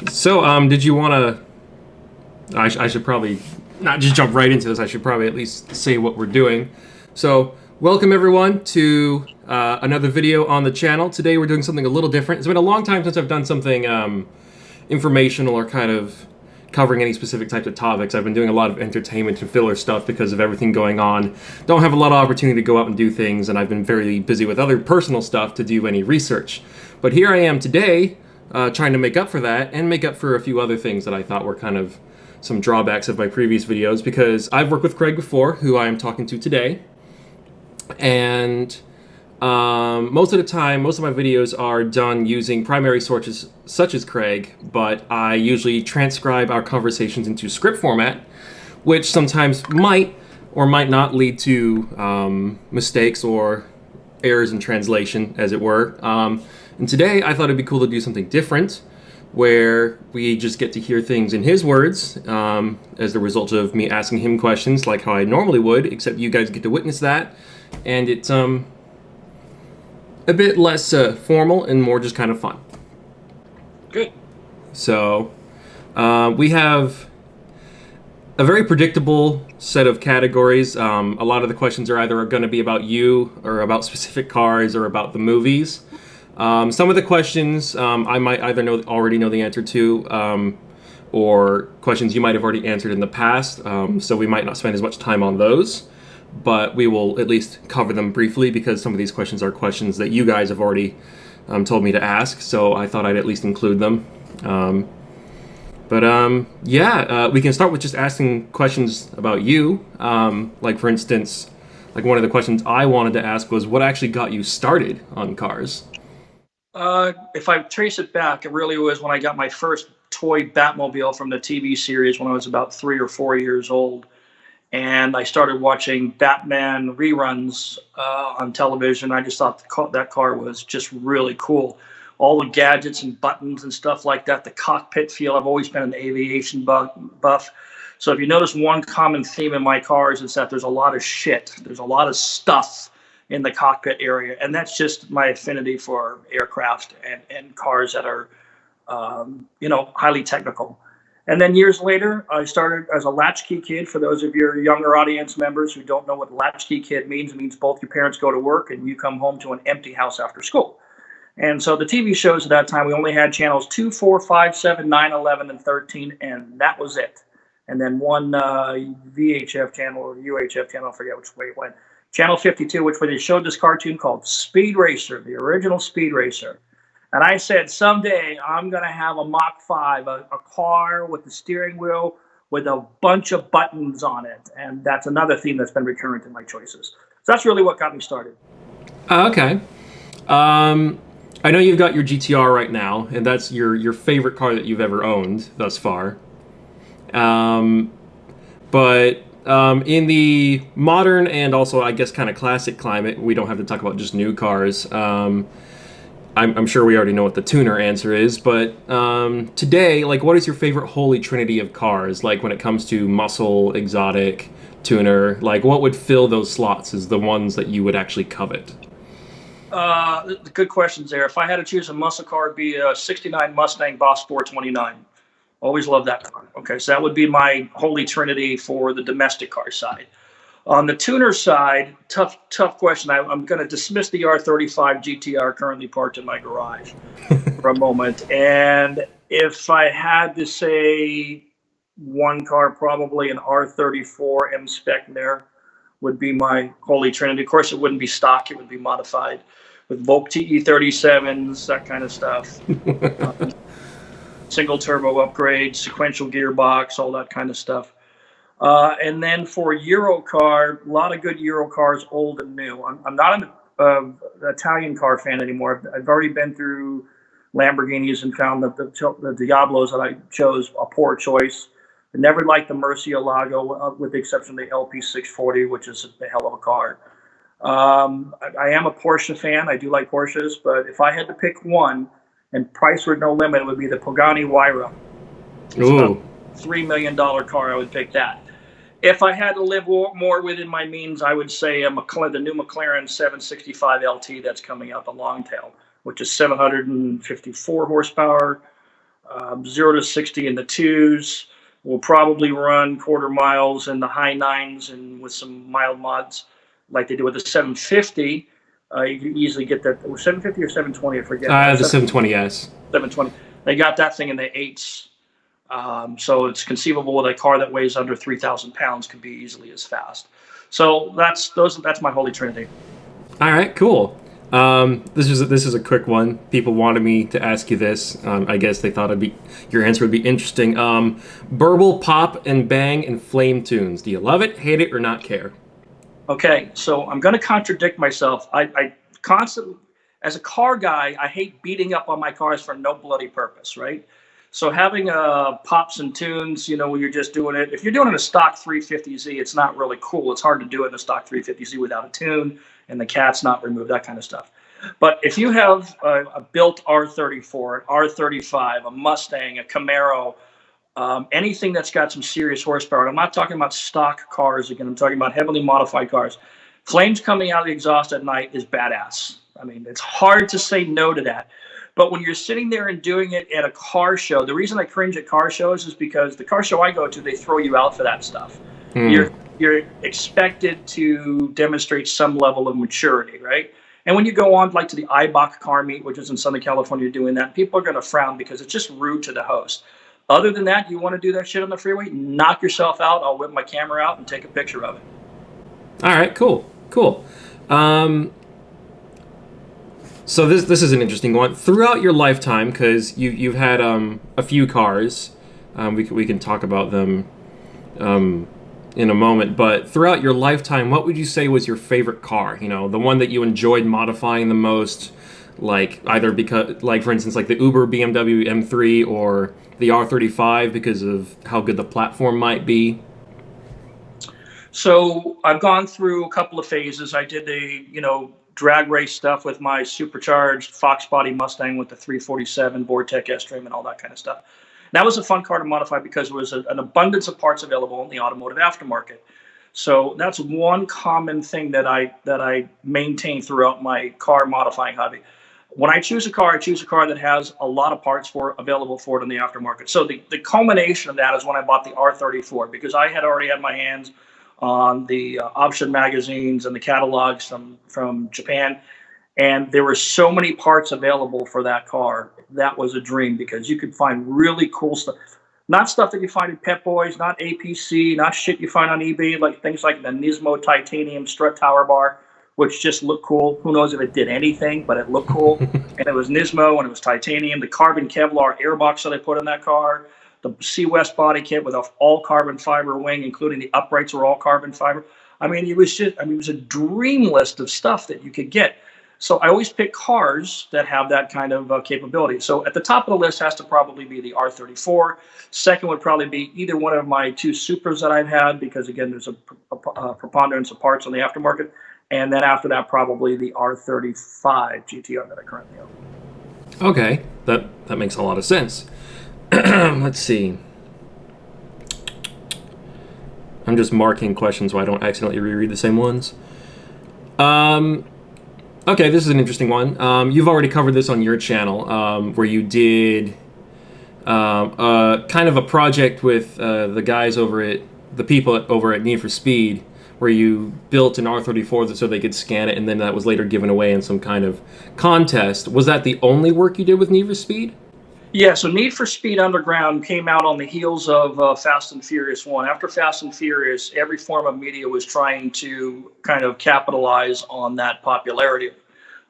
So, did you want to? I should probably not just jump right into this. I should probably at least say what we're doing. So, welcome everyone to another video on the channel. Today we're doing something a little different. It's been a long time since I've done something informational or kind of covering any specific types of topics. I've been doing a lot of entertainment and filler stuff because of everything going on. Don't have a lot of opportunity to go out and do things, and I've been very busy with other personal stuff to do any research. But here I am today, trying to make up for that and make up for a few other things that I thought were kind of some drawbacks of my previous videos, because I've worked with Craig before, who I am talking to today, and most of the time, most of my videos are done using primary sources such as Craig, but I usually transcribe our conversations into script format, which sometimes might or might not lead to mistakes or errors in translation, as it were. And today I thought it'd be cool to do something different, where we just get to hear things in his words as the result of me asking him questions like how I normally would, except you guys get to witness that, and it's a bit less formal and more just kind of fun. Good. So we have a very predictable set of categories. A lot of the questions are either going to be about you or about specific cars or about the movies. Some of the questions I might either already know the answer to, or questions you might have already answered in the past, so we might not spend as much time on those. But we will at least cover them briefly, because some of these questions are questions that you guys have already told me to ask, so I thought I'd at least include them. We can start with just asking questions about you. Like, for instance, like one of the questions I wanted to ask was, what actually got you started on cars? If I trace it back, it really was when I got my first toy Batmobile from the TV series when I was about 3 or 4 years old. And I started watching Batman reruns on television. I just thought that car was just really cool. All the gadgets and buttons and stuff like that, the cockpit feel. I've always been an aviation buff. So if you notice one common theme in my cars, is that there's a lot of shit. There's a lot of stuff in the cockpit area. And that's just my affinity for aircraft and cars that are, highly technical. And then years later, I started as a latchkey kid. For those of your younger audience members who don't know what latchkey kid means, it means both your parents go to work and you come home to an empty house after school. And so the TV shows at that time, we only had channels 2, 4, 5, 7, 9, 11, and 13, and that was it. And then one VHF channel or UHF channel, I forget which way it went. Channel 52, which they showed this cartoon called Speed Racer, the original Speed Racer. And I said, someday I'm going to have a Mach 5, a car with the steering wheel with a bunch of buttons on it. And that's another theme that's been recurrent in my choices. So that's really what got me started. Okay. I know you've got your GTR right now, and that's your favorite car that you've ever owned thus far. But in the modern and also, I guess, kind of classic climate, we don't have to talk about just new cars. I'm sure we already know what the tuner answer is, but today, like, what is your favorite holy trinity of cars? Like, when it comes to muscle, exotic, tuner, like, what would fill those slots as the ones that you would actually covet? Good questions there. If I had to choose a muscle car, it'd be a 69 Mustang Boss 429. Always loved that car. Okay, so that would be my holy trinity for the domestic car side. On the tuner side, tough question. I'm going to dismiss the R35 GTR currently parked in my garage for a moment. And if I had to say one car, probably an R34 M-Spec there would be my holy trinity. Of course, it wouldn't be stock. It would be modified with Volk TE37s, that kind of stuff. Single turbo upgrades, sequential gearbox, all that kind of stuff. And then for Euro car, a lot of good Euro cars, old and new. I'm not an Italian car fan anymore. I've already been through Lamborghinis and found that the Diablos that I chose a poor choice. I never liked the Murcielago, with the exception of the LP640, which is a hell of a car. I am a Porsche fan. I do like Porsches, but if I had to pick one, and price with no limit, it would be the Pagani Huayra. Ooh. $3 million car, I would pick that. If I had to live more within my means, I would say the new McLaren 765 LT that's coming out, the long tail, which is 754 horsepower, 0 to 60 in the twos. We'll probably run quarter miles in the high nines and with some mild mods like they do with the 750. You can easily get that. Was 750 or 720? I forget. The 720S. 720. They got that thing in the eights. So it's conceivable with a car that weighs under 3,000 pounds could be easily as fast. So that's my holy trinity. All right, cool. This is a quick one. People wanted me to ask you this. I guess they thought your answer would be interesting. Burble, pop, and bang, and flame tunes. Do you love it, hate it, or not care? Okay, so I'm going to contradict myself. I constantly, as a car guy, I hate beating up on my cars for no bloody purpose, right? So having pops and tunes, when you're just doing it, if you're doing it in a stock 350Z, it's not really cool. It's hard to do it in a stock 350Z without a tune and the cat's not removed, that kind of stuff. But if you have a built R34, an R35, a Mustang, a Camaro, anything that's got some serious horsepower, and I'm not talking about stock cars again, I'm talking about heavily modified cars, flames coming out of the exhaust at night is badass. I mean, it's hard to say no to that. But when you're sitting there and doing it at a car show, the reason I cringe at car shows is because the car show I go to, they throw you out for that stuff. You're expected to demonstrate some level of maturity, right? And when you go on like to the IBOC car meet, which is in Southern California, doing that, people are going to frown because it's just rude to the host. Other than that, you want to do that shit on the freeway, knock yourself out. I'll whip my camera out and take a picture of it. All right, cool. So this is an interesting one. Throughout your lifetime, because you've had a few cars, we can talk about them in a moment. But throughout your lifetime, what would you say was your favorite car? The one that you enjoyed modifying the most, like either because, like for instance, like the Uber BMW M3 or the R35 because of how good the platform might be. So I've gone through a couple of phases. I did drag race stuff with my supercharged Fox body Mustang with the 347 Vortec S-trim and all that kind of stuff. That was a fun car to modify because there was an abundance of parts available in the automotive aftermarket. So that's one common thing that I maintain throughout my car modifying hobby. When I choose a car, I choose a car that has a lot of parts available for it in the aftermarket. So the culmination of that is when I bought the R34 because I had already had my hands on the option magazines and the catalogs from Japan. And there were so many parts available for that car. That was a dream because you could find really cool stuff. Not stuff that you find in Pep Boys, not APC, not shit you find on eBay, like things like the Nismo titanium strut tower bar, which just looked cool. Who knows if it did anything, but it looked cool. And it was Nismo and it was titanium. The carbon Kevlar airbox that I put in that car, the C West body kit with an all carbon fiber wing, including the uprights were all carbon fiber. I mean, it was a dream list of stuff that you could get. So I always pick cars that have that kind of capability. So at the top of the list has to probably be the R34. Second would probably be either one of my two Supras that I've had, because again, there's a preponderance of parts on the aftermarket. And then after that, probably the R35 GTR that I currently own. Okay, that makes a lot of sense. Let's see. I'm just marking questions so I don't accidentally reread the same ones. Okay, this is an interesting one. You've already covered this on your channel, where you did kind of a project with the people over at Need for Speed, where you built an R34 so they could scan it, and then that was later given away in some kind of contest. Was that the only work you did with Need for Speed? Yeah, so Need for Speed Underground came out on the heels of Fast and Furious 1. After Fast and Furious, every form of media was trying to kind of capitalize on that popularity of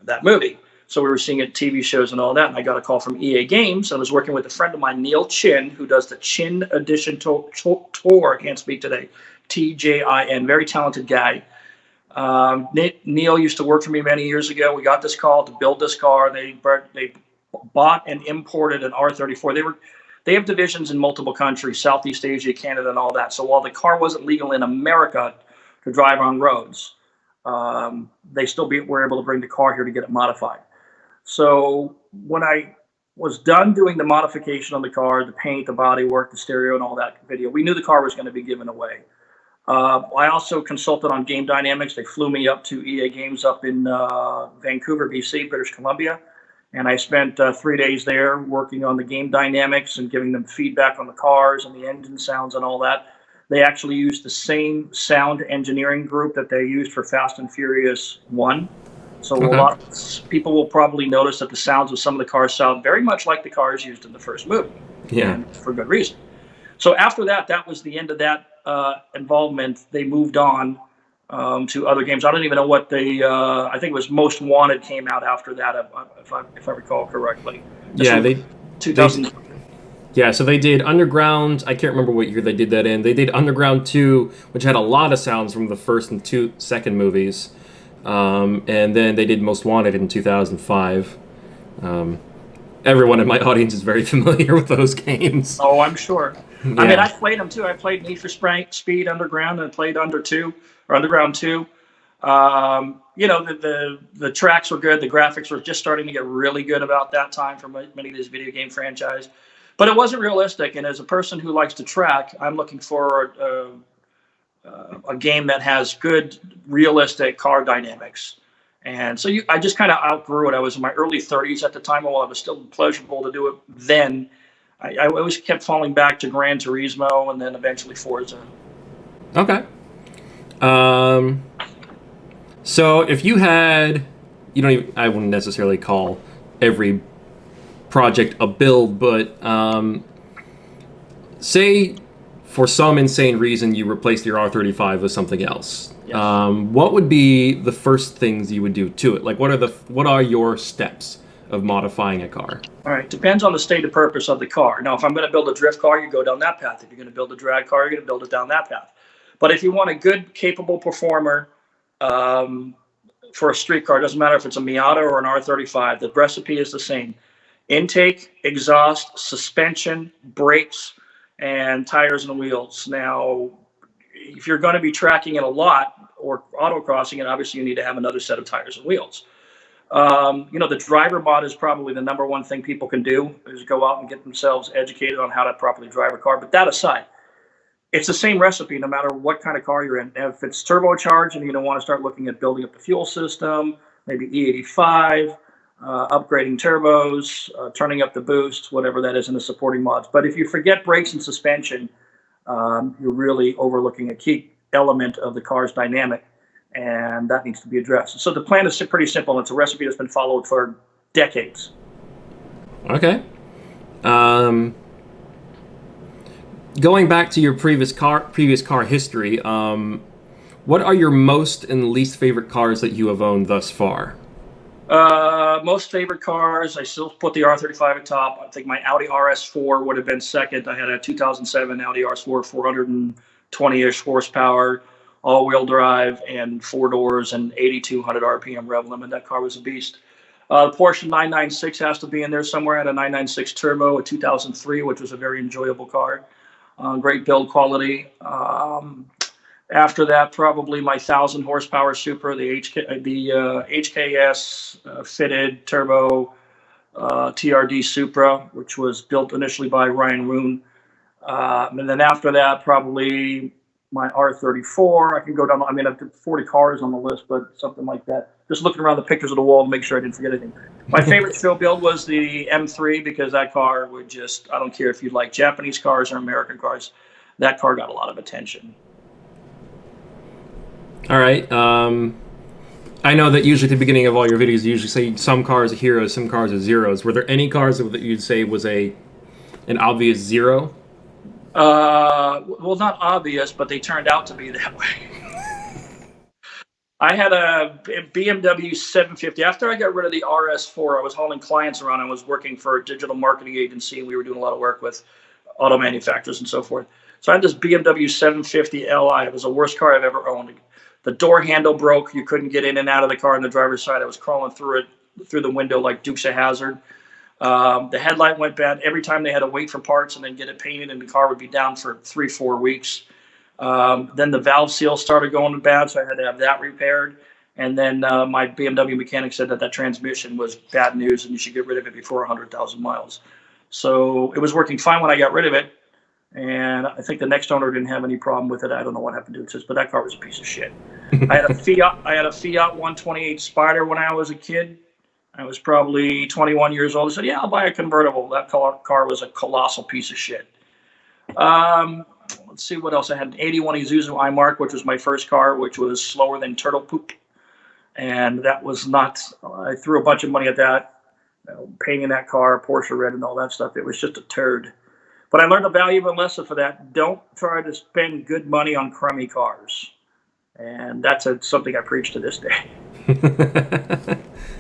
that movie. So we were seeing it TV shows and all that, and I got a call from EA Games. I was working with a friend of mine, Neil Chin, who does the Chin Edition Tour. I can't speak today. TJIN, very talented guy. Neil used to work for me many years ago. We got this call to build this car. They bought and imported an R34. They have divisions in multiple countries, Southeast Asia, Canada, and all that. So while the car wasn't legal in America to drive on roads, they still were able to bring the car here to get it modified. So when I was done doing the modification on the car, the paint, the body work, the stereo, and all that video, we knew the car was going to be given away. I also consulted on game dynamics. They flew me up to EA Games up in Vancouver, BC, British Columbia. and I spent 3 days there working on the game dynamics and giving them feedback on the cars and the engine sounds and all that. They actually used the same sound engineering group that they used for Fast and Furious 1. So a Okay. lot of people will probably notice that the sounds of some of the cars sound very much like the cars used in the first movie, Yeah. and for good reason. So after that, that was the end of that involvement. They moved on to other games. I don't even know what they. I think it was Most Wanted came out after that, if I recall correctly. This Yeah, was they 2000. yeah, so they did Underground. I can't remember what year they did that in. They did Underground 2, which had a lot of sounds from the first and second movies. And then they did Most Wanted in 2005. Everyone in my audience is very familiar with those games. Oh, I'm sure. I mean, Yeah. I played them too. I played Need for Speed Underground and played Underground 2. The tracks were good. The graphics were just starting to get really good about that time for many of these video game franchise, but it wasn't realistic. And as a person who likes to track, I'm looking for a game that has good, realistic car dynamics. And so I just kind of outgrew it. I was in my early 30s at the time, while it was still pleasurable to do it then. I always kept falling back to Gran Turismo and then eventually Forza. Okay. Um, so if you had, you don't even, I wouldn't necessarily call every project a build, but say for some insane reason you replaced your R35 with something else. Yes. What would be the first things you would do to it? Like, what are your steps of modifying a car? All right. Depends on the stated purpose of the car. Now, if I'm going to build a drift car, you go down that path. If you're going to build a drag car, you're going to build it down that path. But if you want a good, capable performer for a street car, it doesn't matter if it's a Miata or an R35, the recipe is the same. Intake, exhaust, suspension, brakes, and tires and wheels. Now, if you're going to be tracking it a lot or autocrossing it, obviously you need to have another set of tires and wheels. The driver mod is probably the number one thing people can do, is go out and get themselves educated on how to properly drive a car. But that aside, it's the same recipe no matter what kind of car you're in. Now, if it's turbocharged and you don't want to start looking at building up the fuel system, maybe E85, upgrading turbos, turning up the boost, whatever that is in the supporting mods. But if you forget brakes and suspension, you're really overlooking a key element of the car's dynamic, and that needs to be addressed. So the plan is pretty simple. It's a recipe that's been followed for decades. Okay. Going back to your previous car history, what are your most and least favorite cars that you have owned thus far? Most favorite cars, I still put the R35 at top. I think my Audi RS4 would have been second. I had a 2007 Audi RS4, 420-ish horsepower, all-wheel drive, and four doors, and 8,200 RPM rev limit. That car was a beast. Porsche 996 has to be in there somewhere. I had a 996 Turbo, a 2003, which was a very enjoyable car. Great build quality. After that, probably my 1,000 horsepower Supra, the HKS fitted turbo TRD Supra, which was built initially by Ryan Roon. And then after that, probably my R34. I can go down. I mean, I've got 40 cars on the list, but something like that. Just looking around the pictures of the wall to make sure I didn't forget anything. My favorite show build was the M3, because that car would just, I don't care if you like Japanese cars or American cars, that car got a lot of attention. All right. I know that usually at the beginning of all your videos, you usually say some cars are heroes, some cars are zeros. Were there any cars that you'd say was an obvious zero? Well, not obvious, but they turned out to be that way. I had a BMW 750. After I got rid of the RS4, I was hauling clients around. I was working for a digital marketing agency, and we were doing a lot of work with auto manufacturers and so forth. So I had this BMW 750 Li. It was the worst car I've ever owned. The door handle broke. You couldn't get in and out of the car on the driver's side. I was crawling through the window like Dukes of Hazzard. The headlight went bad. Every time they had to wait for parts and then get it painted, and the car would be down for 3-4 weeks. Then the valve seal started going bad, so I had to have that repaired. And then my BMW mechanic said that transmission was bad news and you should get rid of it before 100,000 miles. So it was working fine when I got rid of it. And I think the next owner didn't have any problem with it. I don't know what happened to it, but that car was a piece of shit. I had a Fiat 128 Spider when I was a kid. I was probably 21 years old. I said, yeah, I'll buy a convertible. That car was a colossal piece of shit. Let's see what else. I had an 81 Isuzu iMark, which was my first car, which was slower than turtle poop. And that was not, I threw a bunch of money at that, painting that car, Porsche red and all that stuff. It was just a turd. But I learned a valuable lesson for that. Don't try to spend good money on crummy cars. And that's something I preach to this day.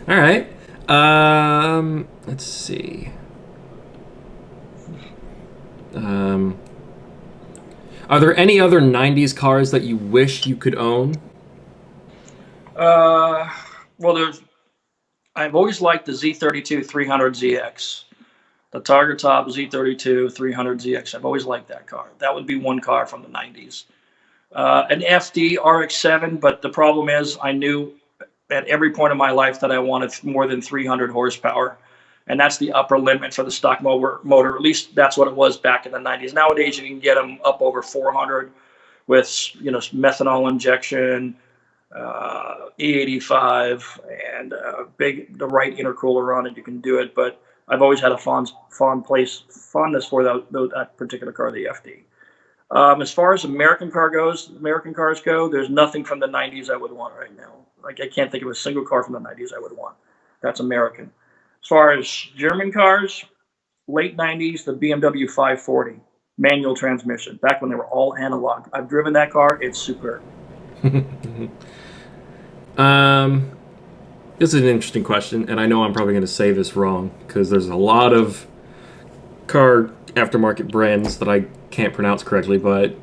All right. Let's see. Are there any other 90s cars that you wish you could own? Well, I've always liked the Z32 300ZX. The Tiger Top Z32 300ZX. I've always liked that car. That would be one car from the 90s. An FD RX-7, but the problem is I knew at every point in my life that I wanted more than 300 horsepower. And that's the upper limit for the stock motor. At least that's what it was back in the 90s. Nowadays, you can get them up over 400 with, methanol injection, E85, and the right intercooler on it. You can do it, but I've always had a fondness for that particular car, the FD. As far as American cars go, there's nothing from the 90s I would want right now. Like, I can't think of a single car from the 90s I would want. That's American. As far as German cars, late 90s, the BMW 540, manual transmission, back when they were all analog. I've driven that car. It's superb. This is an interesting question, and I know I'm probably going to say this wrong because there's a lot of car aftermarket brands that I can't pronounce correctly, but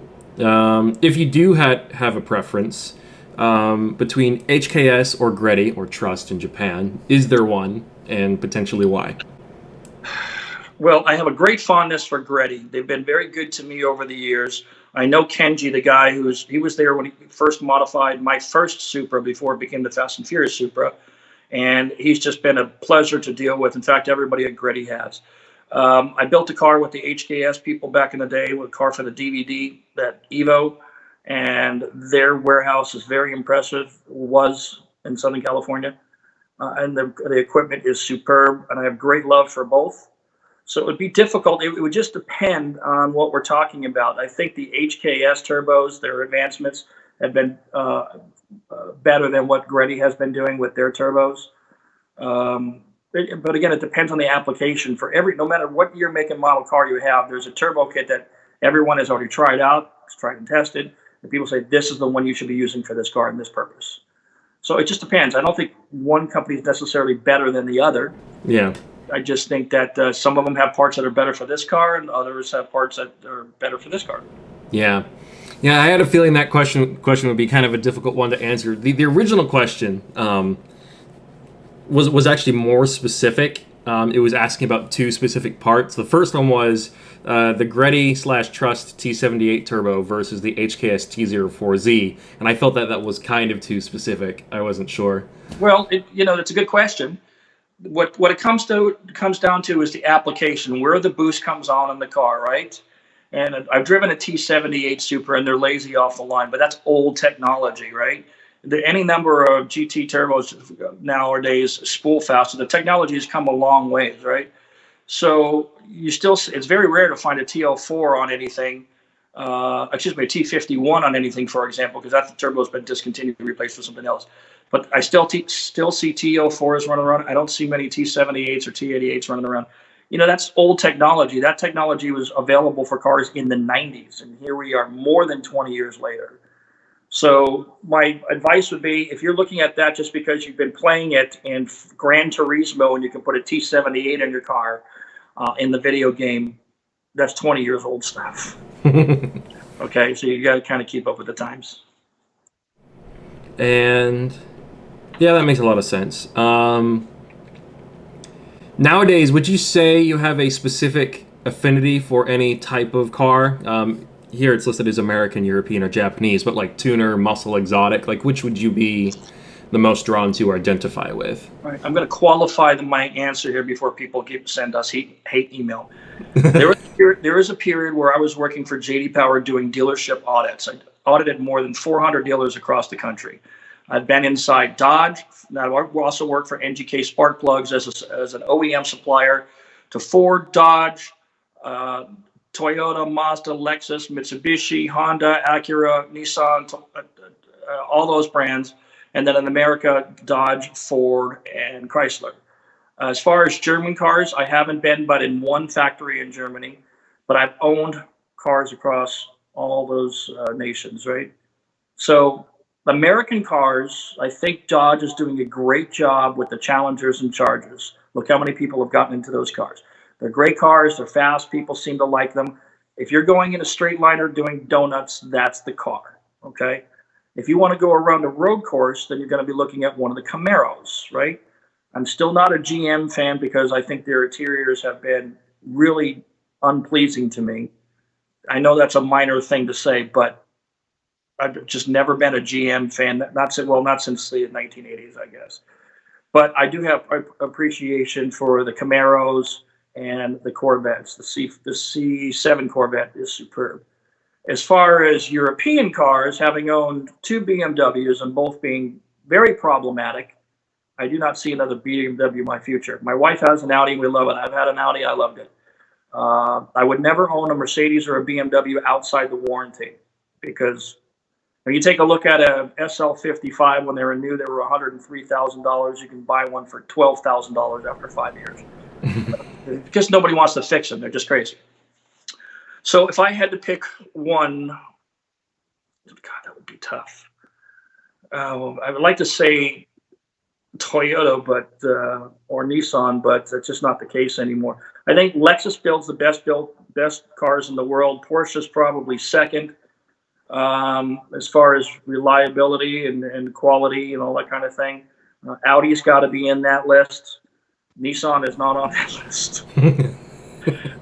if you do have a preference between HKS or Greddy or Trust in Japan, is there one, and potentially why? Well, I have a great fondness for Greddy. They've been very good to me over the years. I know Kenji, the guy he was there when he first modified my first Supra before it became the Fast and Furious Supra, and he's just been a pleasure to deal with. In fact, everybody at Greddy has. I built a car with the HKS people back in the day, with a car for the DVD, that Evo, and their warehouse is very impressive, was in Southern California, and the equipment is superb, and I have great love for both. So it would be difficult. It would just depend on what we're talking about. I think the HKS turbos, their advancements have been better than what Greddy has been doing with their turbos. But again, it depends on the application. No matter what year, make, and model car you have, there's a turbo kit that everyone has already tried out, it's tried and tested, and people say this is the one you should be using for this car and this purpose. So it just depends. I don't think one company is necessarily better than the other. Yeah. I just think that some of them have parts that are better for this car, and others have parts that are better for this car. Yeah. Yeah, I had a feeling that question would be kind of a difficult one to answer. The original question was actually more specific. It was asking about two specific parts. The first one was the Greddy/Trust T78 turbo versus the HKS T04Z, and I felt that was kind of too specific. I wasn't sure. Well, that's a good question. What it comes down to is the application, where the boost comes on in the car, right? And I've driven a T78 Supra, and they're lazy off the line, but that's old technology, right? Any number of GT turbos nowadays spool fast, so the technology has come a long ways, right? So it's very rare to find a TL4 on anything, a T51 on anything, for example, because that turbo has been discontinued and replaced with something else. But I still see TL4s running around. I don't see many T78s or T88s running around. That's old technology. That technology was available for cars in the 90s, and here we are more than 20 years later. So my advice would be, if you're looking at that just because you've been playing it in Gran Turismo and you can put a T78 in your car in the video game, that's 20 years old stuff. Okay, so you got to kind of keep up with the times. And yeah, that makes a lot of sense. Nowadays, would you say you have a specific affinity for any type of car? Here it's listed as American, European, or Japanese, but like tuner, muscle, exotic, like which would you be the most drawn to or identify with? All right, I'm going to qualify my answer here before people send us hate email. There is a period where I was working for J.D. Power doing dealership audits. I audited more than 400 dealers across the country. I've been inside Dodge. Now, I also work for NGK Spark Plugs as an OEM supplier to Ford, Dodge, Toyota, Mazda, Lexus, Mitsubishi, Honda, Acura, Nissan, all those brands. And then in America, Dodge, Ford, and Chrysler. As far as German cars, I haven't been but in one factory in Germany, but I've owned cars across all those nations, right? So American cars, I think Dodge is doing a great job with the Challengers and Chargers. Look how many people have gotten into those cars. They're great cars. They're fast. People seem to like them. If you're going in a straight liner doing donuts, that's the car, okay? If you want to go around a road course, then you're going to be looking at one of the Camaros, right? I'm still not a GM fan because I think their interiors have been really unpleasing to me. I know that's a minor thing to say, but I've just never been a GM fan. Not since the 1980s, I guess. But I do have appreciation for the Camaros and the Corvettes. The C7 Corvette is superb. As far as European cars, having owned two BMWs and both being very problematic, I do not see another BMW in my future. My wife has an Audi. We love it. I've had an Audi. I loved it. I would never own a Mercedes or a BMW outside the warranty because when you take a look at a SL55 when they were new, they were $103,000. You can buy one for $12,000 after 5 years. Because nobody wants to fix them. They're just crazy. So if I had to pick one, God, that would be tough. I would like to say Toyota, or Nissan, but that's just not the case anymore. I think Lexus builds the best cars in the world. Porsche's probably second, as far as reliability and quality and all that kind of thing. Audi's got to be in that list. Nissan is not on that list.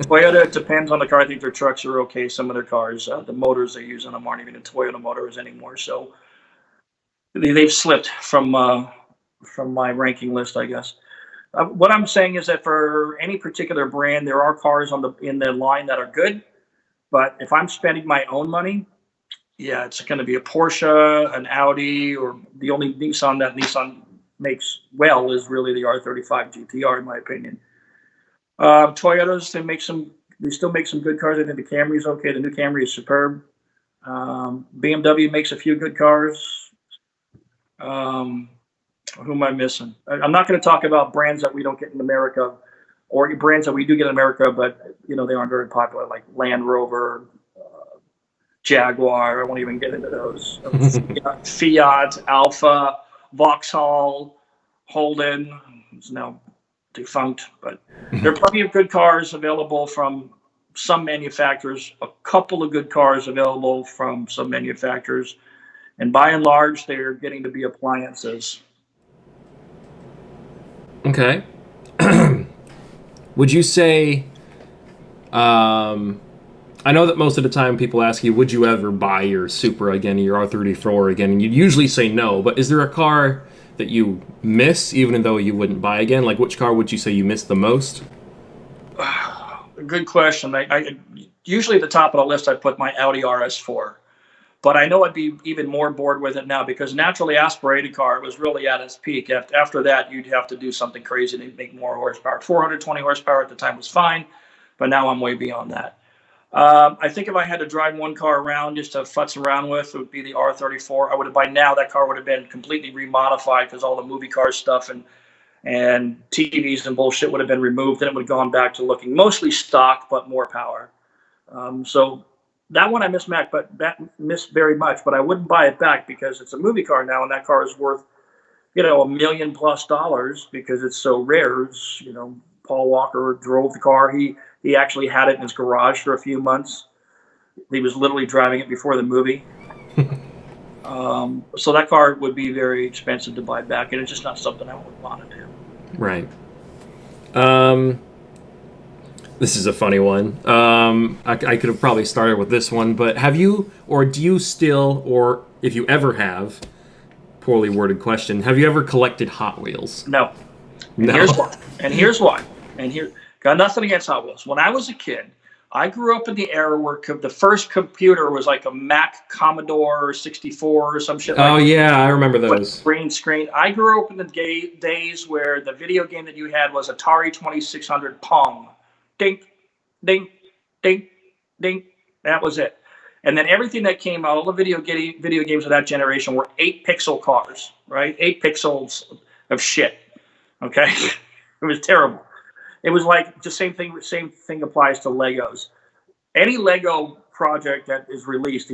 Toyota, it depends on the car. I think their trucks are okay. Some of their cars, the motors they use on them aren't even Toyota motors anymore. So they've slipped from my ranking list, I guess. What I'm saying is that for any particular brand, there are cars in the line that are good. But if I'm spending my own money, yeah, it's going to be a Porsche, an Audi, or the only Nissan that Nissan makes well is really the R35 GTR, in my opinion. Toyotas, they still make some good cars. I think the Camry is okay. The new Camry is superb. BMW makes a few good cars. Who am I missing? I'm not going to talk about brands that we don't get in America, or brands that we do get in America, but they aren't very popular, like Land Rover, Jaguar. I won't even get into those. Fiat, Alfa, Vauxhall, Holden is now defunct, but there are plenty of good cars available from some manufacturers, a couple of good cars available from some manufacturers, and by and large, they're getting to be appliances. Okay. Would you say, I know that most of the time people ask you, would you ever buy your Supra again, your R34 again? And you'd usually say no, but is there a car that you miss, even though you wouldn't buy again? Like, which car would you say you miss the most? Good question. I usually at the top of the list, I put my Audi RS4. But I know I'd be even more bored with it now because naturally aspirated car was really at its peak. After that, you'd have to do something crazy to make more horsepower. 420 horsepower at the time was fine, but now I'm way beyond that. I think if I had to drive one car around just to futz around with, it would be the R34. I would have, by now, that car would have been completely remodified because all the movie car stuff and TVs and bullshit would have been removed, and it would have gone back to looking mostly stock but more power. So that one I miss very much, but I wouldn't buy it back because it's a movie car now, and that car is worth, $1 million+ because it's so rare. It's, Paul Walker drove the car. He actually had it in his garage for a few months. He was literally driving it before the movie. So that car would be very expensive to buy back, and it's just not something I would want to do. Right. This is a funny one. I could have probably started with this one, but have you, or do you still, or if you ever have, poorly worded question, have you ever collected Hot Wheels? No. And here's why. Got nothing against Hot Wheels. When I was a kid, I grew up in the era where the first computer was like a Mac Commodore 64 or some shit like Oh that. yeah, I remember With those. green screen. I grew up in the days where the video game that you had was Atari 2600 Pong. Ding, ding, ding, ding. That was it. And then everything that came out, all the video games of that generation were 8-pixel cars, right? 8 pixels of shit. Okay, it was terrible. It was like the same thing. Same thing applies to Legos. Any Lego project that is released,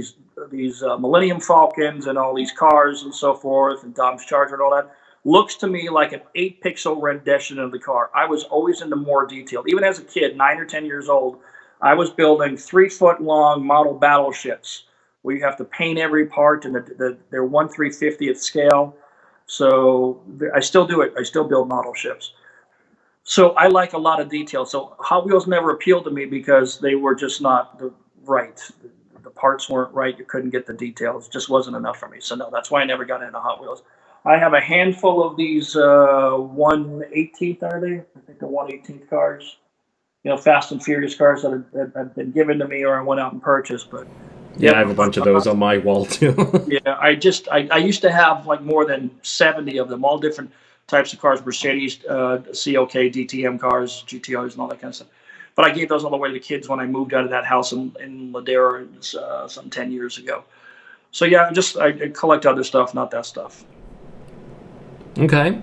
these Millennium Falcons and all these cars and so forth, and Dom's Charger and all that, looks to me like an 8-pixel rendition of the car. I was always into more detail. Even as a kid, 9 or 10 years old, I was building 3-foot-long model battleships where you have to paint every part, and they're 1/350th scale. So I still do it. I still build model ships. So I like a lot of detail. So Hot Wheels never appealed to me because they were just not right. The parts weren't right. You couldn't get the details. It just wasn't enough for me. So no, that's why I never got into Hot Wheels. I have a handful of these 1/18th, are they? I think the 1/18th cars. You know, Fast and Furious cars that have been given to me or I went out and purchased. But Yeah, I have a bunch of those on my wall too. yeah, I used to have like more than 70 of them, all different types of cars, Mercedes, CLK, DTM cars, GTRs, and all that kind of stuff. But I gave those all away to the kids when I moved out of that house in Ladera some 10 years ago. So yeah, I collect other stuff, not that stuff. Okay.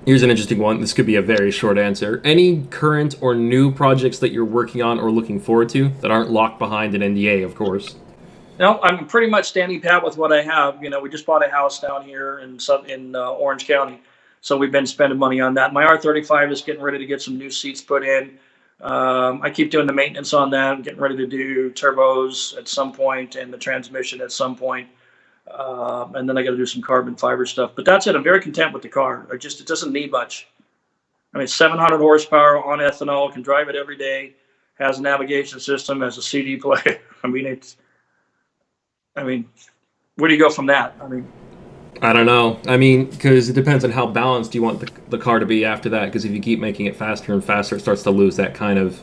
Here's an interesting one. This could be a very short answer. Any current or new projects that you're working on or looking forward to that aren't locked behind an NDA, of course? No, I'm pretty much standing pat with what I have. You know, we just bought a house down here in Orange County, so we've been spending money on that. My R35 is getting ready to get some new seats put in. I keep doing the maintenance on that. I'm getting ready to do turbos at some point and the transmission at some point. And then I got to do some carbon fiber stuff. But that's it. I'm very content with the car. It doesn't need much. I mean, 700 horsepower on ethanol, can drive it every day, has a navigation system, has a CD player. I mean, where do you go from that? I mean, I don't know. I mean, because it depends on how balanced you want the car to be after that. Because if you keep making it faster and faster, it starts to lose that kind of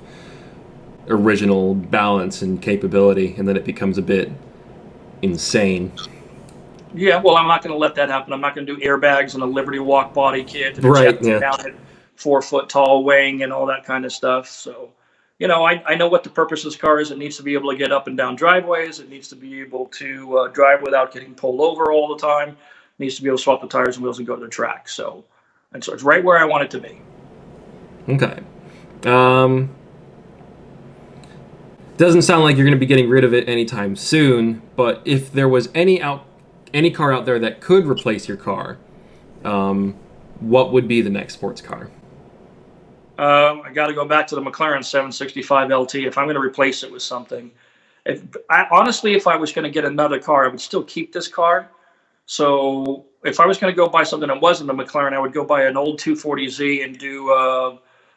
original balance and capability, and then it becomes a bit insane. yeah, well, I'm not going to let that happen. I'm not going to do airbags and a Liberty Walk body kit and a Right, jet yeah. down at 4 foot tall wing and all that kind of stuff. So, you know, I know what the purpose of this car is. It needs to be able to get up and down driveways. It needs to be able to drive without getting pulled over all the time. It needs to be able to swap the tires and wheels and go to the track. So it's right where I want it to be. Okay. Doesn't sound like you're going to be getting rid of it anytime soon, but if there was any car out there that could replace your car, what would be the next sports car? I got to go back to the McLaren 765 LT if I'm going to replace it with something. Honestly, if I was going to get another car, I would still keep this car. So if I was going to go buy something that wasn't a McLaren, I would go buy an old 240Z and do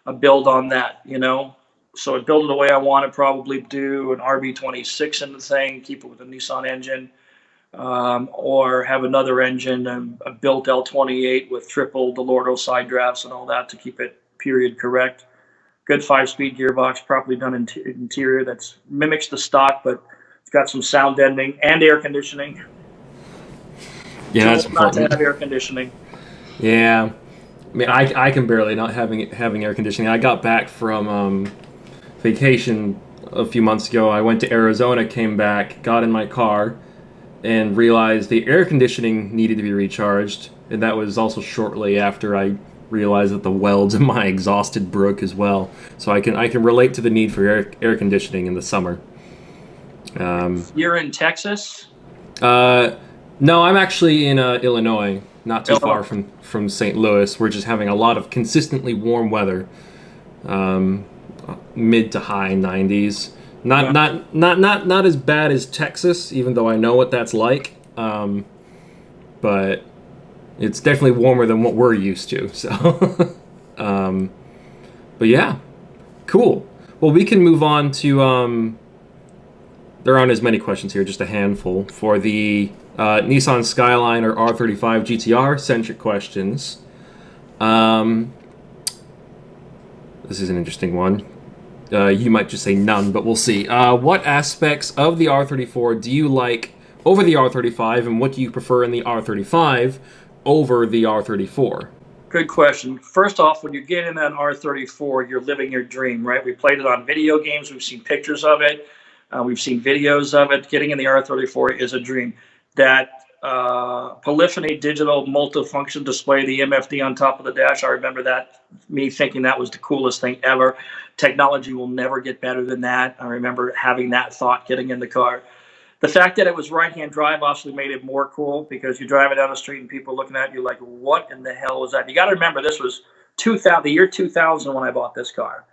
a build on that, you know. So I'd build it the way I want to, probably do an RB26 in the thing, keep it with a Nissan engine, or have another engine, a built L28 with triple Delorto side drafts and all that to keep it period correct. Good 5-speed gearbox, properly done interior that mimics the stock, but it's got some sound deadening and air conditioning. Yeah, that's important. Not to important. have air conditioning. Yeah, I mean, I can barely not having air conditioning. I got back from vacation a few months ago. I went to Arizona, came back, got in my car, and realized the air conditioning needed to be recharged. And that was also shortly after I realized that the welds in my exhaust had broke as well. So I can relate to the need for air conditioning in the summer. You're in Texas? No, I'm actually in Illinois, not too far from St. Louis. We're just having a lot of consistently warm weather, mid to high 90s. Not as bad as Texas, even though I know what that's like. But it's definitely warmer than what we're used to. So, but yeah, cool. Well, we can move on to. There aren't as many questions here, just a handful for the Nissan Skyline or R35 GTR centric questions. This is an interesting one. You might just say none, but we'll see. What aspects of the R34 do you like over the R35, and what do you prefer in the R35 over the R34? Good question. First off, when you get in that R34, you're living your dream, right? We played it on video games. We've seen pictures of it. We've seen videos of it. Getting in the R34 is a dream. That polyphony digital multifunction display, the MFD on top of the dash, I remember that, me thinking that was the coolest thing ever. Technology will never get better than that. I remember having that thought getting in the car. The fact that it was right-hand drive obviously made it more cool, because you're driving down the street and people looking at you like, what in the hell was that? You got to remember, this was the year 2000 when I bought this car.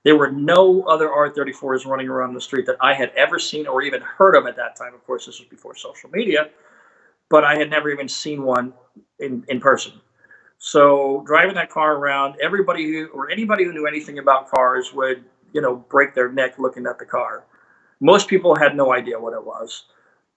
There were no other R34s running around the street that I had ever seen or even heard of at that time. Of course, this was before social media, but I had never even seen one in person. So driving that car around, anybody who knew anything about cars would, break their neck looking at the car. Most people had no idea what it was,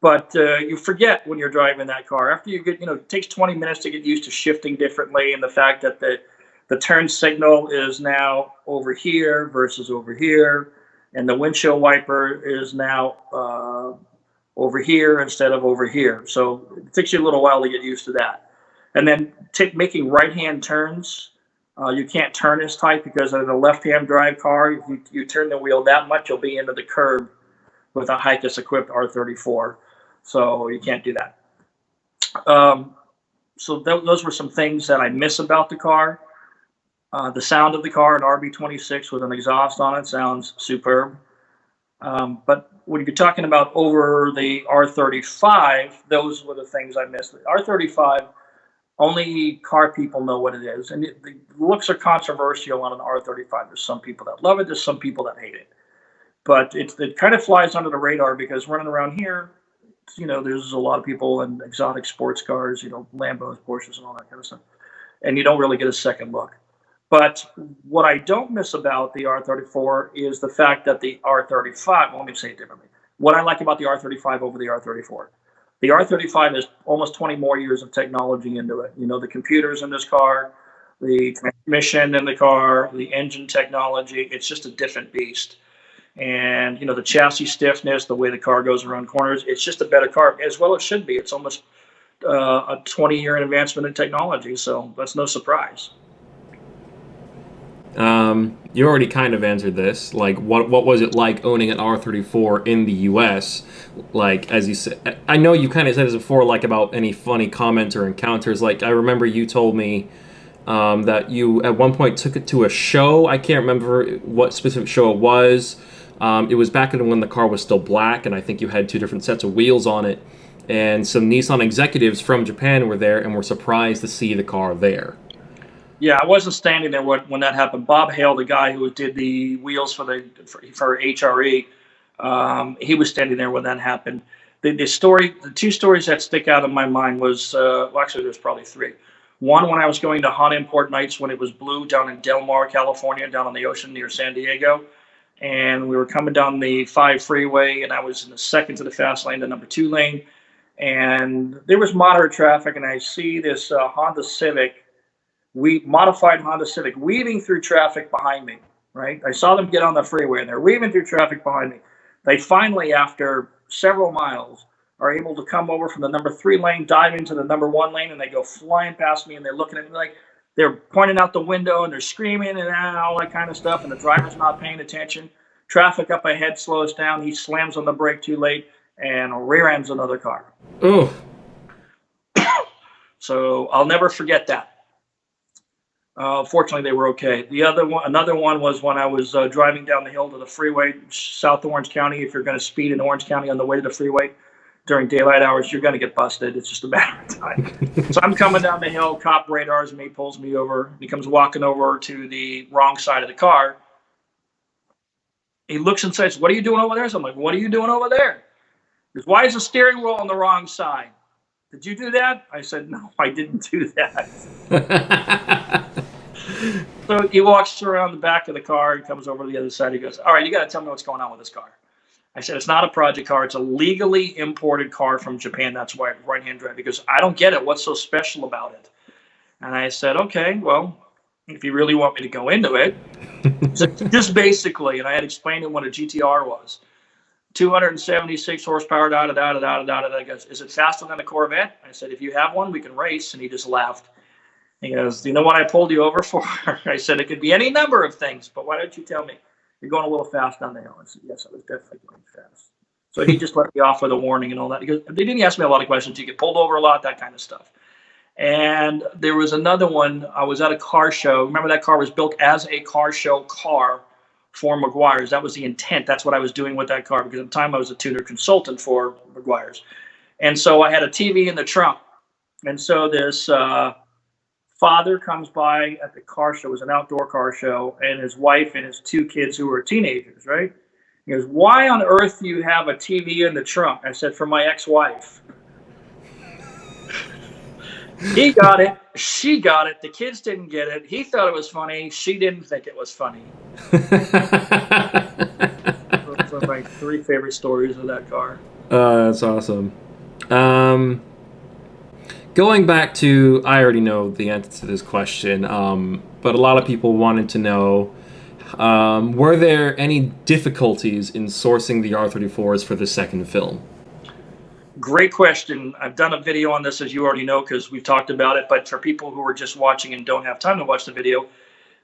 but you forget when you're driving that car. After you get, it takes 20 minutes to get used to shifting differently, and the fact that the turn signal is now over here versus over here, and the windshield wiper is now over here instead of over here. So it takes you a little while to get used to that. And then making right-hand turns, you can't turn as tight, because in a left-hand drive car, if you turn the wheel that much, you'll be into the curb with a Hikus equipped R34. So you can't do that. So those were some things that I miss about the car. The sound of the car, an RB26 with an exhaust on it, sounds superb. But when you're talking about over the R35, those were the things I missed. The R35, only car people know what it is. And the looks are controversial on an R35. There's some people that love it. There's some people that hate it. But it kind of flies under the radar, because running around here, there's a lot of people in exotic sports cars, Lambos, Porsches, and all that kind of stuff. And you don't really get a second look. But what I don't miss about the R34 is the fact that the R35, well, let me say it differently. What I like about the R35 over the R34. The R35 has almost 20 more years of technology into it. The computers in this car, the transmission in the car, the engine technology, it's just a different beast. And the chassis stiffness, the way the car goes around corners, it's just a better car, as well it should be. It's almost a 20-year advancement in technology, so that's no surprise. You already kind of answered this. Like, what was it like owning an R34 in the U.S.? Like, as you said, I know you kind of said this before, like about any funny comments or encounters. Like, I remember you told me that you at one point took it to a show. I can't remember what specific show it was. It was back when the car was still black, and I think you had two different sets of wheels on it. And some Nissan executives from Japan were there and were surprised to see the car there. Yeah, I wasn't standing there when that happened. Bob Hale, the guy who did the wheels for HRE, he was standing there when that happened. The two stories that stick out in my mind was, actually there's probably three. One, when I was going to Hot Import Nights when it was blue down in Del Mar, California, down on the ocean near San Diego. And we were coming down the 5 freeway, and I was in the second to the fast lane, the number 2 lane. And there was moderate traffic, and I see this modified Honda Civic weaving through traffic behind me, right? I saw them get on the freeway, and they're weaving through traffic behind me. They finally, after several miles, are able to come over from the number 3 lane, dive into the number 1 lane, and they go flying past me, and they're looking at me like they're pointing out the window, and they're screaming and all that kind of stuff, and the driver's not paying attention. Traffic up ahead slows down. He slams on the brake too late and rear ends another car. Oh. So I'll never forget that. Fortunately, they were okay. Another one was when I was driving down the hill to the freeway, South Orange County. If you're going to speed in Orange County on the way to the freeway during daylight hours, you're going to get busted. It's just a matter of time. So I'm coming down the hill, cop radars me, pulls me over. He comes walking over to the wrong side of the car. He looks and says, "What are you doing over there?" So I'm like, "What are you doing over there?" He goes, "Why is the steering wheel on the wrong side?" "Did you do that?" I said, "No, I didn't do that." So he walks around the back of the car. He comes over to the other side. He goes, "All right, you got to tell me what's going on with this car." I said, "It's not a project car. It's a legally imported car from Japan. That's why it's right-hand drive." Because I don't get it. What's so special about it? And I said, "Okay, well, if you really want me to go into it. So just basically, and I had explained to him what a GTR was. 276 horsepower, da da da da da da da. He goes, is it faster than a Corvette? I said, if you have one, we can race. And he just laughed. He goes, do you know what I pulled you over for? I said, it could be any number of things, but why don't you tell me? You're going a little fast down the hill. I said, yes, I was definitely going fast. So he just let me off with a warning and all that. He goes, they didn't ask me a lot of questions. You get pulled over a lot, that kind of stuff. And there was another one. I was at a car show. Remember, that car was built as a car show car for Meguiar's. That was the intent. That's what I was doing with that car, because at the time I was a tuner consultant for Meguiar's. And so I had a TV in the trunk. And so this father comes by at the car show. It was an outdoor car show, and his wife and his two kids who were teenagers, right? He goes, why on earth do you have a TV in the trunk? I said, for my ex-wife. He got it. She got it. The kids didn't get it. He thought it was funny. She didn't think it was funny. Those are my three favorite stories of that car. That's awesome. Going back to, I already know the answer to this question, but a lot of people wanted to know, were there any difficulties in sourcing the R34s for the second film? Great question. I've done a video on this, as you already know, because we've talked about it. But for people who are just watching and don't have time to watch the video,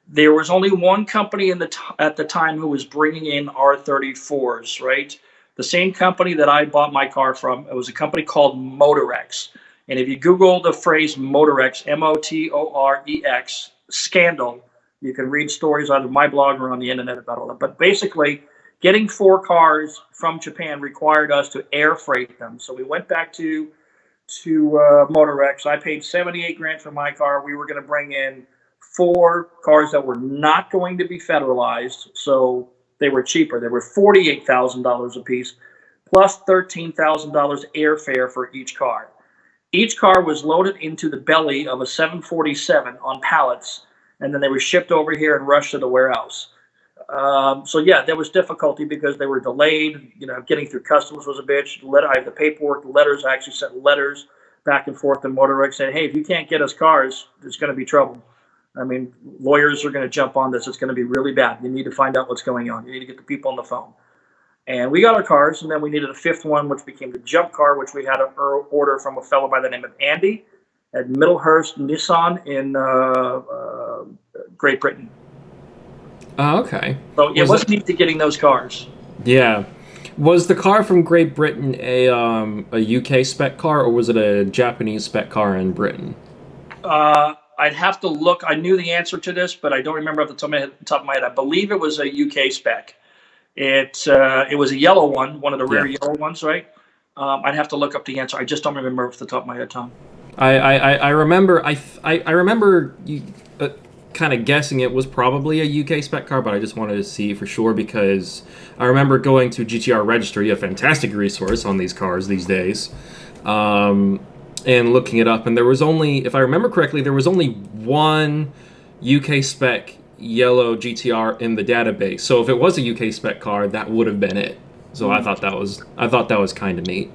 there was only one company at the time who was bringing in R34s, right? The same company that I bought my car from. It was a company called Motorex. And if you Google the phrase Motorex, Motorex, scandal, you can read stories on my blog or on the internet about all that. But basically, getting 4 cars from Japan required us to air freight them. So we went back to Motorex. I paid $78,000 for my car. We were going to bring in 4 cars that were not going to be federalized, so they were cheaper. They were $48,000 a piece, plus $13,000 airfare for each car. Each car was loaded into the belly of a 747 on pallets, and then they were shipped over here and rushed to the warehouse. So yeah, there was difficulty because they were delayed. You know, getting through customs was a bitch. I have the paperwork, the letters. I actually sent letters back and forth to Motorex saying, hey, if you can't get us cars, there's going to be trouble. I mean, lawyers are going to jump on this. It's going to be really bad. You need to find out what's going on. You need to get the people on the phone. And we got our cars, and then we needed a 5th one, which became the jump car, which we had an order from a fellow by the name of Andy at Middlehurst Nissan in Great Britain. Oh, okay. So it wasn't easy getting those cars. Yeah. Was the car from Great Britain a UK spec car, or was it a Japanese spec car in Britain? I'd have to look. I knew the answer to this, but I don't remember off the top of my head. I believe it was a UK spec. It was a yellow one of the rare yellow ones, right? I'd have to look up the answer. I just don't remember off the top of my head, Tom. I remember I remember you kind of guessing it was probably a UK spec car, but I just wanted to see for sure because I remember going to GTR Registry, a fantastic resource on these cars these days, and looking it up, and there was only, if I remember correctly, there was only one UK spec yellow GTR in the database. So if it was a UK spec car, that would have been it. So I thought that was kind of neat.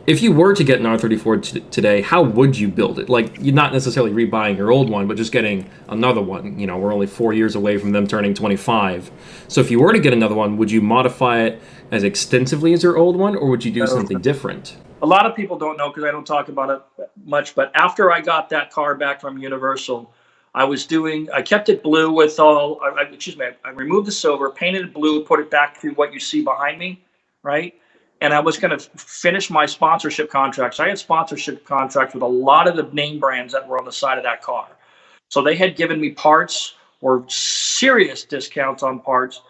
If you were to get an R34 today, how would you build it? Like, you're not necessarily rebuying your old one, but just getting another one. You know, we're only 4 years away from them turning 25. So if you were to get another one, would you modify it as extensively as your old one, or would you do something different? A lot of people don't know because I don't talk about it much, but after I got that car back from Universal, I kept it blue with I removed the silver, painted it blue, put it back to what you see behind me, right? And I was going to finish my sponsorship contracts. I had sponsorship contracts with a lot of the name brands that were on the side of that car. So they had given me parts or serious discounts on parts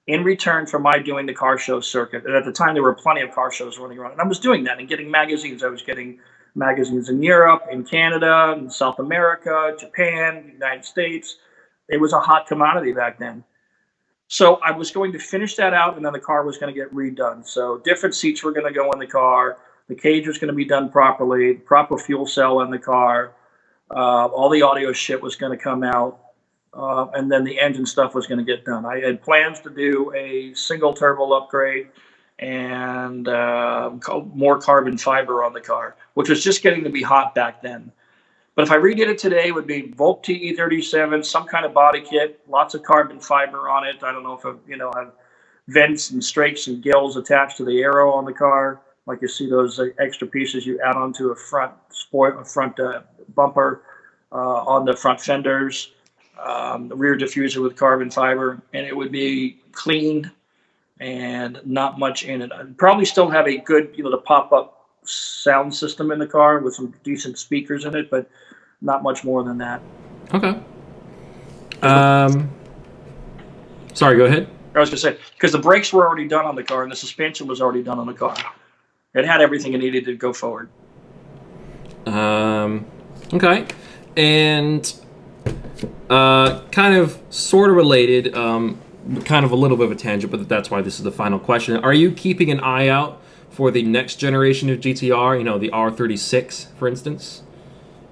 in return for my doing the car show circuit. And at the time, there were plenty of car shows running around. And I was doing that and getting magazines. I was getting magazines in Europe, in Canada, in South America, Japan, United States. It was a hot commodity back then. So I was going to finish that out, and then the car was going to get redone. So different seats were going to go in the car. The cage was going to be done properly, proper fuel cell in the car. All the audio shit was going to come out. And then the engine stuff was going to get done. I had plans to do a single turbo upgrade and more carbon fiber on the car, which was just getting to be hot back then. But if I redid it today, it would be Volk TE37, some kind of body kit, lots of carbon fiber on it. I don't know if have vents and strakes and gills attached to the aero on the car, like you see those extra pieces you add onto a front bumper, on the front fenders, the rear diffuser with carbon fiber, and it would be clean and not much in it. I'd probably still have a good, the pop-up sound system in the car with some decent speakers in it, but not much more than that. Okay. Sorry, go ahead. I was going to say, because the brakes were already done on the car and the suspension was already done on the car. It had everything it needed to go forward. Okay. And kind of sort of related, kind of a little bit of a tangent, but that's why this is the final question. Are you keeping an eye out for the next generation of GTR, the R36, for instance?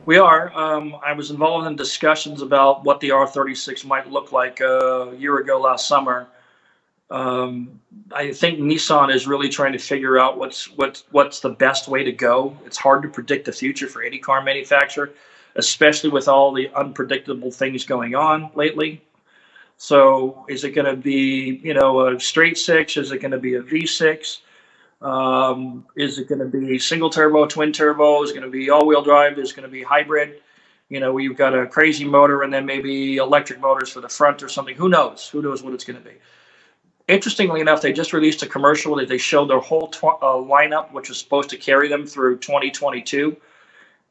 We are. I was involved in discussions about what the R36 might look like a year ago last summer. I think Nissan is really trying to figure out what's the best way to go. It's hard to predict the future for any car manufacturer, especially with all the unpredictable things going on lately. So is it going to be, a straight six? Is it going to be a V6? Is it going to be single turbo, twin turbo? Is it going to be all-wheel drive? Is it going to be hybrid? You've got a crazy motor and then maybe electric motors for the front or something. Who knows? Who knows what it's going to be? Interestingly enough, they just released a commercial that they showed their whole lineup, which was supposed to carry them through 2022.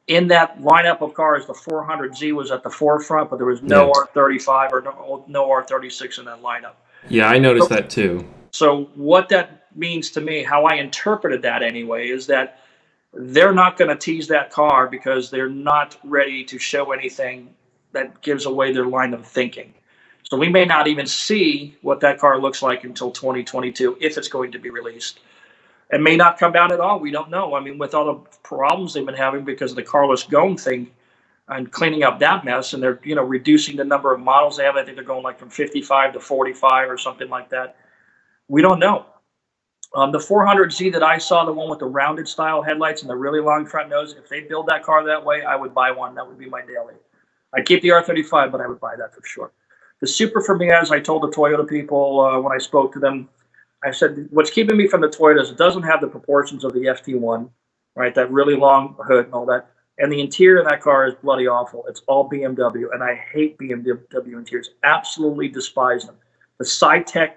In that lineup of cars, the 400Z was at the forefront, but there was no R35 or no R36 in that lineup. Yeah, I noticed that too. So what that means to me, how I interpreted that anyway, is that they're not going to tease that car because they're not ready to show anything that gives away their line of thinking. So we may not even see what that car looks like until 2022, if it's going to be released. It may not come down at all. We don't know. I mean, with all the problems they've been having because of the Carlos Ghosn thing and cleaning up that mess, and they're, reducing the number of models they have. I think they're going like from 55 to 45 or something like that. We don't know. The 400Z that I saw, the one with the rounded style headlights and the really long front nose, if they build that car that way, I would buy one. That would be my daily. I'd keep the R35, but I would buy that for sure. The Super for me, as I told the Toyota people when I spoke to them, I said, what's keeping me from the Toyota is it doesn't have the proportions of the FT1, right? That really long hood and all that. And the interior of that car is bloody awful. It's all BMW, and I hate BMW interiors. Absolutely despise them. The SciTech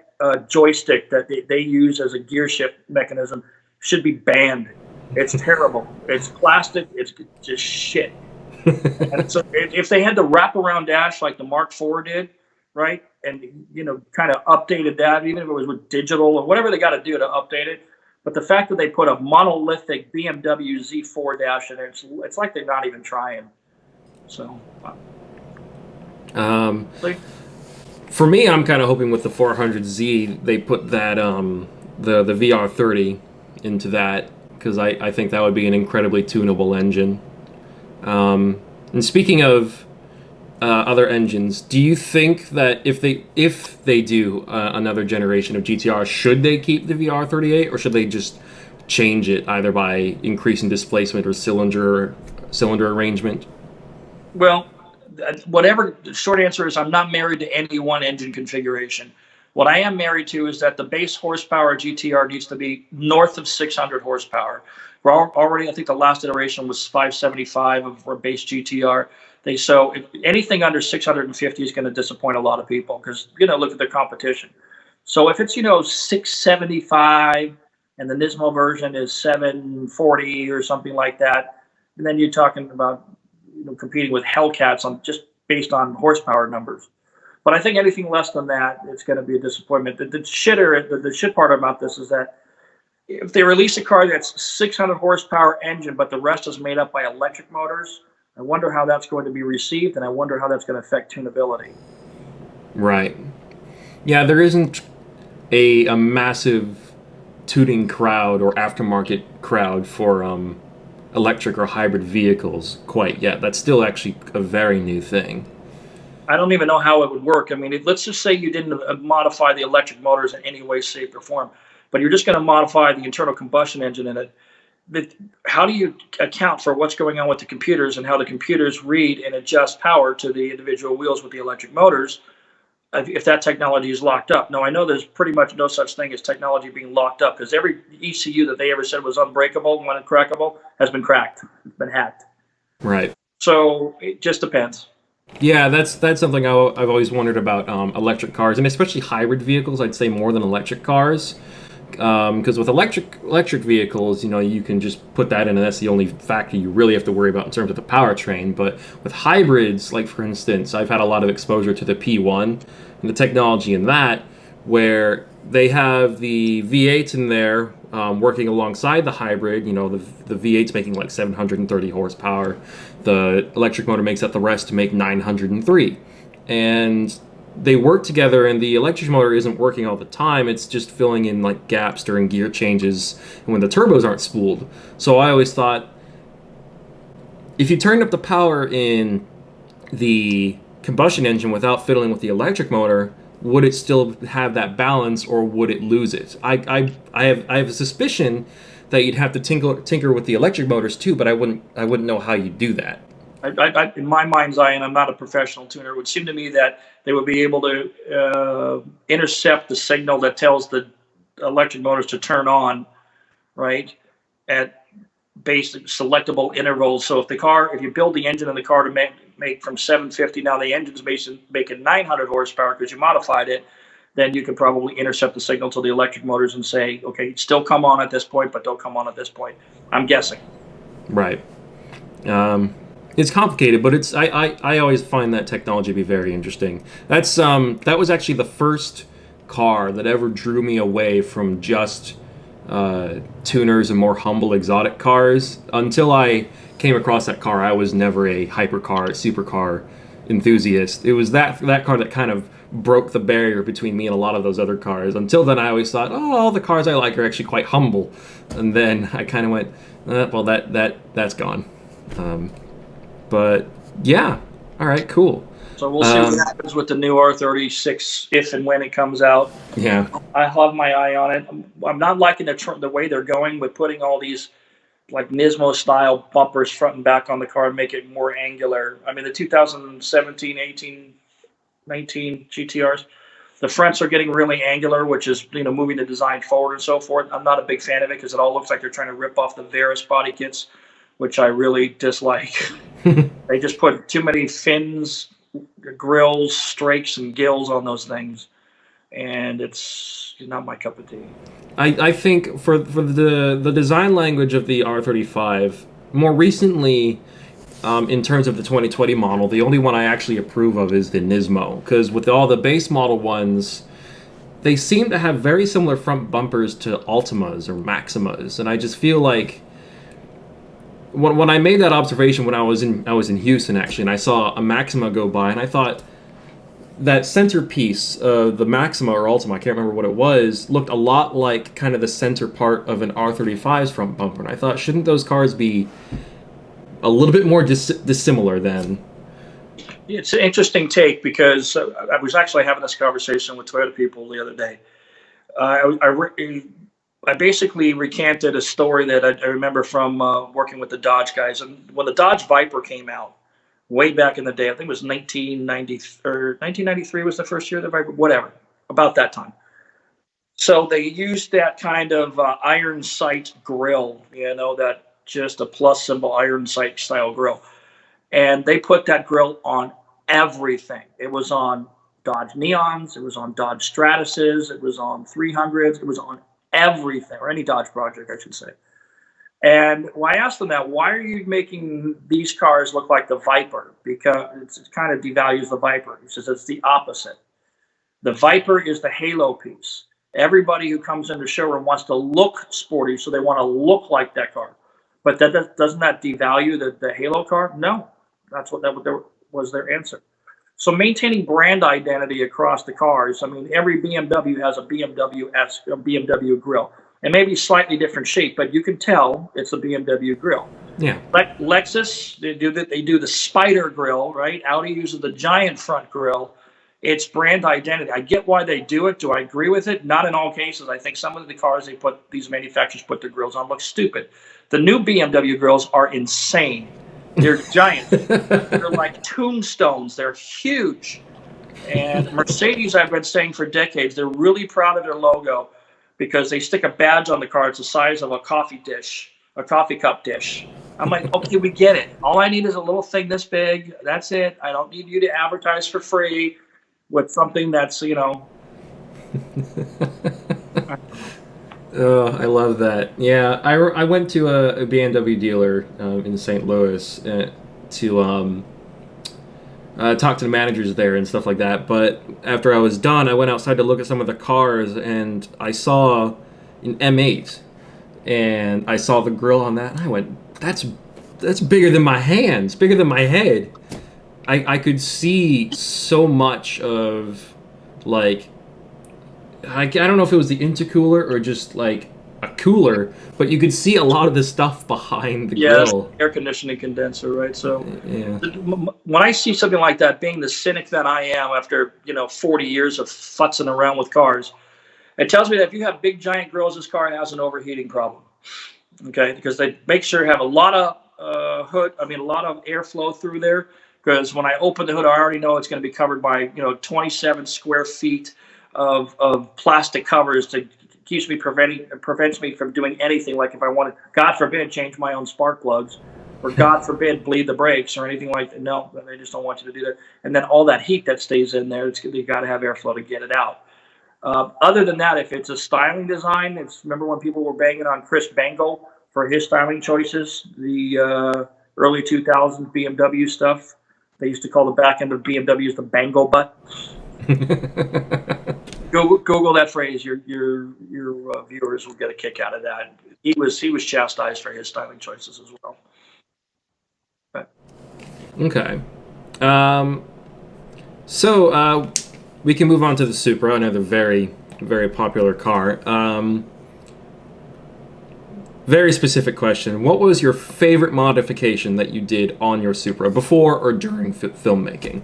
joystick that they use as a gear shift mechanism should be banned. It's terrible. It's plastic. It's just shit. And so if they had the wraparound dash like the Mark IV did, right, and kind of updated that, even if it was with digital or whatever they got to do to update it. But the fact that they put a monolithic BMW Z4 dash in there, it's like they're not even trying. So, for me, I'm kind of hoping with the 400Z they put that the VR30 into that, because I think that would be an incredibly tunable engine. And speaking of other engines, do you think that if they do another generation of GTR, should they keep the VR38 or should they just change it either by increasing displacement or cylinder arrangement? Well, whatever. The short answer is I'm not married to any one engine configuration. What I am married to is that the base horsepower GTR needs to be north of 600 horsepower. We're already, I think the last iteration was 575 of our base GTR. So if anything under 650 is going to disappoint a lot of people because, look at the competition. So if it's, 675 and the Nismo version is 740 or something like that, and then you're talking about, competing with Hellcats on just based on horsepower numbers. But I think anything less than that, it's going to be a disappointment. The shit part about this is that if they release a car that's 600 horsepower engine, but the rest is made up by electric motors, I wonder how that's going to be received, and I wonder how that's going to affect tunability. Right. Yeah, there isn't a massive tuning crowd or aftermarket crowd for electric or hybrid vehicles quite yet. That's still actually a very new thing. I don't even know how it would work. I mean, let's just say you didn't modify the electric motors in any way, shape, or form, but you're just going to modify the internal combustion engine in it. how do you account for what's going on with the computers and how the computers read and adjust power to the individual wheels with the electric motors if that technology is locked up? Now, I know there's pretty much no such thing as technology being locked up, because every ECU that they ever said was unbreakable and uncrackable has been cracked. It's been hacked. Right. So it just depends. Yeah, that's something I've always wondered about electric cars, and especially hybrid vehicles. I'd say more than electric cars, because with electric vehicles, you know, you can just put that in, and that's the only factor you really have to worry about in terms of the powertrain. But with hybrids, like for instance, I've had a lot of exposure to the P1 and the technology in that, where they have the V8s in there working alongside the hybrid. You know, the V8's making like 730 horsepower. The electric motor makes up the rest to make 903. And they work together, and the electric motor isn't working all the time. It's just filling in like gaps during gear changes and when the turbos aren't spooled. So I always thought, if you turned up the power in the combustion engine without fiddling with the electric motor, would it still have that balance, or would it lose it? I have a suspicion that you'd have to tinker with the electric motors too, but I wouldn't know how you do that. In my mind's eye, and I'm not a professional tuner, it would seem to me that they would be able to intercept the signal that tells the electric motors to turn on, right, at basic selectable intervals. So if you build the engine in the car to make from 750, now the engine's making 900 horsepower because you modified it, then you could probably intercept the signal to the electric motors and say, okay, still come on at this point, but don't come on at this point. I'm guessing. Right. It's complicated, but I always find that technology to be very interesting. That was actually the first car that ever drew me away from just tuners and more humble exotic cars. Until I came across that car, I was never a hypercar, supercar enthusiast. It was that car that kind of broke the barrier between me and a lot of those other cars. Until then, I always thought, oh, all the cars I like are actually quite humble. And then I kind of went, well, that's gone. But yeah, all right, cool. So we'll see what happens with the new R36 if and when it comes out. Yeah, I have my eye on it. I'm not liking the way they're going with putting all these like Nismo style bumpers front and back on the car and make it more angular. I mean, the 2017, 18, 19 GTRs, the fronts are getting really angular, which is, you know, moving the design forward and so forth. I'm not a big fan of it because it all looks like they're trying to rip off the Veris body kits, which I really dislike. They just put too many fins, grills, strakes, and gills on those things, and it's not my cup of tea. I think for the design language of the R35, more recently, in terms of the 2020 model, the only one I actually approve of is the Nismo, because with all the base model ones, they seem to have very similar front bumpers to Altimas or Maximas, and I just feel like when I made that observation when I was in Houston actually, and I saw a Maxima go by, and I thought that centerpiece of the Maxima or Altima, I can't remember what it was, looked a lot like kind of the center part of an R35's front bumper, and I thought, shouldn't those cars be a little bit more dissimilar then? It's an interesting take, because I was actually having this conversation with Toyota people the other day. I basically recanted a story that I remember from working with the Dodge guys. And when the Dodge Viper came out, way back in the day, I think it was 1990 or 1993 was the first year of the Viper, whatever, about that time. So they used that kind of iron sight grill, you know, that just a plus symbol iron sight style grill. And they put that grill on everything. It was on Dodge Neons, it was on Dodge Stratuses, it was on 300s, it was on everything, or any Dodge project, I should say. And when I asked them that, why are you making these cars look like the Viper? Because it kind of devalues the Viper. He says it's the opposite. The Viper is the halo piece. Everybody who comes into the showroom wants to look sporty, so they want to look like that car. But doesn't that devalue the halo car? No, that was their answer. So maintaining brand identity across the cars. I mean, every BMW has a BMW grille. It may be slightly different shape, but you can tell it's a BMW grille. Yeah. Like Lexus, they do the spider grille, right? Audi uses the giant front grille, It's brand identity. I get why they do it. Do I agree with it? Not in all cases. I think some of the cars these manufacturers put their grills on look stupid. The new BMW grills are insane. They're giant. They're like tombstones. They're huge. And Mercedes, I've been saying for decades, they're really proud of their logo because they stick a badge on the car. It's the size of a coffee cup dish. I'm like, okay, we get it. All I need is a little thing this big. That's it. I don't need you to advertise for free with something that's, Oh, I love that. Yeah, I went to a BMW dealer in St. Louis to talk to the managers there and stuff like that. But after I was done, I went outside to look at some of the cars, and I saw an M8, and I saw the grill on that, and I went, that's bigger than my hands, bigger than my head. I could see so much of, like, I don't know if it was the intercooler or just like a cooler, but you could see a lot of the stuff behind the grill. Air conditioning condenser, right? So yeah. When I see something like that, being the cynic that I am after 40 years of futzing around with cars, it tells me that if you have big giant grills, this car has an overheating problem. Okay, because they make sure you have a lot of a lot of airflow through there. Because when I open the hood, I already know it's going to be covered by 27 square feet of plastic covers that prevents me from doing anything. Like if I wanted, God forbid, change my own spark plugs, or God forbid, bleed the brakes or anything like that. No, they just don't want you to do that. And then all that heat that stays in there, you got to have airflow to get it out. Other than that, if it's a styling design, remember when people were banging on Chris Bangle for his styling choices, the early 2000s BMW stuff. They used to call the back end of BMWs the Bangle butt. Google that phrase. Your viewers will get a kick out of that. He was chastised for his styling choices as well. But. Okay. So we can move on to the Supra, another very, very popular car. Very specific question. What was your favorite modification that you did on your Supra before or during filmmaking?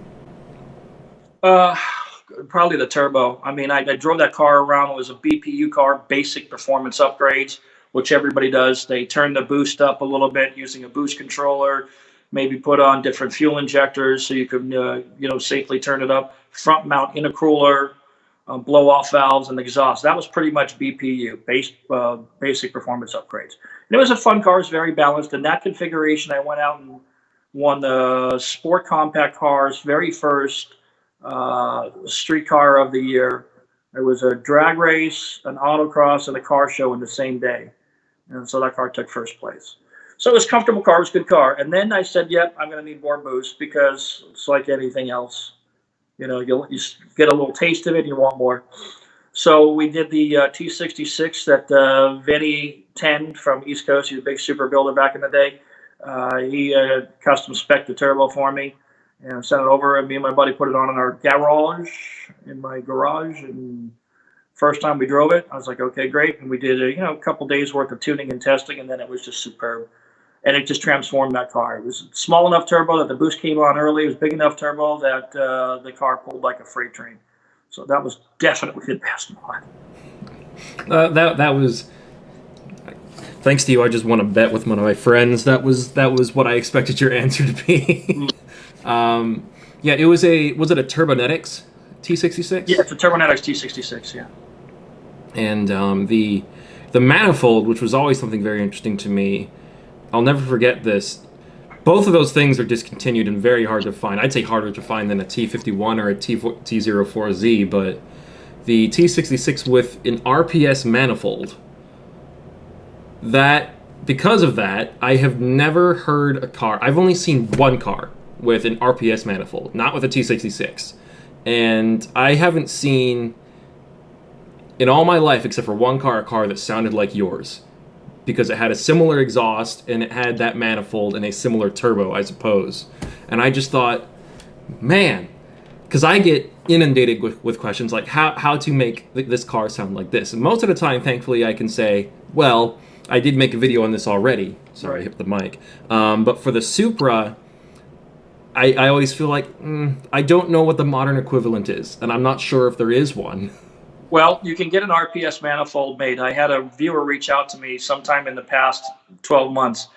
Probably the turbo. I mean, I drove that car around. It was a BPU car, basic performance upgrades, which everybody does. They turn the boost up a little bit using a boost controller, maybe put on different fuel injectors so you could, safely turn it up. Front mount intercooler, blow off valves, and exhaust. That was pretty much BPU, basic performance upgrades. And it was a fun car. It was very balanced. In that configuration, I went out and won the Sport Compact Car's very first street car of the year. It was a drag race, an autocross, and a car show in the same day. And so that car took first place. So it was a comfortable car. It was a good car. And then I said, yep, I'm going to need more boost because it's like anything else. You get a little taste of it and you want more. So we did the T66 that Vinny 10 from East Coast, he's a big super builder back in the day. He custom spec'd the turbo for me and sent it over. And me and my buddy put it on in our garage, in my garage. And first time we drove it, I was like, okay, great. And we did a couple days worth of tuning and testing, and then it was just superb. And it just transformed that car. It was small enough turbo that the boost came on early. It was big enough turbo that the car pulled like a freight train. So that was definitely the best one. That was, thanks to you, I just won a bet with one of my friends. That was what I expected your answer to be. Yeah, was it a Turbonetics T66? Yeah, it's a Turbonetics T66, yeah. And the manifold, which was always something very interesting to me, I'll never forget this. Both of those things are discontinued and very hard to find. I'd say harder to find than a T51 or a T04Z, but the T66 with an RPS manifold, because of that, I have never heard a car. I've only seen one car with an RPS manifold, not with a T66. And I haven't seen, in all my life, except for one car, a car that sounded like yours. Because it had a similar exhaust, and it had that manifold and a similar turbo, I suppose. And I just thought, man, because I get inundated with questions like how to make this car sound like this. And most of the time, thankfully, I can say, well, I did make a video on this already. Sorry, I hit the mic. But for the Supra, I always feel like I don't know what the modern equivalent is, and I'm not sure if there is one. Well, you can get an RPS manifold made. I had a viewer reach out to me sometime in the past 12 months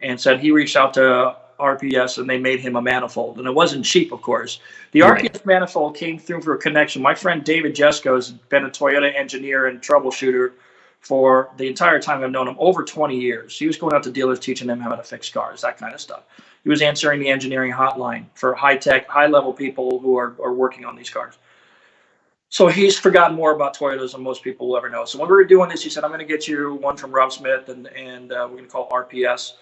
and said he reached out to RPS and they made him a manifold. And it wasn't cheap, of course. The Right. RPS manifold came through for a connection. My friend David Jesko has been a Toyota engineer and troubleshooter for the entire time I've known him, over 20 years. He was going out to dealers teaching them how to fix cars, that kind of stuff. He was answering the engineering hotline for high-tech, high-level people who are working on these cars. So he's forgotten more about Toyotas than most people will ever know. So when we were doing this, he said, I'm going to get you one from Rob Smith, and we're going to call RPS,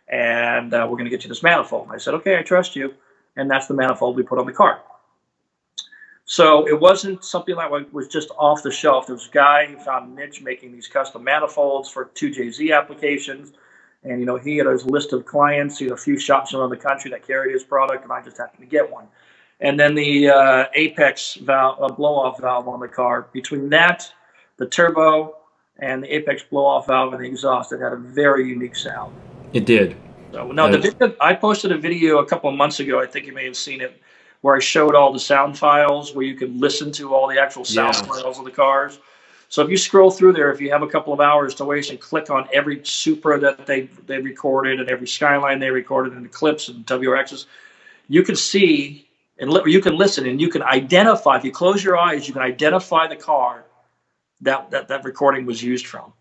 and we're going to get you this manifold. I said, okay, I trust you. And that's the manifold we put on the car. So it wasn't something like was just off the shelf. There was a guy who found a niche making these custom manifolds for 2JZ applications. And, you know, he had his list of clients, a few shops around the country that carried his product, and I just happened to get one. And then the apex valve, blow-off valve on the car. Between that, the turbo, and the apex blow-off valve and the exhaust, it had a very unique sound. It did. So no, I posted a video a couple of months ago. I think you may have seen it, where I showed all the sound files, where you can listen to all the actual sound files of the cars. So if you scroll through there, if you have a couple of hours to waste and click on every Supra that they recorded and every Skyline they recorded and Eclipse and WRXs, you can see. And you can listen and you can identify, if you close your eyes, you can identify the car that recording was used from.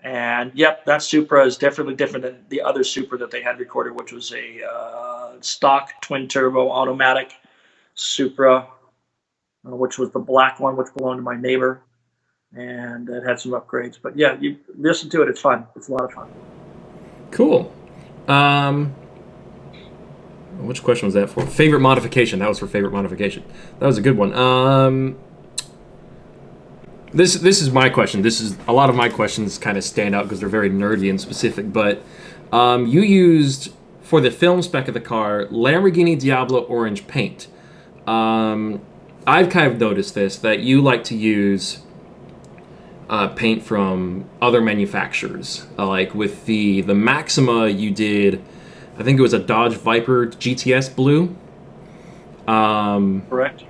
And yep, that Supra is definitely different than the other Supra that they had recorded, which was a stock twin turbo automatic Supra, which was the black one, which belonged to my neighbor. And it had some upgrades. But yeah, you listen to it, it's fun. It's a lot of fun. Cool. Which question was that for? Favorite modification. That was for favorite modification. That was a good one. This is my question. This is a lot of my questions kind of stand out because they're very nerdy and specific. But you used for the film spec of the car Lamborghini Diablo orange paint. I've kind of noticed this, that you like to use paint from other manufacturers. Like with the Maxima, you did. I think it was a Dodge Viper GTS blue. Correct.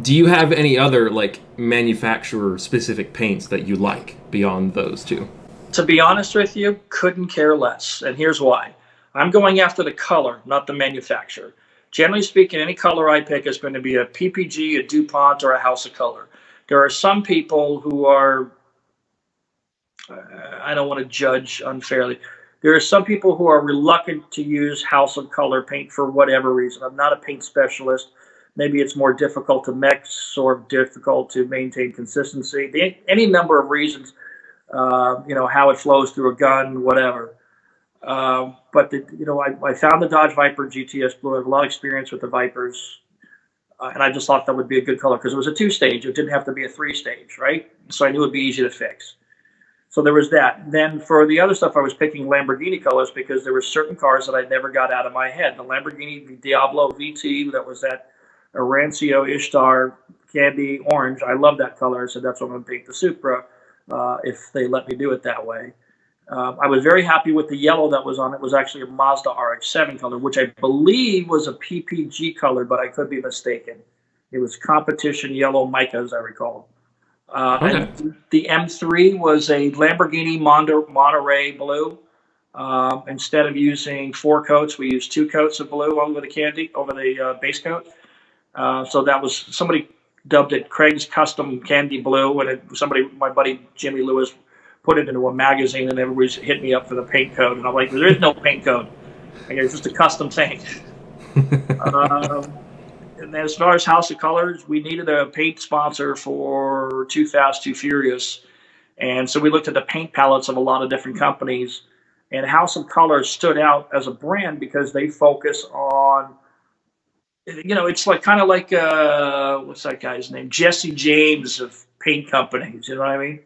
Do you have any other like manufacturer specific paints that you like beyond those two? To be honest with you, couldn't care less. And here's why. I'm going after the color, not the manufacturer. Generally speaking, any color I pick is going to be a PPG, a DuPont, or a House of Color. There are some people who are, I don't want to judge unfairly. There are some people who are reluctant to use House of Color paint for whatever reason. I'm not a paint specialist. Maybe it's more difficult to mix or difficult to maintain consistency. Any number of reasons, how it flows through a gun, whatever. But I found the Dodge Viper GTS Blue. I have a lot of experience with the Vipers. And I just thought that would be a good color because it was a 2-stage. It didn't have to be a 3-stage, right? So I knew it would be easy to fix. So there was that. Then for the other stuff, I was picking Lamborghini colors because there were certain cars that I never got out of my head. The Lamborghini Diablo VT, that was that Arancio Ishtar candy orange. I love that color. So that's what I'm going to paint the Supra if they let me do it that way. I was very happy with the yellow that was on it. It was actually a Mazda RX-7 color, which I believe was a PPG color, but I could be mistaken. It was competition yellow mica, as I recall. And the M3 was a Lamborghini Monterey blue. Instead of using 4 coats, we used 2 coats of blue over the base coat. So that was, somebody dubbed it Craig's Custom Candy Blue, and my buddy Jimmy Lewis put it into a magazine, and everybody's hit me up for the paint code, and I'm like, there is no paint code. It's just a custom thing. And then as far as House of Colors, we needed a paint sponsor for Too Fast, Too Furious. And so we looked at the paint palettes of a lot of different companies. And House of Colors stood out as a brand because they focus on, it's like kind of like, what's that guy's name? Jesse James of paint companies, you know what I mean?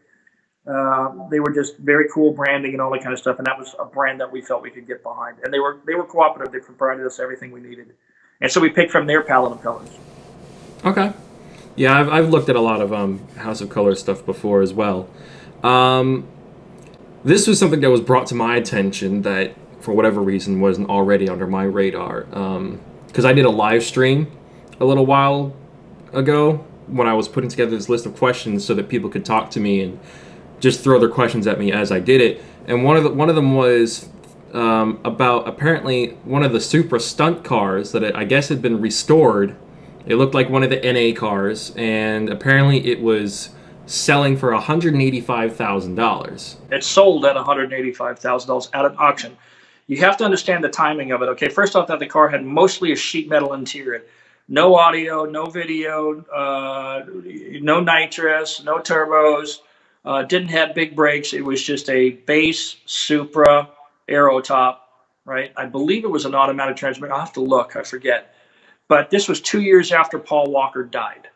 They were just very cool branding and all that kind of stuff. And that was a brand that we felt we could get behind. And they were cooperative. They provided us everything we needed. And so we picked from their palette of colors. Okay. Yeah, I've looked at a lot of House of Color stuff before as well. This was something that was brought to my attention that for whatever reason, wasn't already under my radar. Because I did a live stream a little while ago when I was putting together this list of questions so that people could talk to me and just throw their questions at me as I did it. And one of them was about apparently one of the Supra stunt cars that I guess had been restored. It looked like one of the NA cars, and apparently it was selling for $185,000. It sold at $185,000 at an auction. You have to understand the timing of it. Okay, first off, that the car had mostly a sheet metal interior. No audio, no video, no nitrous, no turbos, didn't have big brakes. It was just a base Supra aero top, right? I believe it was an automatic transmission. I'll have to look, I forget. But this was 2 years after Paul Walker died.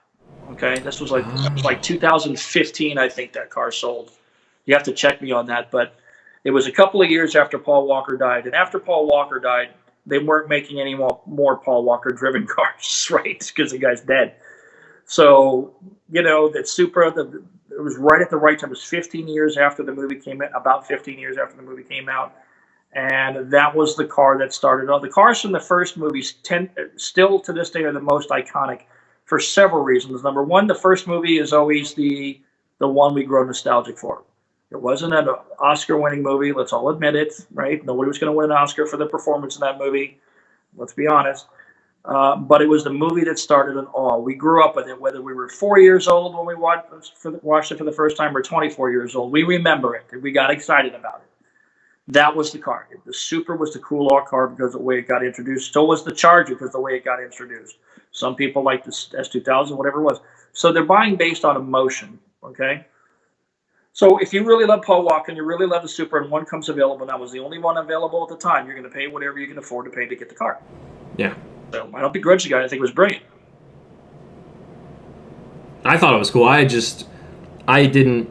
Okay, this was like 2015, I think that car sold. You have to check me on that, but it was a couple of years after Paul Walker died. And after Paul Walker died, they weren't making any more Paul Walker driven cars, right? Because the guy's dead. So, you know, that Supra, it was right at the right time. It was 15 years after the movie came out, about 15 years after the movie came out. And that was the car that started all. The cars from the first movies still to this day are the most iconic for several reasons. Number one, the first movie is always the one we grow nostalgic for. It wasn't an Oscar-winning movie. Let's all admit it, right? Nobody was going to win an Oscar for the performance in that movie. Let's be honest. But it was the movie that started it all. We grew up with it, whether we were 4 years old when we watched it for the first time or 24 years old. We remember it. We got excited about it. That was the car. The Supra was the cool car because of the way it got introduced. So was the Charger because of the way it got introduced. Some people like the S2000, whatever it was. So they're buying based on emotion, okay? So if you really love Paul Walker and you really love the Supra and one comes available, and that was the only one available at the time, you're going to pay whatever you can afford to pay to get the car. Yeah. So I don't begrudge the guy. I think it was brilliant. I thought it was cool. I didn't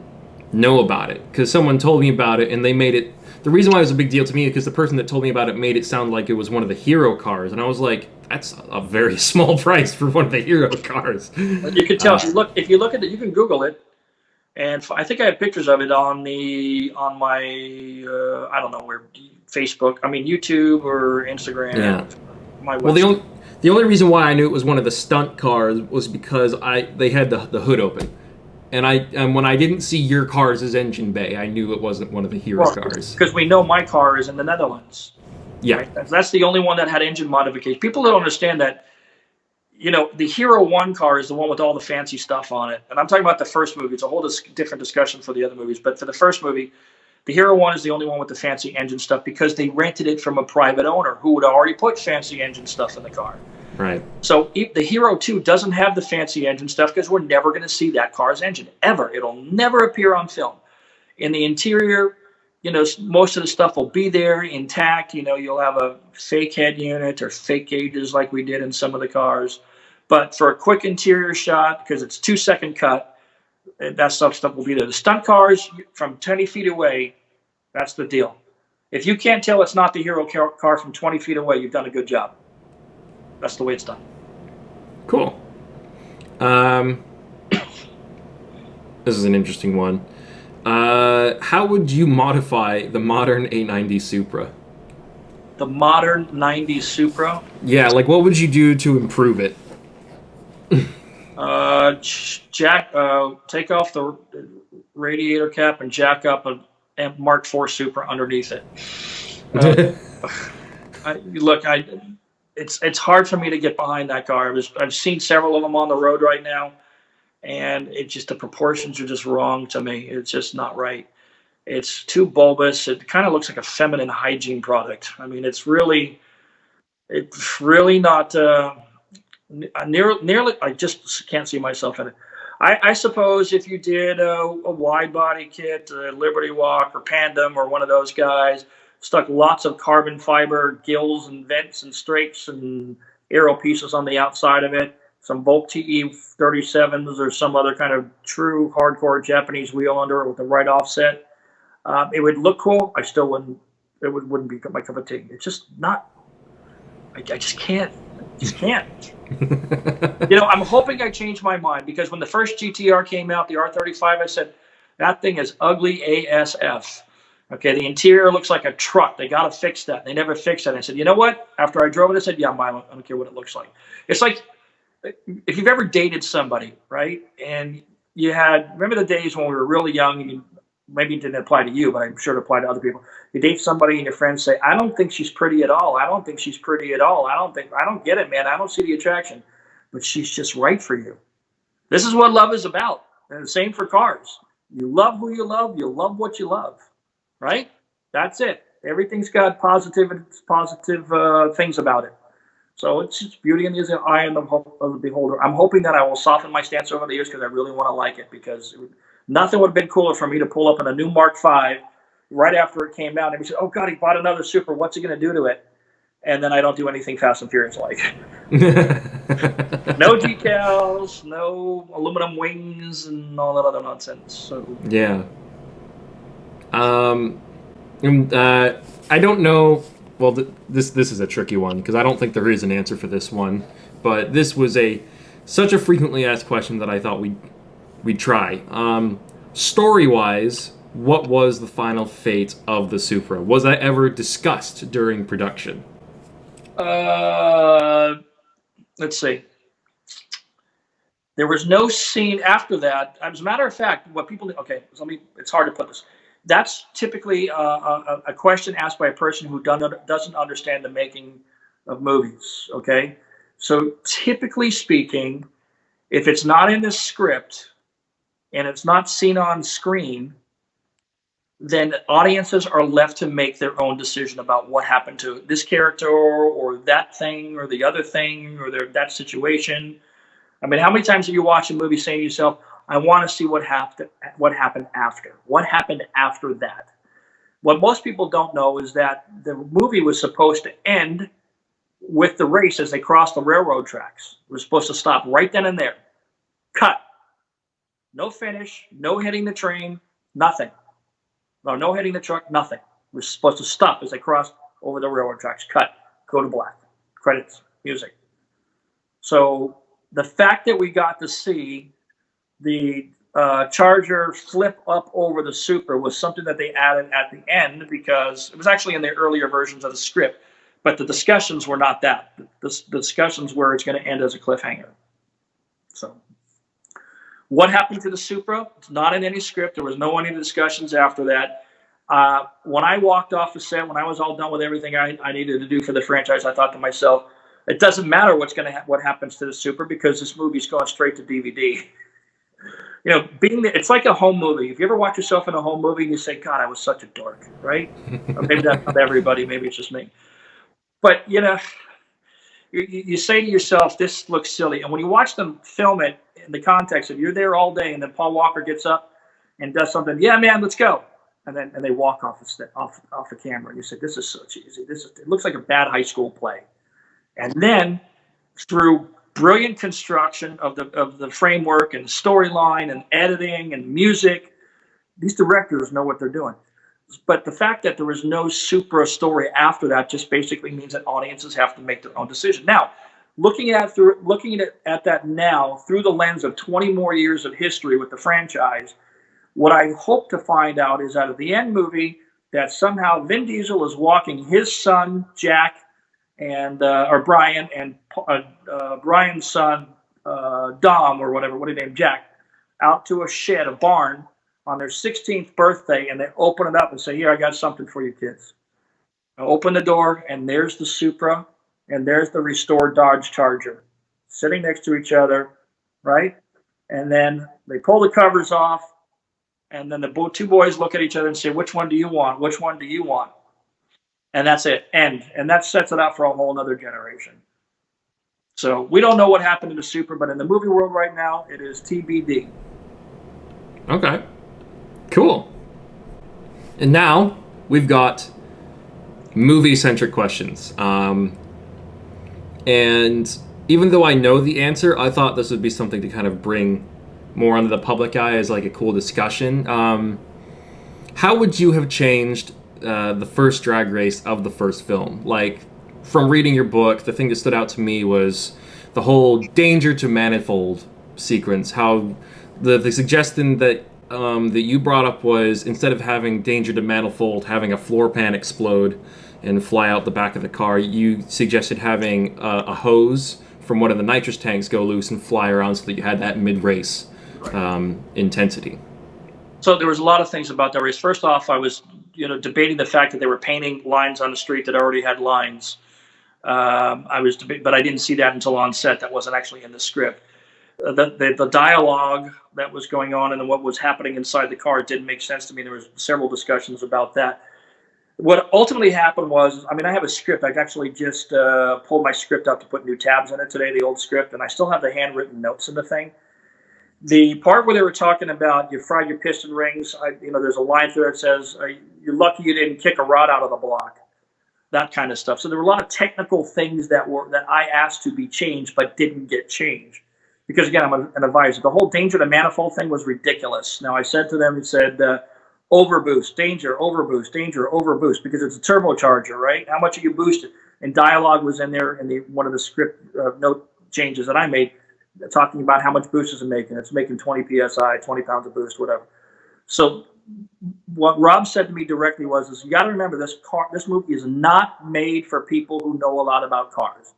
know about it because someone told me about it and they made it. The reason why it was a big deal to me is because the person that told me about it made it sound like it was one of the hero cars, and I was like, that's a very small price for one of the hero cars. You can tell. If you look at it, you can Google it, and I think I have pictures of it on my I don't know where, Facebook. I mean YouTube or Instagram. Yeah. My website. Well, the only reason why I knew it was one of the stunt cars was because they had the hood open. And when I didn't see your cars' engine bay, I knew it wasn't one of the hero cars. Because we know my car is in the Netherlands. Yeah. Right? That's the only one that had engine modification. People don't understand that, you know, the Hero 1 car is the one with all the fancy stuff on it. And I'm talking about the first movie. It's a whole different discussion for the other movies. But for the first movie, the Hero 1 is the only one with the fancy engine stuff because they rented it from a private owner who would already put fancy engine stuff in the car. Right. So the Hero 2 doesn't have the fancy engine stuff because we're never going to see that car's engine, ever. It'll never appear on film. In the interior, you know, most of the stuff will be there intact. You know, you'll have a fake head unit or fake gauges like we did in some of the cars. But for a quick interior shot, because it's 2-second cut, that stuff will be there. The stunt cars from 20 feet away, that's the deal. If you can't tell it's not the Hero car from 20 feet away, you've done a good job. That's the way it's done. Cool. This is an interesting one. How would you modify the modern A90 Supra? The modern 90s Supra? Yeah, like what would you do to improve it? Take off the radiator cap and jack up a Mark IV Supra underneath it. It's hard for me to get behind that car. I've seen several of them on the road right now, and the proportions are just wrong to me. It's just not right. It's too bulbous. It kind of looks like a feminine hygiene product. I mean, it's really not nearly. I just can't see myself in it. I suppose if you did a wide body kit, Liberty Walk or Pandem or one of those guys, stuck lots of carbon fiber gills and vents and strakes and aero pieces on the outside of it, some Volk TE 37s or some other kind of true hardcore Japanese wheel under it with the right offset. It would look cool. I still wouldn't. It wouldn't be my cup of tea. It's just not. I just can't. I just can't. You know, I'm hoping I change my mind because when the first GTR came out, the R35, I said that thing is ugly ASF. Okay, the interior looks like a truck. They got to fix that. They never fixed that. And I said, you know what? After I drove it, I said, yeah, I'm buying it. I don't care what it looks like. It's like if you've ever dated somebody, right? And you had, remember the days when we were really young, and maybe it didn't apply to you, but I'm sure it applied to other people. You date somebody and your friends say, I don't think she's pretty at all. I don't think she's pretty at all. I don't get it, man. I don't see the attraction. But she's just right for you. This is what love is about. And the same for cars. You love who you love what you love. Right? That's it. Everything's got positive things about it. So it's just beauty in the eye of the beholder. I'm hoping that I will soften my stance over the years because I really want to like it, because nothing would have been cooler for me to pull up in a new Mark V right after it came out and we said, oh God, he bought another Supra. What's he going to do to it? And then I don't do anything Fast and Furious like. No decals, no aluminum wings, and all that other nonsense. So yeah. I don't know. Well, this is a tricky one because I don't think there is an answer for this one. But this was such a frequently asked question that I thought we'd try. Story-wise, what was the final fate of the Supra? Was that ever discussed during production? Let's see. There was no scene after that. As a matter of fact, what people it's hard to put this. That's typically a question asked by a person who doesn't understand the making of movies. Okay, so typically speaking, if it's not in the script and it's not seen on screen, then audiences are left to make their own decision about what happened to this character or that thing or the other thing or that situation. I mean, how many times have you watched a movie saying to yourself, I want to see what happened after. What happened after that? What most people don't know is that the movie was supposed to end with the race as they crossed the railroad tracks. It was supposed to stop right then and there. Cut. No finish, no hitting the train, nothing. No hitting the truck, nothing. It was supposed to stop as they crossed over the railroad tracks. Cut. Go to black. Credits. Music. So the fact that we got to see the Charger flip up over the Supra was something that they added at the end because it was actually in the earlier versions of the script, but the discussions were not that. The discussions were it's going to end as a cliffhanger. So what happened to the Supra? It's not in any script. There was no any discussions after that. When I walked off the set, when I was all done with everything I needed to do for the franchise, I thought to myself, it doesn't matter what happens to the Supra because this movie's going straight to DVD. You know, it's like a home movie. If you ever watch yourself in a home movie and you say, God, I was such a dork, right? Or maybe that's not everybody. Maybe it's just me. But, you know, you say to yourself, this looks silly. And when you watch them film it in the context of you're there all day and then Paul Walker gets up and does something, yeah, man, let's go. And they walk off the camera. And you say, this is so cheesy. It looks like a bad high school play. And then through brilliant construction of the framework and storyline and editing and music, these directors know what they're doing. But the fact that there was no Supra story after that just basically means that audiences have to make their own decision. Now, looking at that now through the lens of 20 more years of history with the franchise, what I hope to find out is out of the end movie that somehow Vin Diesel is walking his son Jack or Brian and Brian's son Dom or whatever, what do you name Jack, out to a shed, a barn, on their 16th birthday, and they open it up and say, here, I got something for you kids. I open the door, and there's the Supra, and there's the restored Dodge Charger, sitting next to each other, right? And then they pull the covers off, and then the two boys look at each other and say, which one do you want? Which one do you want? And that's it, end. And that sets it up for a whole other generation. So we don't know what happened to the Supra, but in the movie world right now, it is TBD. Okay. Cool. And now we've got movie-centric questions. And even though I know the answer, I thought this would be something to kind of bring more under the public eye as like a cool discussion. How would you have changed the first drag race of the first film? Like, from reading your book, the thing that stood out to me was the whole danger to manifold sequence. How the suggestion that that you brought up was instead of having danger to manifold, having a floor pan explode and fly out the back of the car, you suggested having a hose from one of the nitrous tanks go loose and fly around so that you had that mid-race intensity. So there was a lot of things about that race. First off, I was debating the fact that they were painting lines on the street that already had lines. But I didn't see that until on set. That wasn't actually in the script. The dialogue that was going on and what was happening inside the car didn't make sense to me. There was several discussions about that. What ultimately happened was, I have a script. I actually just pulled my script up to put new tabs in it today, the old script, and I still have the handwritten notes in the thing. The part where they were talking about you fried your piston rings, there's a line through that says, you're lucky you didn't kick a rod out of the block. That kind of stuff. So there were a lot of technical things that I asked to be changed but didn't get changed. Because again, I'm an advisor. The whole danger to manifold thing was ridiculous. Now I said to them, overboost, danger, overboost, because it's a turbocharger, right? How much are you boosted? And dialogue was in there in one of the script note changes that I made, talking about how much boost is it making. It's making 20 psi, 20 pounds of boost, whatever. So what Rob said to me directly was, you got to remember this movie is not made for people who know a lot about cars.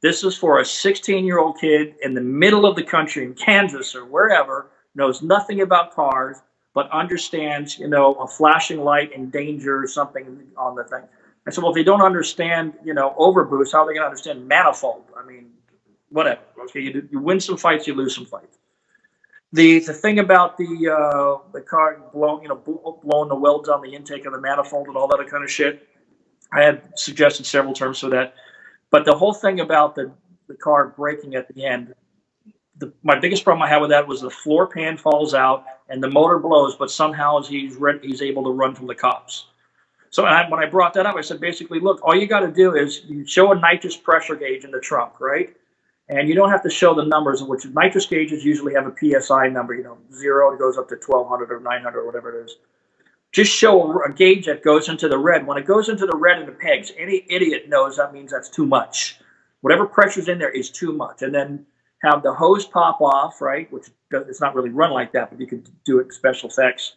This is for a 16-year-old kid in the middle of the country in Kansas or wherever, knows nothing about cars, but understands, a flashing light and danger or something on the thing. I said, well, if they don't understand, overboost, how are they going to understand manifold? Whatever. Okay, you win some fights, you lose some fights. The thing about the car blowing the welds on the intake of the manifold and all that kind of shit, I had suggested several terms for that. But the whole thing about the car breaking at the end, my biggest problem I had with that was the floor pan falls out and the motor blows, but somehow he's able to run from the cops. So when I brought that up, I said, basically, look, all you got to do is you show a nitrous pressure gauge in the trunk, right? And you don't have to show the numbers, which nitrous gauges usually have a PSI number, 0, it goes up to 1200 or 900 or whatever it is. Just show a gauge that goes into the red. When it goes into the red and the pegs, any idiot knows that means that's too much. Whatever pressure's in there is too much. And then have the hose pop off, right, which it's not really run like that, but you could do it in special effects.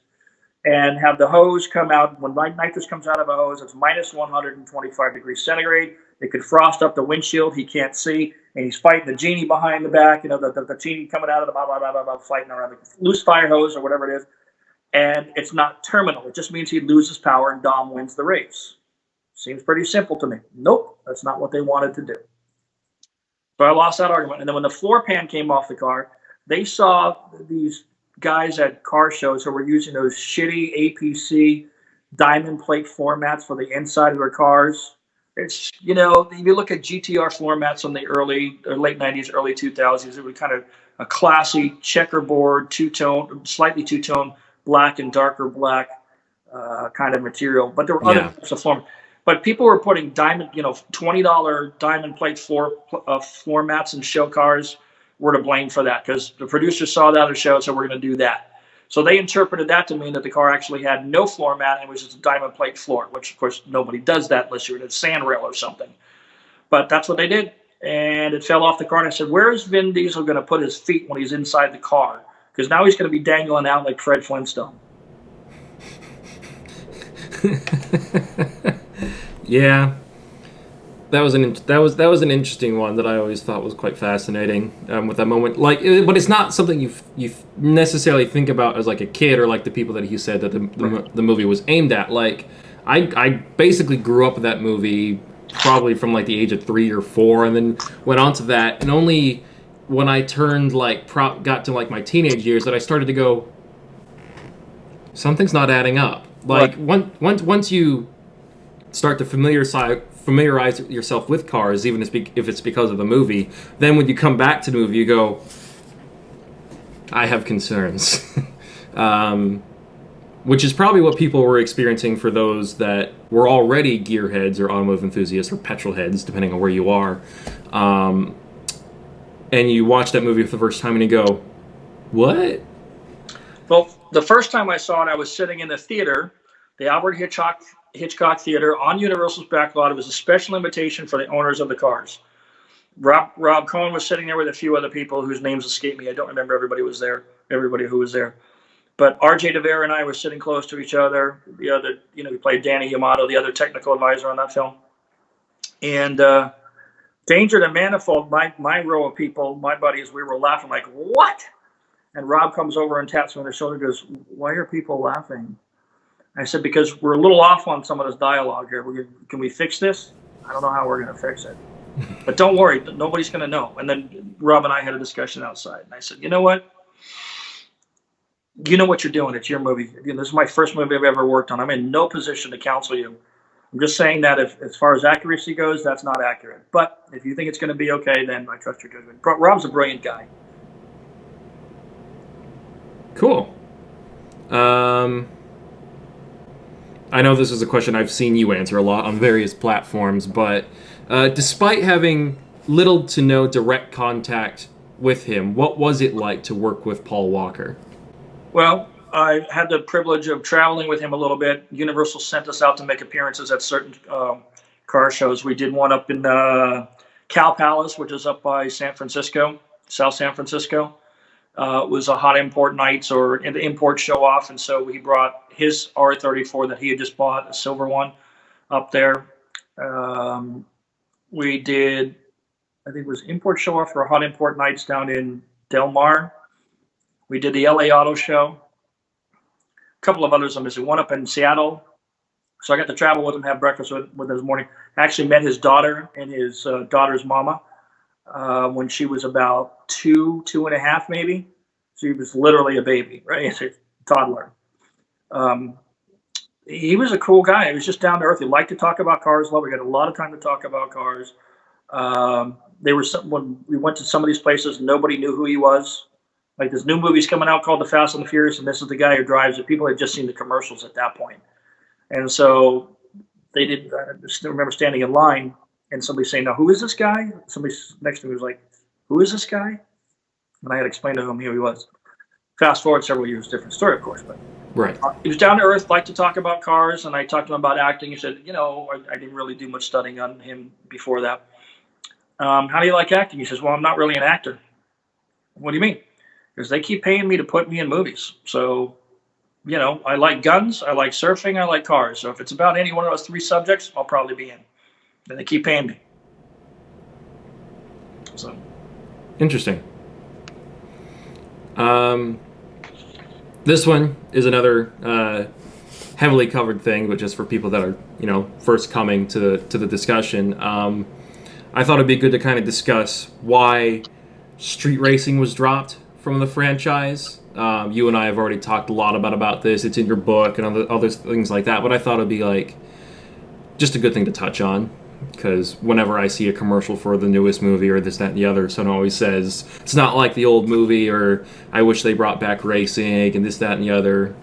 And have the hose come out. When nitrous comes out of a hose, it's minus 125 degrees centigrade. It could frost up the windshield. He can't see. And he's fighting the genie behind the back, the genie coming out of the blah, blah, blah, blah, blah, fighting around the loose fire hose or whatever it is. And it's not terminal. It just means he loses power and Dom wins the race. Seems pretty simple to me. Nope, that's not what they wanted to do. So I lost that argument. And then when the floor pan came off the car, they saw these guys at car shows who were using those shitty APC diamond plate floor mats for the inside of their cars. It's, if you look at GTR floor mats from the late 90s, early 2000s, it was kind of a classy checkerboard, slightly two-tone, black and darker black kind of material. But there were other types of floor. But people were putting diamond, $20 diamond plate floor mats in show cars. Were to blame for that because the producers saw that at the show, so we're going to do that. So they interpreted that to mean that the car actually had no floor mat and it was just a diamond plate floor, which of course nobody does that unless you're in a sand rail or something. But that's what they did, and it fell off the car. And I said, where is Vin Diesel going to put his feet when he's inside the car? Because now he's going to be dangling out like Fred Flintstone. Yeah. That was an interesting one that I always thought was quite fascinating with that moment. But it's not something you necessarily think about as like a kid or like the people that he said that the movie was aimed at. Like I basically grew up with that movie probably from like the age of 3 or 4, and then went on to that. And only when I turned got to like my teenage years that I started to go, something's not adding up. Like once you start to familiarize yourself with cars, even if it's because of the movie, then when you come back to the movie, you go, I have concerns. Which is probably what people were experiencing for those that were already gearheads or automotive enthusiasts or petrol heads, depending on where you are. And you watch that movie for the first time and you go, what? Well, the first time I saw it, I was sitting in the theater, the Albert Hitchcock Theater on Universal's back lot. It was a special invitation for the owners of the cars. Rob Cohen was sitting there with a few other people whose names escape me. I don't remember everybody who was there. But RJ DeVere and I were sitting close to each other. The other, we played Danny Yamato, the other technical advisor on that film. And Danger and Manifold, my row of people, my buddies, we were laughing like, what? And Rob comes over and taps me on the shoulder and goes, why are people laughing? I said, because we're a little off on some of this dialogue here. Can we fix this? I don't know how we're going to fix it. But don't worry, nobody's going to know. And then Rob and I had a discussion outside. And I said, you know what? You know what you're doing. It's your movie. This is my first movie I've ever worked on. I'm in no position to counsel you. I'm just saying that if, as far as accuracy goes, that's not accurate. But if you think it's going to be okay, then I trust your judgment. Rob's a brilliant guy. Cool. I know this is a question I've seen you answer a lot on various platforms, but despite having little to no direct contact with him, what was it like to work with Paul Walker? Well, I had the privilege of traveling with him a little bit. Universal sent us out to make appearances at certain car shows. We did one up in Cow Palace, which is up by San Francisco, South San Francisco. It was a hot import nights or an import show off, and so he brought his R34 that he had just bought, a silver one, up there. We did, I think it was import show off for hot import nights down in Del Mar. We did the LA Auto Show. A couple of others I'm missing. One up in Seattle. So I got to travel with him, have breakfast with him this morning. I actually met his daughter and his daughter's mama when she was about two and a half, maybe. She was literally a baby, right? A toddler. He was a cool guy. He was just down to earth. He liked to talk about cars. We got a lot of time to talk about cars. When we went to some of these places, nobody knew who he was. Like this new movie's coming out called The Fast and the Furious, and this is the guy who drives it. People had just seen the commercials at that point. And so they did. I still remember standing in line and somebody saying, now, who is this guy? Somebody next to me was like, who is this guy? And I had explained to him who he was. Fast forward several years, different story, of course. But right. He was down to earth, liked to talk about cars, and I talked to him about acting. He said, I didn't really do much studying on him before that. How do you like acting? He says, well, I'm not really an actor. What do you mean? Because they keep paying me to put me in movies. So, I like guns, I like surfing, I like cars. So if it's about any one of those three subjects, I'll probably be in. And they keep paying me. So. Interesting. This one is another heavily covered thing, but just for people that are, first coming to the discussion. I thought it'd be good to kind of discuss why street racing was dropped from the franchise. You and I have already talked a lot about this. It's in your book and other things like that, but I thought it'd be just a good thing to touch on, because whenever I see a commercial for the newest movie or this, that, and the other, someone always says, it's not like the old movie, or I wish they brought back racing and this, that, and the other.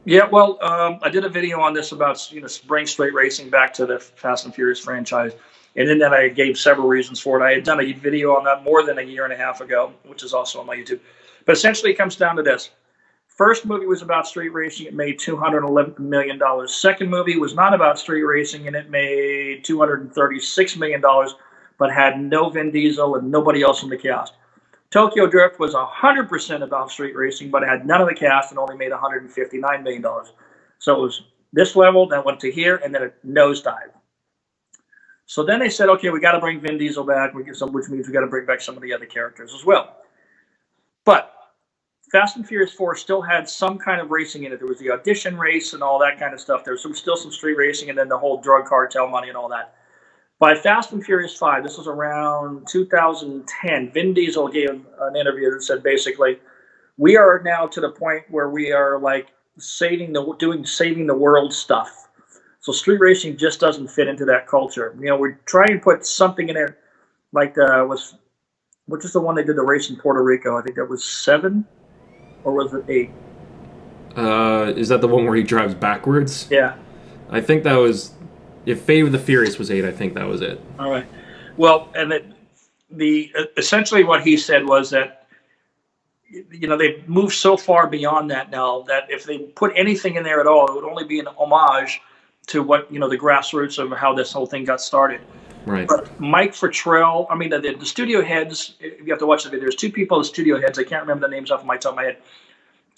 Yeah, well, I did a video on this about, bring straight racing back to the Fast and Furious franchise. And in that I gave several reasons for it. I had done a video on that more than a year and a half ago, which is also on my YouTube. But essentially it comes down to this. First movie was about street racing. It made $211 million. Second movie was not about street racing, and it made $236 million, but had no Vin Diesel and nobody else in the cast. Tokyo Drift was 100% about street racing, but it had none of the cast and only made $159 million. So it was this level, then went to here, and then it nosedived. So then they said, okay, we got to bring Vin Diesel back, which means we got to bring back some of the other characters as well. But Fast and Furious 4 still had some kind of racing in it. There was the audition race and all that kind of stuff. There was still some street racing, and then the whole drug cartel money and all that. By Fast and Furious 5, this was around 2010, Vin Diesel gave an interview that said basically, we are now to the point where we are saving the world stuff. So street racing just doesn't fit into that culture. We're trying to put something in there, which is the one they did the race in Puerto Rico. I think that was 7, or was it 8? Is that the one where he drives backwards? Yeah. I think that was, if Fate of the Furious was 8, I think that was it. All right. Well, and essentially what he said was that, they've moved so far beyond that now that if they put anything in there at all, it would only be an homage to what, the grassroots of how this whole thing got started. Right. But Mike Fertrell, I mean, the studio heads, you have to watch the video. There's two people, the studio heads. I can't remember the names off my top of my head.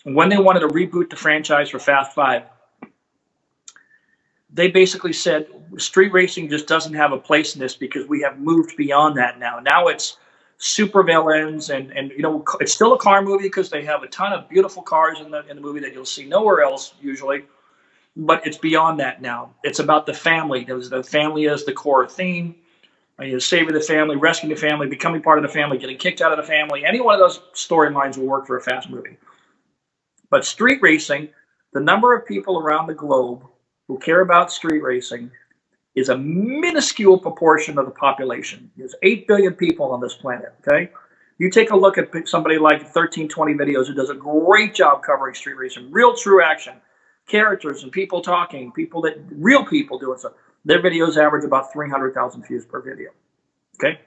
When they wanted to reboot the franchise for Fast Five, they basically said street racing just doesn't have a place in this because we have moved beyond that now. Now it's super villains, and it's still a car movie because they have a ton of beautiful cars in the movie that you'll see nowhere else usually. But it's beyond that now. It's about the family. The family is the core theme. Saving the family, rescuing the family, becoming part of the family, getting kicked out of the family. Any one of those storylines will work for a fast movie. But street racing, the number of people around the globe who care about street racing is a minuscule proportion of the population. There's 8 billion people on this planet, okay? You take a look at somebody like 1320 Videos who does a great job covering street racing, real true action, characters and people talking, real people doing stuff. Their videos average about 300,000 views per video, okay?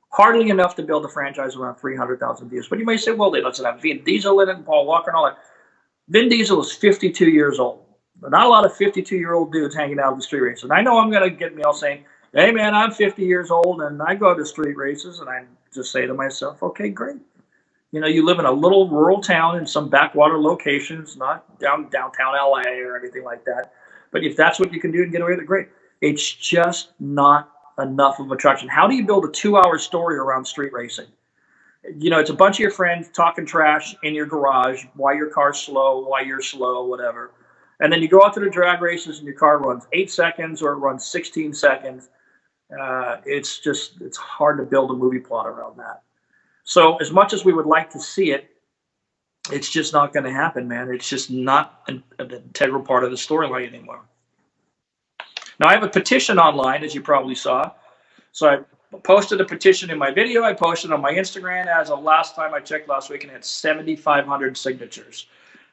Hardly enough to build a franchise around 300,000 views. But you may say, well, they doesn't have Vin Diesel in it and Paul Walker and all that. Vin Diesel is 52 years old. Not a lot of 52-year-old dudes hanging out in the street races. And I know I'm going to get mail saying, hey, man, I'm 50 years old and I go to street races. And I just say to myself, okay, great. You live in a little rural town in some backwater location. It's not downtown LA or anything like that. But if that's what you can do and get away with it, great. It's just not enough of attraction. How do you build a 2-hour story around street racing? It's a bunch of your friends talking trash in your garage, why your car's slow, why you're slow, whatever. And then you go out to the drag races and your car runs 8 seconds or it runs 16 seconds. It's hard to build a movie plot around that. So as much as we would like to see it, it's just not going to happen, man. It's just not an integral part of the storyline anymore. Now, I have a petition online, as you probably saw. So I posted a petition in my video. I posted on my Instagram. As of last time I checked last week, and it had 7,500 signatures.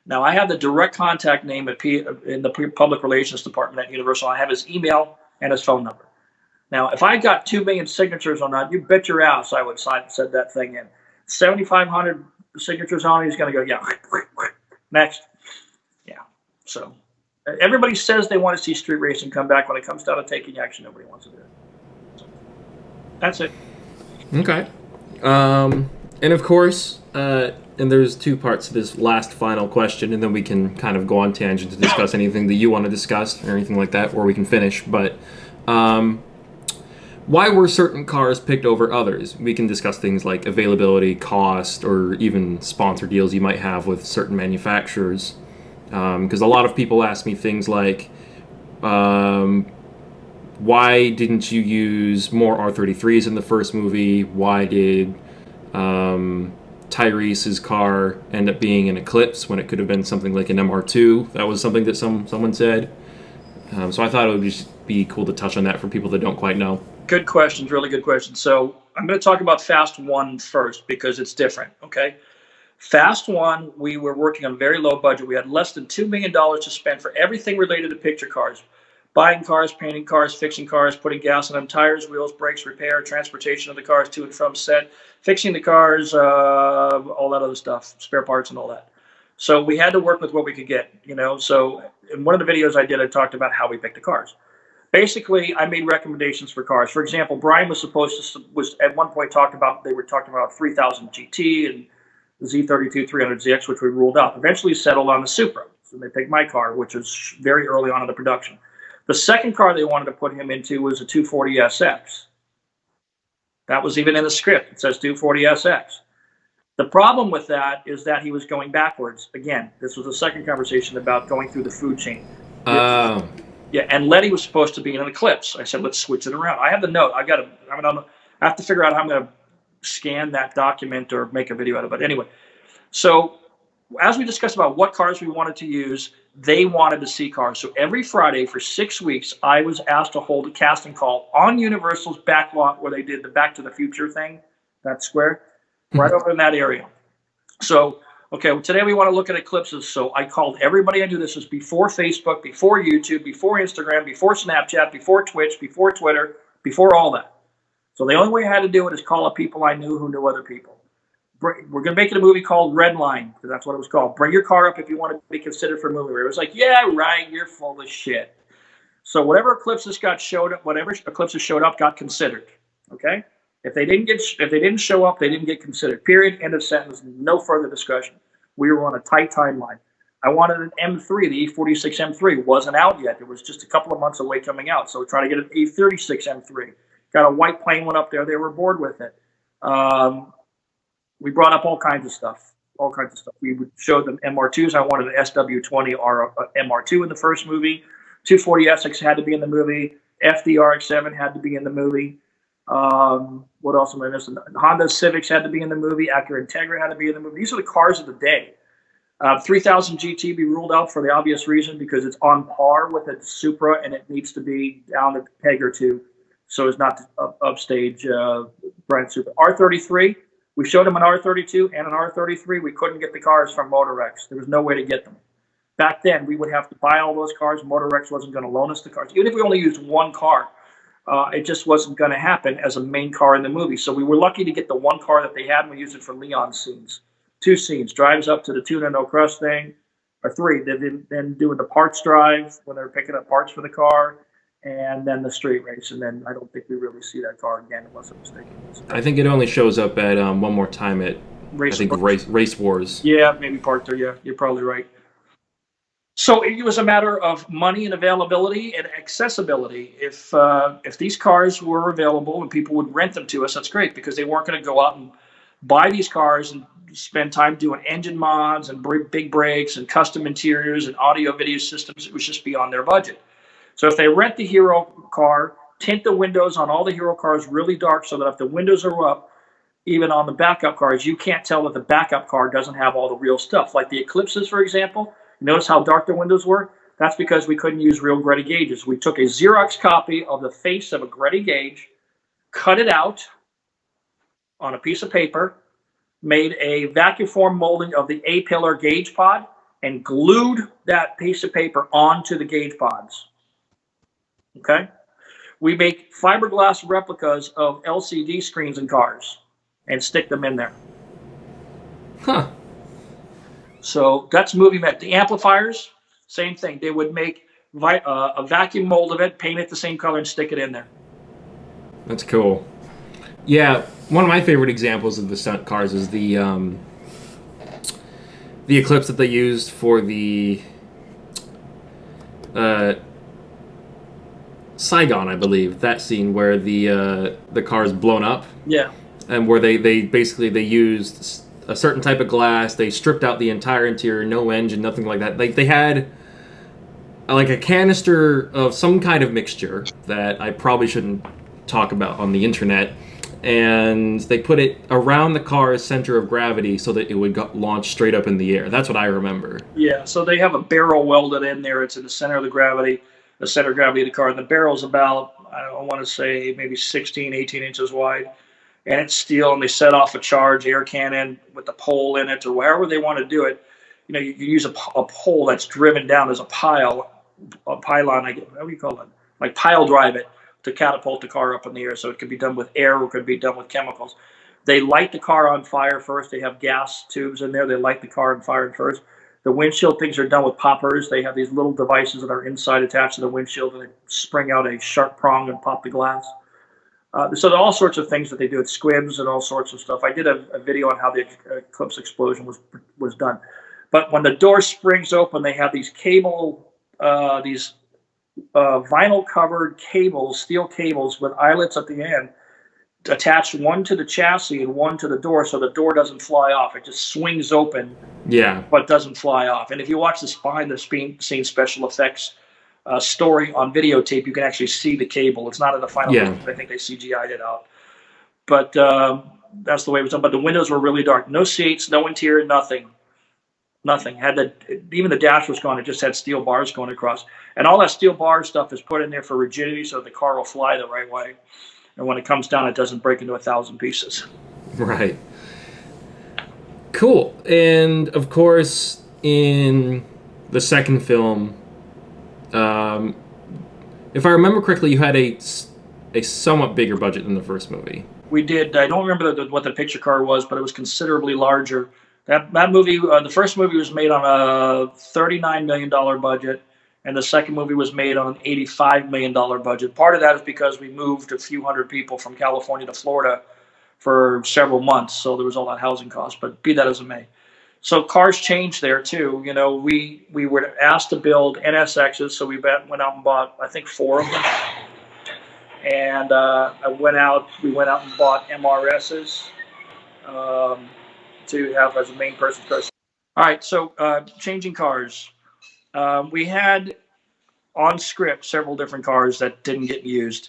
Now, I have the direct contact name in the public relations department at Universal. I have his email and his phone number. Now, if I got 2 million signatures on that, you bet your ass I would set that thing in. 7,500 signatures on it, he's going to go, yeah, next. Yeah. So everybody says they want to see street racing come back. When it comes down to taking action, nobody wants to do it. So, that's it. Okay. And of course, and there's two parts to this last final question, and then we can kind of go on tangent to discuss anything that you want to discuss or anything like that, or we can finish. But why were certain cars picked over others? We can discuss things like availability, cost, or even sponsor deals you might have with certain manufacturers. Because a lot of people ask me things like, why didn't you use more R33s in the first movie? Why did Tyrese's car end up being an Eclipse when it could have been something like an MR2? That was something that someone said. So I thought it would just be cool to touch on that for people that don't quite know. Good questions, really good questions. So I'm going to talk about Fast 1 first because it's different, okay? Fast 1, we were working on a very low budget. We had less than $2 million to spend for everything related to picture cars. Buying cars, painting cars, fixing cars, putting gas in them, tires, wheels, brakes, repair, transportation of the cars to and from set, fixing the cars, all that other stuff, spare parts and all that. So we had to work with what we could get, So in one of the videos I did, I talked about how we picked the cars. Basically, I made recommendations for cars. For example, Brian was at one point they were talking about 3000 GT and the Z32 300ZX, which we ruled out. Eventually settled on the Supra. So they picked my car, which was very early on in the production. The second car they wanted to put him into was a 240SX. That was even in the script. It says 240SX. The problem with that is that he was going backwards. Again, this was the second conversation about going through the food chain. Yeah, and Letty was supposed to be in an Eclipse. I said, let's switch it around. I have the note. I have to figure out how I'm going to scan that document or make a video out of it. Anyway, so as we discussed about what cars we wanted to use, they wanted to see cars. So every Friday for 6 weeks, I was asked to hold a casting call on Universal's back lot where they did the Back to the Future thing, that square, right over in that area. So, okay, well, today we want to look at eclipses. So I called everybody I knew. This was before Facebook, before YouTube, before Instagram, before Snapchat, before Twitch, before Twitter, before all that. So the only way I had to do it is call up people I knew who knew other people. We're going to make it a movie called Red Line, because that's what it was called. Bring your car up if you want to be considered for a movie. It was like, yeah, right, you're full of shit. So whatever eclipses whatever eclipses showed up got considered. Okay, if they didn't show up, they didn't get considered. Period. End of sentence. No further discussion. We were on a tight timeline. I wanted an M3. The E46 M3 wasn't out yet. It was just a couple of months away coming out. So we're trying to get an E36 M3. Got a white plane went up there. They were bored with it. We brought up all kinds of stuff. All kinds of stuff. We would show them MR2s. I wanted an SW20 or MR2 in the first movie. 240 Essex had to be in the movie. FD-RX-7 had to be in the movie. What else am I missing? Honda Civics had to be in the movie. Acura Integra had to be in the movie. These are the cars of the day. 3000 GT be ruled out for the obvious reason because it's on par with a Supra and it needs to be down a peg or two so as not to upstage brand Supra. R33, we showed them an R32 and an R33. We couldn't get the cars from Motorex. There was no way to get them. Back then, we would have to buy all those cars. Motorex wasn't going to loan us the cars. Even if we only used one car, it just wasn't going to happen as a main car in the movie. So we were lucky to get the one car that they had, and we used it for Leon's scenes. 2 scenes, drives up to the tuna no crust thing, or 3. Then doing the parts drive when they're picking up parts for the car, and then the street race. And then I don't think we really see that car again, unless I'm mistaken. I think it only shows up at one more time at Race Wars. Yeah, maybe part 3. Yeah, you're probably right. So it was a matter of money and availability and accessibility. If these cars were available and people would rent them to us, that's great because they weren't going to go out and buy these cars and spend time doing engine mods and big brakes and custom interiors and audio video systems. It was just beyond their budget. So if they rent the Hero car, tint the windows on all the Hero cars really dark so that if the windows are up, even on the backup cars, you can't tell that the backup car doesn't have all the real stuff. Like the Eclipses, for example. Notice how dark the windows were? That's because we couldn't use real Gretty gauges. We took a Xerox copy of the face of a Gretty gauge, cut it out on a piece of paper, made a vacuum form molding of the A-pillar gauge pod, and glued that piece of paper onto the gauge pods. Okay? We make fiberglass replicas of LCD screens in cars and stick them in there. Huh. So that's movie met. The amplifiers, same thing. They would make a vacuum mold of it, paint it the same color, and stick it in there. That's cool. Yeah, one of my favorite examples of the stunt cars is the Eclipse that they used for the Saigon, I believe. That scene where the car is blown up. Yeah. And where they basically used a certain type of glass. They stripped out the entire interior, no engine, nothing like that. They had like a canister of some kind of mixture that I probably shouldn't talk about on the internet, and they put it around the car's center of gravity so that it would launch straight up in the air. That's what I remember. Yeah, so they have a barrel welded in there. It's in the center of the center of gravity of the car. And the barrel's about, I want to say maybe 16, 18 inches wide. And it's steel, and they set off a charge air cannon with a pole in it, or wherever they want to do it. You know, you use a pole that's driven down as a pylon, what do you call it? Like pile drive it to catapult the car up in the air. So it could be done with air or it could be done with chemicals. They light the car on fire first. They have gas tubes in there. They light the car on fire first. The windshield things are done with poppers. They have these little devices that are inside attached to the windshield, and they spring out a sharp prong and pop the glass. So there are all sorts of things that they do at squibs and all sorts of stuff. I did a video on how the Eclipse explosion was done. But when the door springs open, they have these vinyl-covered cables, steel cables with eyelets at the end, attached one to the chassis and one to the door, so the door doesn't fly off. It just swings open, but doesn't fly off. And if you watch this behind the scene special effects story on videotape, you can actually see the cable. It's not in the final version. I think they CGI'd it out. But that's the way it was done. But the windows were really dark. No seats, no interior, nothing. Nothing. Even the dash was gone. It just had steel bars going across. And all that steel bar stuff is put in there for rigidity so the car will fly the right way. And when it comes down, it doesn't break into 1,000 pieces. Right. Cool. And, of course, in the second film, if I remember correctly, you had a somewhat bigger budget than the first movie. We did. I don't remember what the picture car was, but it was considerably larger. That movie, the first movie was made on a $39 million budget, and the second movie was made on an $85 million budget. Part of that is because we moved a few hundred people from California to Florida for several months, so there was all that housing cost, but be that as it may. So cars changed there too. You know, we were asked to build NSXs, so we went out and bought, I think, 4 of them. And we went out and bought MRSs to have as a main person. All right, so changing cars. We had on script several different cars that didn't get used.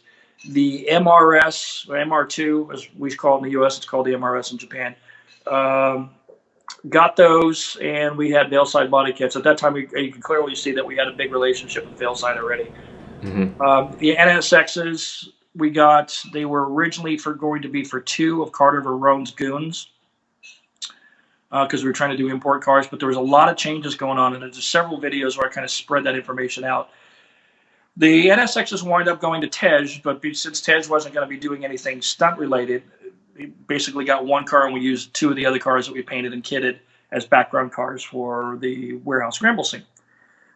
The MRS, or MR2, as we call it in the US, it's called the MRS in Japan. Got those, and we had Veilside body kits. At that time, you can clearly see that we had a big relationship with Veilside already. Mm-hmm. The NSXs we got, they were originally going to be for 2 of Carter Verone's goons, because we were trying to do import cars, but there was a lot of changes going on, and there's several videos where I kind of spread that information out. The NSXs wind up going to Tej, but since Tej wasn't going to be doing anything stunt related, we basically got 1 car, and we used 2 of the other cars that we painted and kitted as background cars for the warehouse scramble scene.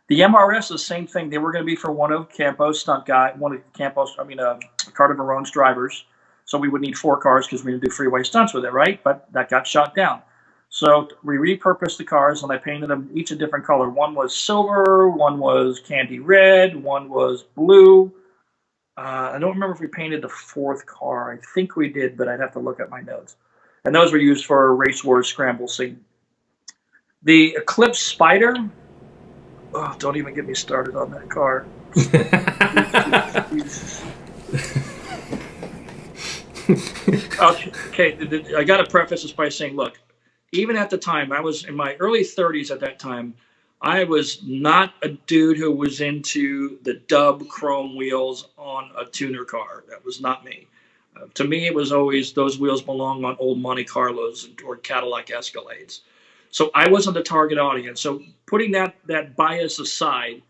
The MRS, the same thing. They were going to be for one of Campo's Carter Verone's drivers. So we would need 4 cars because we were going to do freeway stunts with it, right? But that got shot down. So we repurposed the cars, and I painted them each a different color. One was silver, one was candy red, one was blue. I don't remember if we painted the 4th car. I think we did, but I'd have to look at my notes. And those were used for Race Wars Scramble scene. The Eclipse Spider. Oh, don't even get me started on that car. Okay, I got to preface this by saying, look, even at the time, I was in my early 30s at that time. I was not a dude who was into the dub chrome wheels on a tuner car. That was not me. To me, it was always those wheels belong on old Monte Carlos or Cadillac Escalades. So I wasn't the target audience. So putting that bias aside,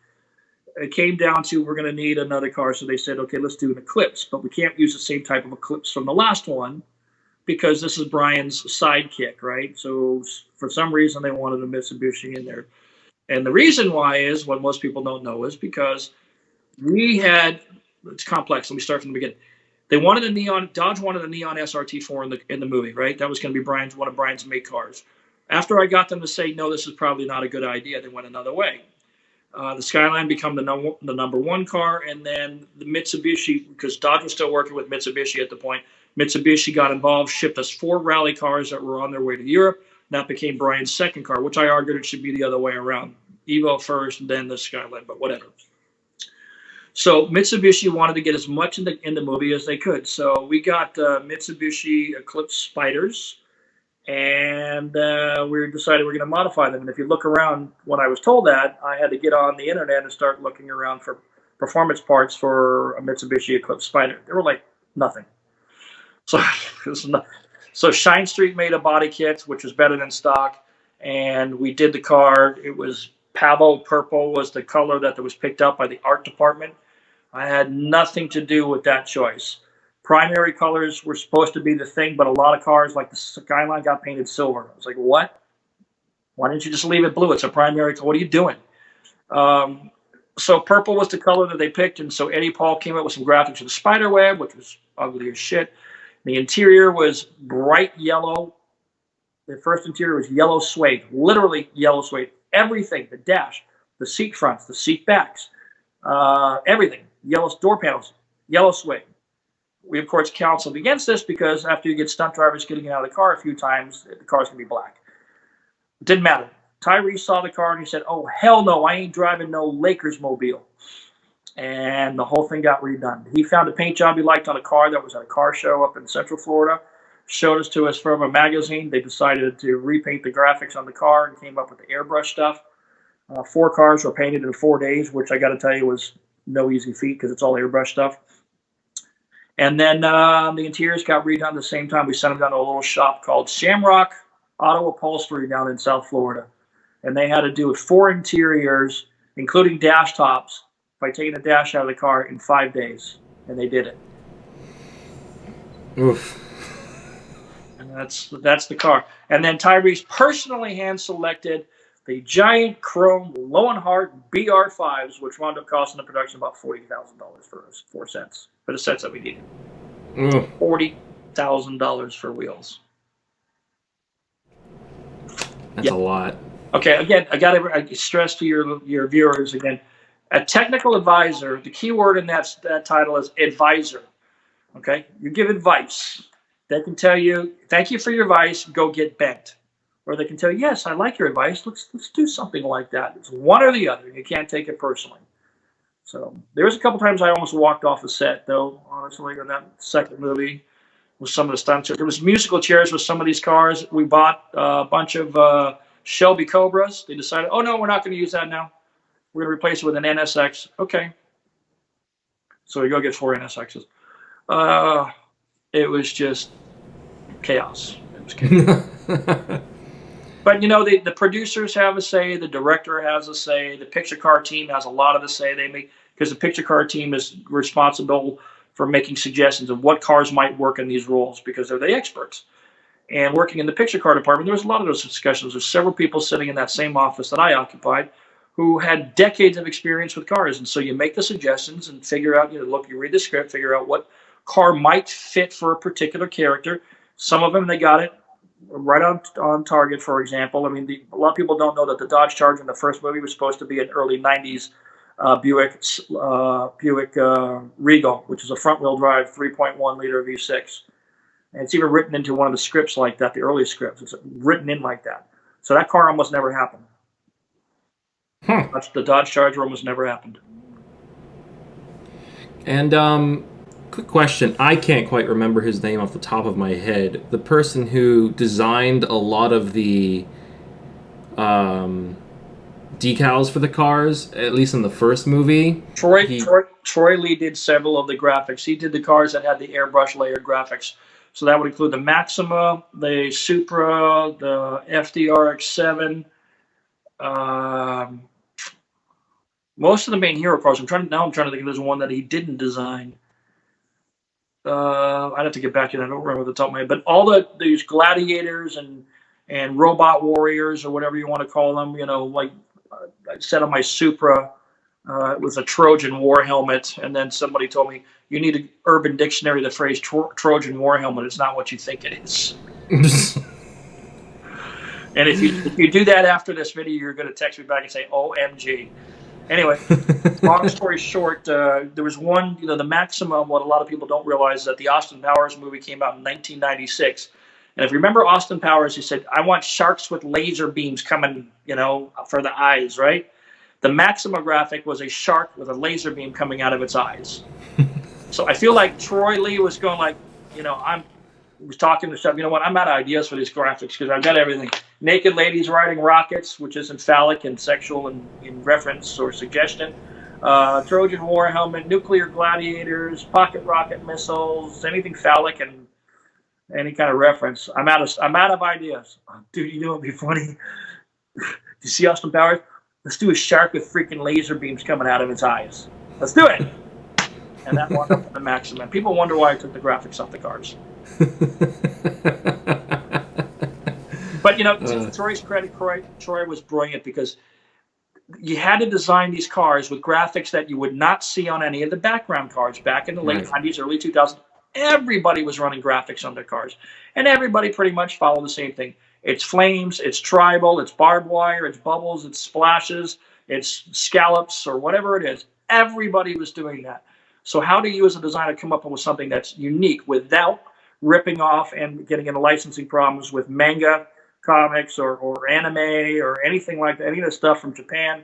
it came down to we're going to need another car. So they said, okay, let's do an Eclipse. But we can't use the same type of Eclipse from the last one because this is Brian's sidekick, right? So for some reason, they wanted a Mitsubishi in there. And the reason why is, what most people don't know, is because it's complex. Let me start from the beginning. They wanted a neon, Dodge wanted a neon SRT4 in the movie, right? That was going to be one of Brian's make cars. After I got them to say, no, this is probably not a good idea, they went another way. The Skyline became the number 1 car, and then the Mitsubishi, because Dodge was still working with Mitsubishi at the point, Mitsubishi got involved, shipped us 4 rally cars that were on their way to Europe. That became Brian's second car, which I argued it should be the other way around. Evo first, then the Skyline, but whatever. So Mitsubishi wanted to get as much in the movie as they could. So we got Mitsubishi Eclipse Spiders, and we decided we're going to modify them. And if you look around, when I was told that, I had to get on the internet and start looking around for performance parts for a Mitsubishi Eclipse Spider. They were like nothing. So Shine Street made a body kit, which was better than stock, and we did the car. It was Pavo Purple was the color that was picked up by the art department. I had nothing to do with that choice. Primary colors were supposed to be the thing, but a lot of cars, like the Skyline, got painted silver. I was like, what? Why didn't you just leave it blue? It's a primary color. What are you doing? So purple was the color that they picked, and so Eddie Paul came up with some graphics of the spider web, which was ugly as shit. The interior was bright yellow. The first interior was yellow suede, literally yellow suede. Everything, the dash, the seat fronts, the seat backs, everything, yellow door panels, yellow suede. We, of course, counseled against this because after you get stunt drivers getting out of the car a few times, the car's going to be black. It didn't matter. Tyrese saw the car and he said, oh, hell no, I ain't driving no Lakers mobile. And the whole thing got redone. He found a paint job he liked on a car that was at a car show up in Central Florida, showed us to us from a magazine. They decided to repaint the graphics on the car and came up with the airbrush stuff. 4 cars were painted in 4 days, which I got to tell you was no easy feat because it's all airbrush stuff. And then the interiors got redone at the same time. We sent them down to a little shop called Shamrock Auto Upholstery down in South Florida. And they had to do 4 interiors, including dash tops, by taking the dash out of the car in 5 days. And they did it. Oof. And that's the car. And then Tyrese personally hand-selected the giant chrome Lilmanike BR5s, which wound up costing the production about $40,000 for us, 4 sets for the sets that we needed. $40,000 for wheels. That's a lot. Okay, again, I got to stress to your viewers again, a technical advisor, the key word in that title is advisor. Okay, you give advice. They can tell you, thank you for your advice, go get bent. Or they can tell you, yes, I like your advice, let's do something like that. It's one or the other. You can't take it personally. So there was a couple times I almost walked off the set, though, honestly, on that second movie with some of the stunts. There was musical chairs with some of these cars. We bought a bunch of Shelby Cobras. They decided, oh, no, we're not going to use that now. We're going to replace it with an NSX. Okay. So we go get 4 NSXs. It was just chaos. It was chaos. But, you know, the producers have a say. The director has a say. The picture car team has a lot of the say. They make, because the picture car team is responsible for making suggestions of what cars might work in these roles because they're the experts. And working in the picture car department, there was a lot of those discussions. There's several people sitting in that same office that I occupied who had decades of experience with cars. And so you make the suggestions and figure out, you read the script, figure out what car might fit for a particular character. Some of them, they got it right on target, for example. I mean, a lot of people don't know that the Dodge Charger in the first movie was supposed to be an early 90s Buick Regal, which is a front-wheel drive 3.1-liter V6. And it's even written into one of the scripts like that, the early scripts. It's written in like that. So that car almost never happened. The Dodge Charger almost never happened. And quick question. I can't quite remember his name off the top of my head. The person who designed a lot of the decals for the cars, at least in the first movie. Troy Lee did several of the graphics. He did the cars that had the airbrush layered graphics. So that would include the Maxima, the Supra, the FDRX7, most of the main hero cars. I'm trying to think if there's one that he didn't design. I'd have to get back to that. I don't remember the top of my head. But all these gladiators and robot warriors or whatever you want to call them, like I said on my Supra, it was a Trojan war helmet. And then somebody told me, you need an Urban Dictionary, the phrase Trojan war helmet. It's not what you think it is. And if you do that after this video, you're going to text me back and say, OMG. Anyway, long story short, there was one, the Maxima. What a lot of people don't realize is that the Austin Powers movie came out in 1996. And if you remember Austin Powers, he said, I want sharks with laser beams coming, for the eyes, right? The Maxima graphic was a shark with a laser beam coming out of its eyes. So I feel like Troy Lee was going like, was talking to stuff. You know what? I'm out of ideas for these graphics because I've got everything. Naked ladies riding rockets, which isn't phallic and sexual in reference or suggestion. Trojan war helmet, nuclear gladiators, pocket rocket missiles, anything phallic and any kind of reference. I'm out of ideas. Dude, you know what'd be funny? You see Austin Powers? Let's do a shark with freaking laser beams coming out of its eyes. Let's do it. And that wound up with the Maxima. People wonder why I took the graphics off the cars. But to Troy's credit, Troy was brilliant because you had to design these cars with graphics that you would not see on any of the background cars back in the late 90s, early 2000s. Everybody was running graphics on their cars, and everybody pretty much followed the same thing. It's flames, it's tribal, it's barbed wire, it's bubbles, it's splashes, it's scallops, or whatever it is. Everybody was doing that. So how do you as a designer come up with something that's unique without ripping off and getting into licensing problems with manga comics or anime or anything like that, any of the stuff from Japan?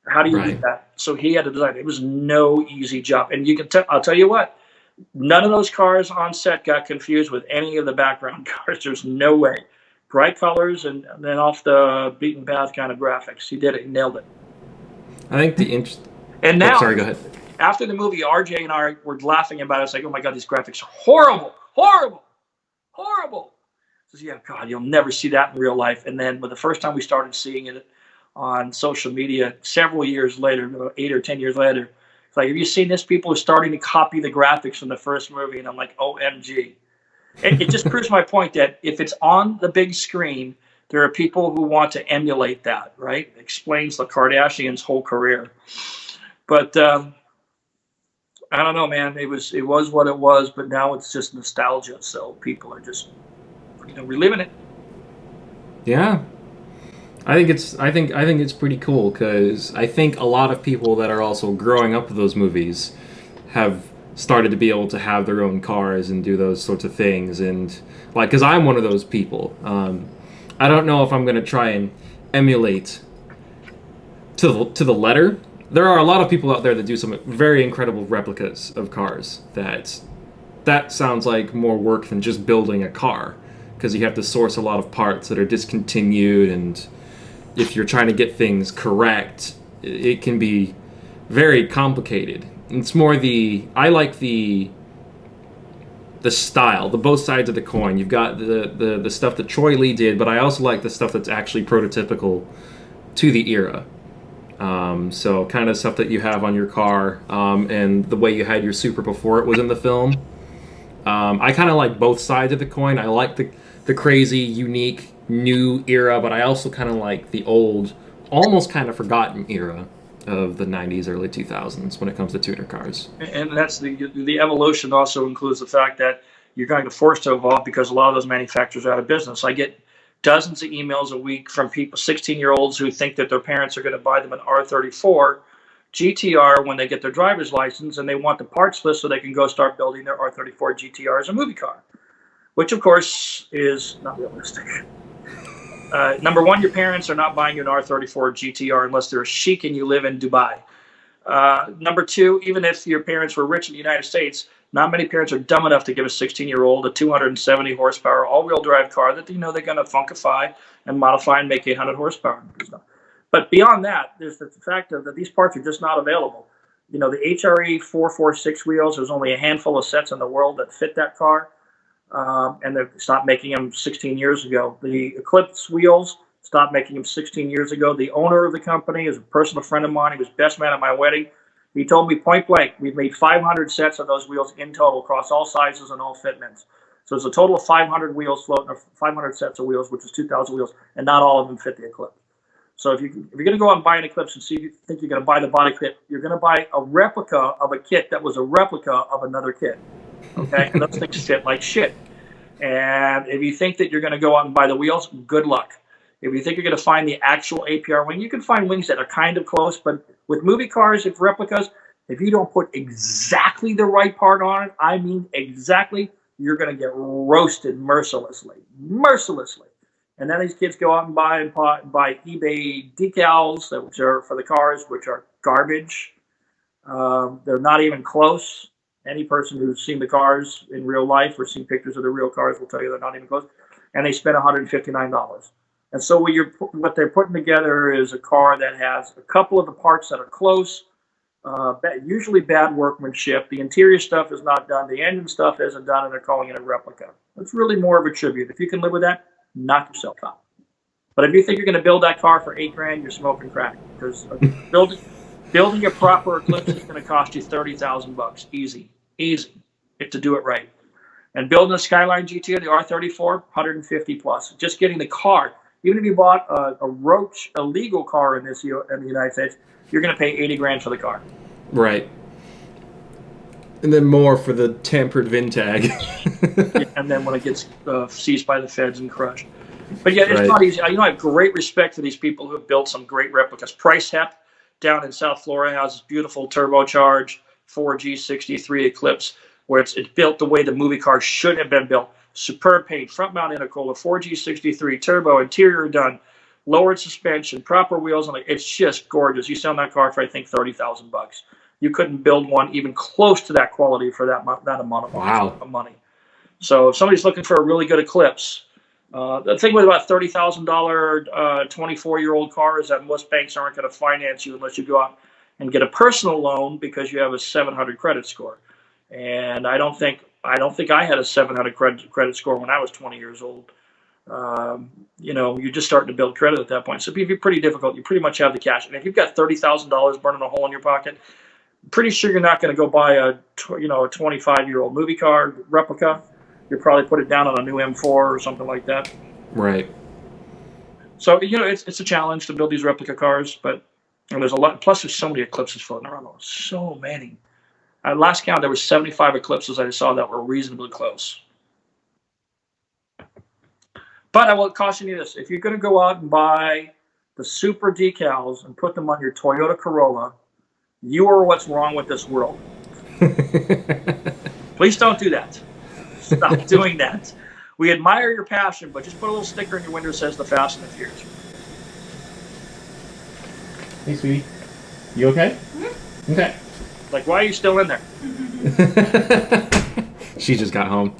How do you do that? So he had to design it. It was no easy job. And you can I'll tell you what, none of those cars on set got confused with any of the background cars. There's no way. Bright colors and then off the beaten path kind of graphics. He did it. He nailed it. I think the interest. And now, sorry, go ahead. After the movie, RJ and I were laughing about it. It's like, oh my God, these graphics are horrible, horrible, horrible. Says, yeah, God, you'll never see that in real life. And then, the first time we started seeing it on social media, several years later, 8 or 10 years later, it's like, have you seen this? People are starting to copy the graphics from the first movie, and I'm like, OMG. It just proves my point that if it's on the big screen, There are people who want to emulate that, right? It explains the Kardashians' whole career. But I don't know, man. It was what it was, but now it's just nostalgia. So people are just, reliving it. Yeah. I think it's pretty cool because I think a lot of people that are also growing up with those movies have started to be able to have their own cars and do those sorts of things, and like, because I'm one of those people. I don't know if I'm gonna try and emulate to the letter. There are a lot of people out there that do some very incredible replicas of cars. That sounds like more work than just building a car, because you have to source a lot of parts that are discontinued, and if you're trying to get things correct, it can be very complicated. It's more I like the style, the both sides of the coin. You've got the stuff that Troy Lee did, but I also like the stuff that's actually prototypical to the era. So kind of stuff that you have on your car, and the way you had your Supra before it was in the film. I kind of like both sides of the coin. I like the crazy, unique, new era, but I also kind of like the old, almost kind of forgotten era of the 90s, early 2000s when it comes to tuner cars. And that's the evolution also includes the fact that you're going to force to evolve because a lot of those manufacturers are out of business. I get dozens of emails a week from people, 16-year-olds, who think that their parents are going to buy them an R34 GTR when they get their driver's license, and they want the parts list so they can go start building their R34 GTR as a movie car, which of course is not realistic. Number one, your parents are not buying you an R34 GTR unless they're a sheik and you live in Dubai. Number two, even if your parents were rich in the United States, not many parents are dumb enough to give a 16-year-old a 270 horsepower all-wheel drive car that they're going to funkify and modify and make 800 horsepower. But beyond that, there's the fact that these parts are just not available. The HRE 446 wheels, there's only a handful of sets in the world that fit that car. And they stopped making them 16 years ago. The Eclipse wheels stopped making them 16 years ago. The owner of the company is a personal friend of mine. He was best man at my wedding. He told me point blank, we've made 500 sets of those wheels in total across all sizes and all fitments. So it's a total of 500 wheels floating, or 500 sets of wheels, which is 2,000 wheels, and not all of them fit the Eclipse. So if you're going to go out and buy an Eclipse and see if you think you're going to buy the body kit, you're going to buy a replica of a kit that was a replica of another kit. Okay, and those things fit like shit. And if you think that you're going to go out and buy the wheels, good luck. If you think you're going to find the actual APR wing, you can find wings that are kind of close, but with movie cars, if replicas, if you don't put exactly the right part on it, I mean exactly, you're going to get roasted mercilessly. Mercilessly. And then these kids go out and buy eBay decals, which are for the cars, which are garbage. They're not even close. Any person who's seen the cars in real life or seen pictures of the real cars will tell you they're not even close. And they spent $159. And so what they're putting together is a car that has a couple of the parts that are close, usually bad workmanship. The interior stuff is not done. The engine stuff isn't done, and they're calling it a replica. It's really more of a tribute. If you can live with that, knock yourself out. But if you think you're going to build that car for $8,000, you're smoking crack. Because building a proper Eclipse is going to cost you $30,000. Easy to do it right. And building a Skyline GT, the R34, $150 plus. Just getting the car. Even if you bought a Roach illegal car in the United States, you're going to pay $80,000 for the car. Right. And then more for the tampered VIN tag. Yeah, and then when it gets seized by the feds and crushed. But yeah, it's not easy. I have great respect for these people who have built some great replicas. Price Hep down in South Florida has this beautiful turbocharged 4G63 Eclipse, where it's built the way the movie car should have been built. Superb paint, front mount intercooler, 4G63 turbo, interior done, lowered suspension, proper wheels on it. It's just gorgeous. You sell that car for, I think, $30,000. You couldn't build one even close to that quality for that amount of money. So if somebody's looking for a really good Eclipse, the thing with about $30,000 24-year-old car is that most banks aren't going to finance you unless you go out and get a personal loan because you have a 700 credit score. And I don't think I had a 700 credit score when I was 20 years old. You're just starting to build credit at that point. So it'd be pretty difficult. You pretty much have the cash. And if you've got $30,000 burning a hole in your pocket, I'm pretty sure you're not going to go buy a 25-year-old movie car replica. You'll probably put it down on a new M4 or something like that. Right. So it's a challenge to build these replica cars, but there's a lot. Plus, there's so many Eclipses floating around. So many. At last count, there were 75 Eclipses I saw that were reasonably close. But I will caution you this: if you're going to go out and buy the Supra decals and put them on your Toyota Corolla, you are what's wrong with this world. Please don't do that. Stop doing that. We admire your passion, but just put a little sticker in your window that says the Fast and the Furious. Hey, sweetie. You okay? Mm-hmm. Okay. Like, why are you still in there? She just got home.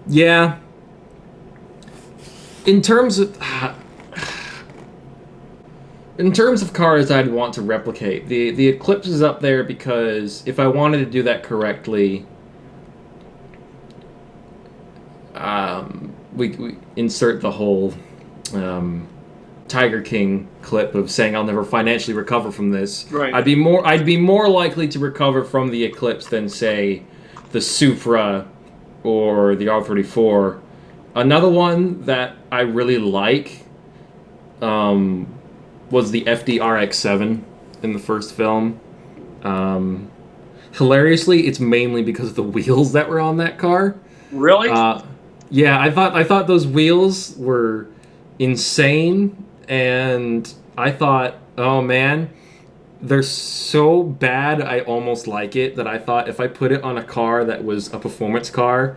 Yeah. In terms of cars I'd want to replicate, the Eclipse is up there because if I wanted to do that correctly, we insert the whole Tiger King clip of saying I'll never financially recover from this. Right. I'd be more likely to recover from the Eclipse than say the Supra or the R34. Another one that I really like was the FD-RX-7 in the first film. Hilariously, it's mainly because of the wheels that were on that car. Really? Yeah, I thought those wheels were insane, and I thought, oh man, they're so bad I almost like it, that I thought if I put it on a car that was a performance car,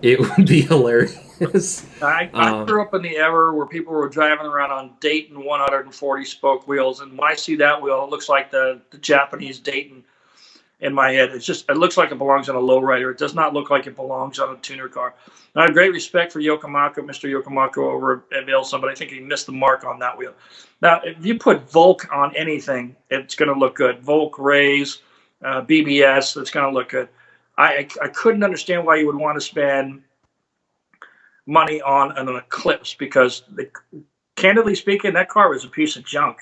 it would be hilarious. I grew up in the era where people were driving around on Dayton 140 spoke wheels, and when I see that wheel, it looks like the Japanese Dayton in my head. It looks like it belongs on a lowrider. It does not look like it belongs on a tuner car. And I have great respect for Yokomaku, Mr. Yokomaku over at Vailson, but I think he missed the mark on that wheel. Now, if you put Volk on anything, it's going to look good. Volk, Rays, BBS, it's going to look good. I couldn't understand why you would want to spend money on an Eclipse, because candidly speaking, that car was a piece of junk.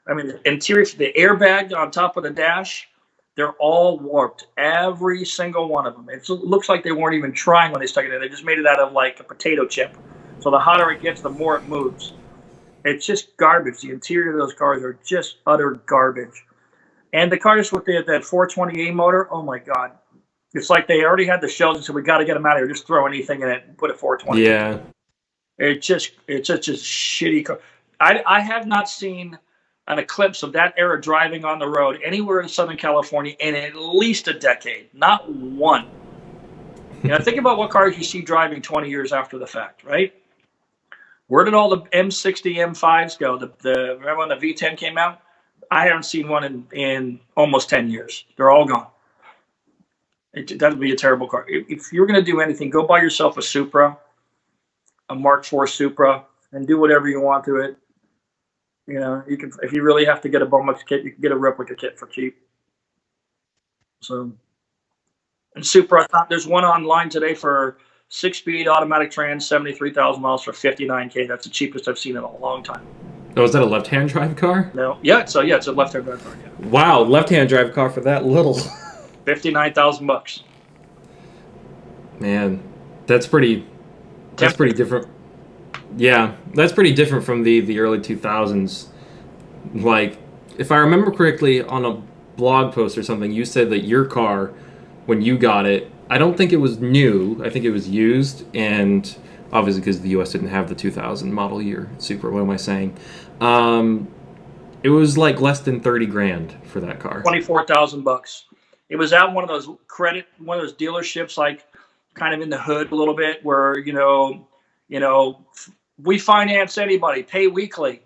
I mean, the interior, the airbag on top of the dash, they're all warped. Every single one of them. It looks like they weren't even trying when they stuck it in. They just made it out of like a potato chip. So the hotter it gets, the more it moves. It's just garbage. The interior of those cars are just utter garbage. And the cars with that 420A motor, oh my God. It's like they already had the shells and said, we got to get them out of here. Just throw anything in it and put a 420. Yeah. It's just shitty car. I have not seen an Eclipse of that era driving on the road anywhere in Southern California in at least a decade. Not one. Think about what cars you see driving 20 years after the fact, right? Where did all the M60 M5s go? Remember when the V10 came out? I haven't seen one in almost 10 years. They're all gone. That would be a terrible car. If you're going to do anything, go buy yourself a Supra, a Mark IV Supra, and do whatever you want to it. You can, if you really have to get a bonus kit, you can get a replica kit for cheap. So, and Supra, there's one online today for 6-speed automatic trans, 73,000 miles for $59K. That's the cheapest I've seen in a long time. Oh, is that a left-hand drive car? No, yeah, it's a left-hand drive car. Yeah. Wow, left-hand drive car for that little. $59,000. Man, that's pretty different. Yeah, that's pretty different from the early 2000s. Like, if I remember correctly, on a blog post or something, you said that your car, when you got it, I don't think it was new. I think it was used, and obviously because the U.S. didn't have the 2000 model year Supra. What am I saying? It was like less than 30 grand for that car. $24,000. It was at one of those dealerships, like kind of in the hood a little bit, where we finance anybody, pay weekly,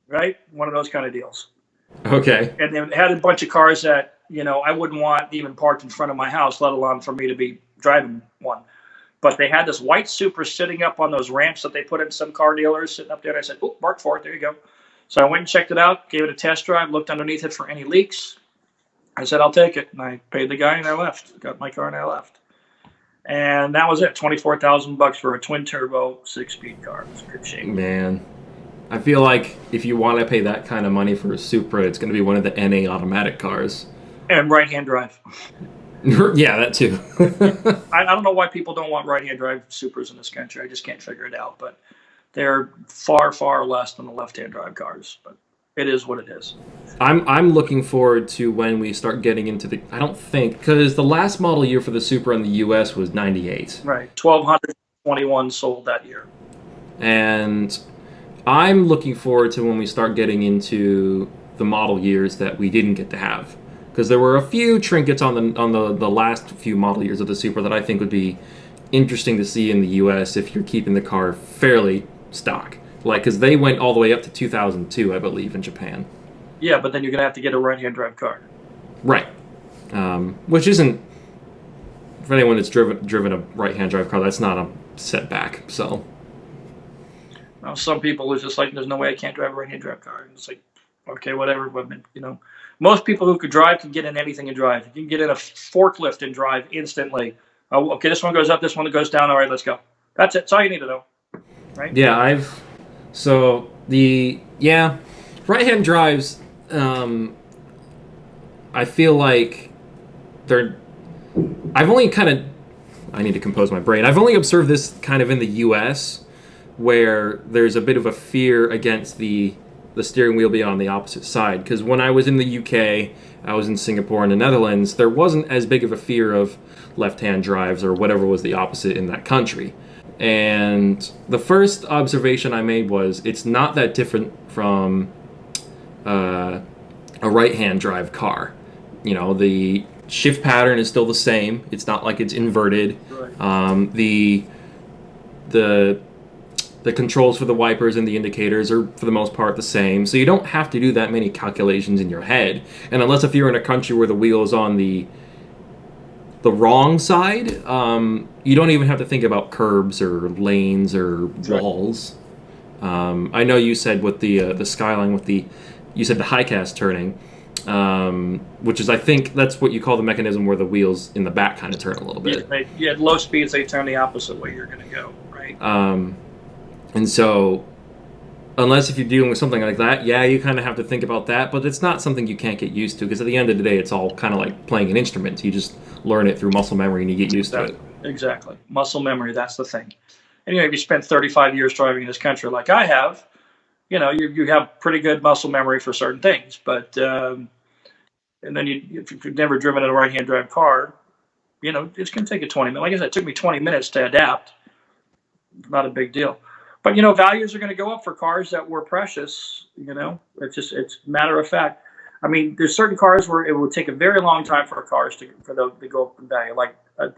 right? One of those kind of deals. Okay. And they had a bunch of cars that I wouldn't want even parked in front of my house, let alone for me to be driving one. But they had this white Supra sitting up on those ramps that they put in some car dealers, sitting up there. And I said, "Oh, Mark IV, there you go." So I went and checked it out, gave it a test drive, looked underneath it for any leaks. I said, "I'll take it." And I paid the guy and I left. Got my car and I left. And that was it. $24,000 for a twin turbo 6-speed car. It was good shape. Man, I feel like if you want to pay that kind of money for a Supra, it's going to be one of the NA automatic cars. And right-hand drive. Yeah, that too. I don't know why people don't want right-hand drive Supras in this country. I just can't figure it out. But they're far, far less than the left-hand drive cars. But it is what it is. I'm looking forward to when we start getting into the. I don't think because the last model year for the Supra in the U.S. was '98. Right, 1,221 sold that year. And I'm looking forward to when we start getting into the model years that we didn't get to have, because there were a few trinkets on the last few model years of the Supra that I think would be interesting to see in the U.S. if you're keeping the car fairly stock. Like, because they went all the way up to 2002, I believe, in Japan. Yeah, but then you're going to have to get a right-hand drive car. Right. Which isn't, for anyone that's driven a right-hand drive car, that's not a setback, so. Now, some people is just like, there's no way I can't drive a right-hand drive car. And it's like, okay, whatever. But, you know, most people who could drive can get in anything and drive. You can get in a forklift and drive instantly. Oh, okay, this one goes up, this one goes down. All right, let's go. That's it. That's all you need to know. Right? Yeah, right-hand drives, I feel like I've only kind of, I need to compose my brain. I've only observed this kind of in the U.S. where there's a bit of a fear against the steering wheel being on the opposite side. Because when I was in the U.K., I was in Singapore and the Netherlands, there wasn't as big of a fear of left-hand drives or whatever was the opposite in that country. And the first observation I made was it's not that different from a right-hand drive car. You know, the shift pattern is still the same. It's not like it's inverted. Right. The controls for the wipers and the indicators are, for the most part, the same. So you don't have to do that many calculations in your head. And unless if you're in a country where the wheel is on the wrong side, you don't even have to think about curbs or lanes or walls. I know you said with the Skyline you said the high cast turning, which is, I think that's what you call the mechanism where the wheels in the back kind of turn a little bit. Yeah, at low speeds they turn the opposite way you're going to go, right? And so, unless if you're dealing with something like that, yeah, you kind of have to think about that, but it's not something you can't get used to, because at the end of the day, it's all kind of like playing an instrument. You just learn it through muscle memory and you get used to it. Exactly. Muscle memory, that's the thing. Anyway, if you spent 35 years driving in this country like I have, you know, you have pretty good muscle memory for certain things, but and then if you've never driven a right-hand drive car, you know, it's going to take you 20 minutes. Like I said, it took me 20 minutes to adapt. Not a big deal. But, you know, values are going to go up for cars that were precious, you know. It's matter of fact. I mean, there's certain cars where it will take a very long time for cars to go up in value. Like a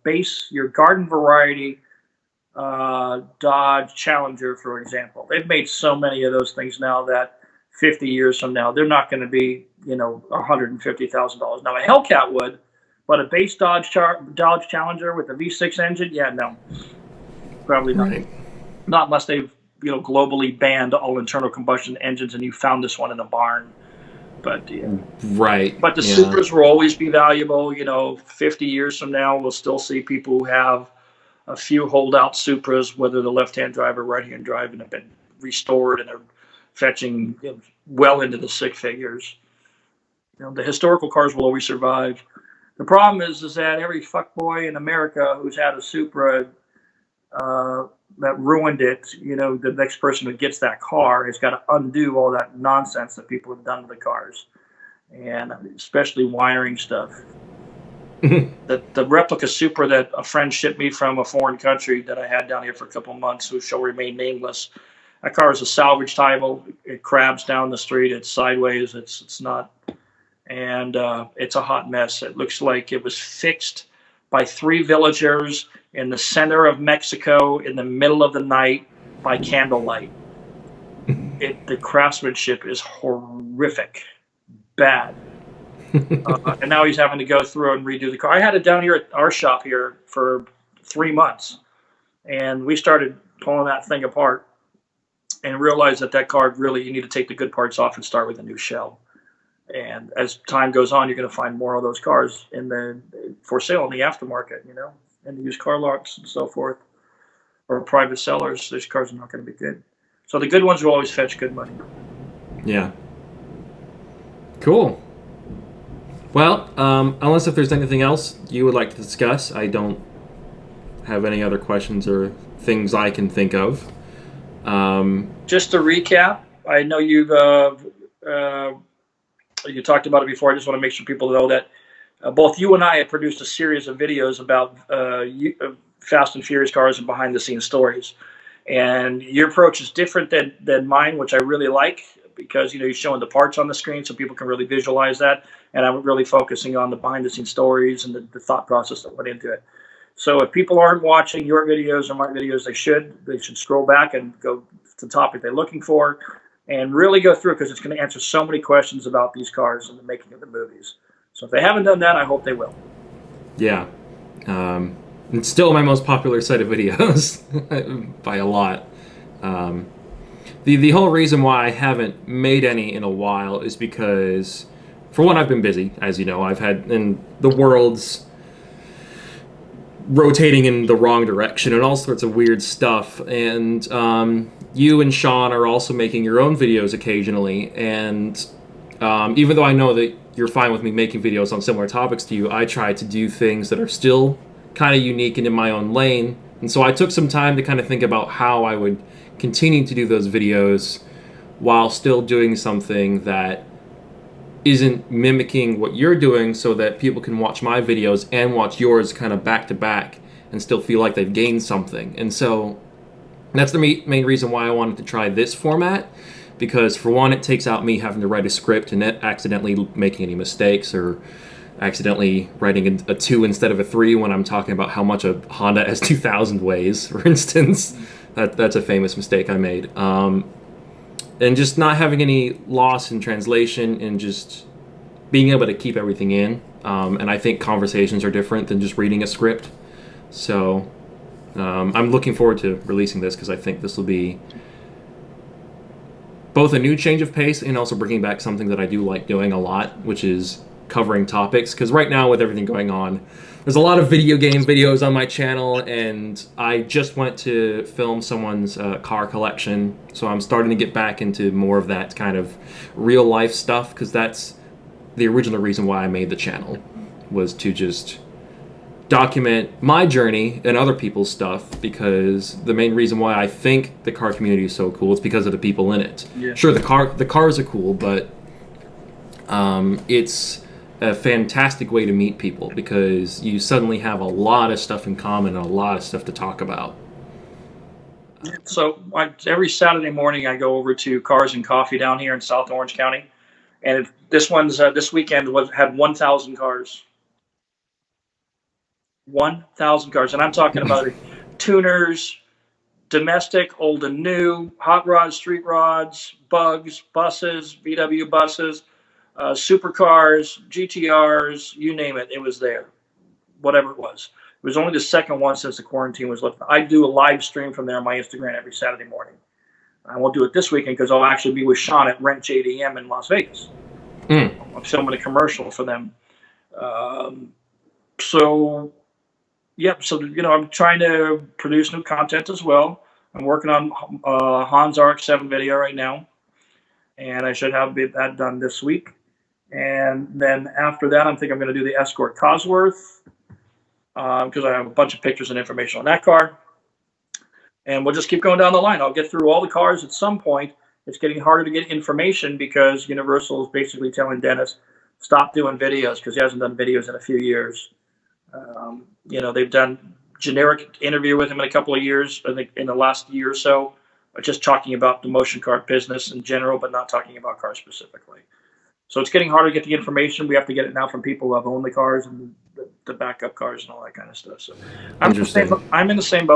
base, your garden variety Dodge Challenger, for example. They've made so many of those things now that 50 years from now, they're not going to be, you know, $150,000. Now, a Hellcat would, but a base Dodge Challenger with a V6 engine, yeah, no. Probably not. Right. Not unless they've, you know, globally banned all internal combustion engines and you found this one in a barn. But yeah. Right. But the Supras will always be valuable. You know, 50 years from now, we'll still see people who have a few holdout Supras, whether the left-hand drive or right-hand drive, and have been restored and are fetching, you know, well into the six figures. You know, the historical cars will always survive. The problem is that every fuckboy in America who's had a Supra that ruined it, you know, the next person who gets that car has got to undo all that nonsense that people have done to the cars, and especially wiring stuff. The replica Supra that a friend shipped me from a foreign country that I had down here for a couple of months, who shall remain nameless. That car is a salvage title. It crabs down the street. It's sideways. It's not, and it's a hot mess. It looks like it was fixed by three villagers in the center of Mexico in the middle of the night by candlelight. The craftsmanship is horrific, bad. And now he's having to go through and redo the car. I had it down here at our shop here for 3 months, and we started pulling that thing apart and realized that car really, you need to take the good parts off and start with a new shell. And as time goes on, you're going to find more of those cars for sale in the aftermarket, you know, and the used car lots and so forth, or private sellers. Those cars are not going to be good. So the good ones will always fetch good money. Yeah. Cool. Well, unless if there's anything else you would like to discuss, I don't have any other questions or things I can think of. Just to recap, I know you talked about it before. I just want to make sure people know that both you and I have produced a series of videos about Fast and Furious cars and behind-the-scenes stories. And your approach is different than mine, which I really like because you're showing the parts on the screen so people can really visualize that. And I'm really focusing on the behind-the-scenes stories and the thought process that went into it. So if people aren't watching your videos or my videos, they should scroll back and go to the topic they're looking for and really go through it because it's going to answer so many questions about these cars and the making of the movies. So if they haven't done that, I hope they will. Yeah. It's still my most popular set of videos by a lot. The whole reason why I haven't made any in a while is because, for one, I've been busy, as you know. I've had, and the world's rotating in the wrong direction and all sorts of weird stuff. And you and Sean are also making your own videos occasionally. And even though I know that you're fine with me making videos on similar topics to you, I try to do things that are still kind of unique and in my own lane. And so I took some time to kind of think about how I would continue to do those videos while still doing something that isn't mimicking what you're doing, so that people can watch my videos and watch yours kind of back to back and still feel like they've gained something. And so that's the main reason why I wanted to try this format, because for one, it takes out me having to write a script and accidentally making any mistakes or accidentally writing a 2 instead of a 3 when I'm talking about how much a Honda S2000 weighs, for instance. That's a famous mistake I made. And just not having any loss in translation and just being able to keep everything in. And I think conversations are different than just reading a script. So I'm looking forward to releasing this because I think this will be both a new change of pace and also bringing back something that I do like doing a lot, which is covering topics. Because right now, with everything going on, there's a lot of video game videos on my channel, and I just went to film someone's car collection, so I'm starting to get back into more of that kind of real life stuff, because that's the original reason why I made the channel, was to just document my journey and other people's stuff, because the main reason why I think the car community is so cool is because of the people in it. Yeah. Sure, the cars are cool, but it's a fantastic way to meet people, because you suddenly have a lot of stuff in common and a lot of stuff to talk about. So every Saturday morning I go over to Cars and Coffee down here in South Orange County, and this weekend had 1,000 cars. 1,000 cars, and I'm talking about tuners, domestic, old and new, hot rods, street rods, bugs, buses, VW buses, supercars, GTRs, you name it, it was there. Whatever it was. It was only the second one since the quarantine was lifted. I do a live stream from there on my Instagram every Saturday morning. I won't do it this weekend because I'll actually be with Sean at Rent JDM in Las Vegas. I'm filming a commercial for them. So I'm trying to produce new content as well. I'm working on Hans RX-7 video right now, and I should have that done this week. And then after that, I think I'm going to do the Escort Cosworth, because I have a bunch of pictures and information on that car. And we'll just keep going down the line. I'll get through all the cars at some point. It's getting harder to get information because Universal is basically telling Dennis, stop doing videos, because he hasn't done videos in a few years. They've done generic interview with him in a couple of years, I think in the last year or so, just talking about the motion car business in general, but not talking about cars specifically. So it's getting harder to get the information. We have to get it now from people who have owned the cars and the backup cars and all that kind of stuff. So I'm in the same boat. I'm in the same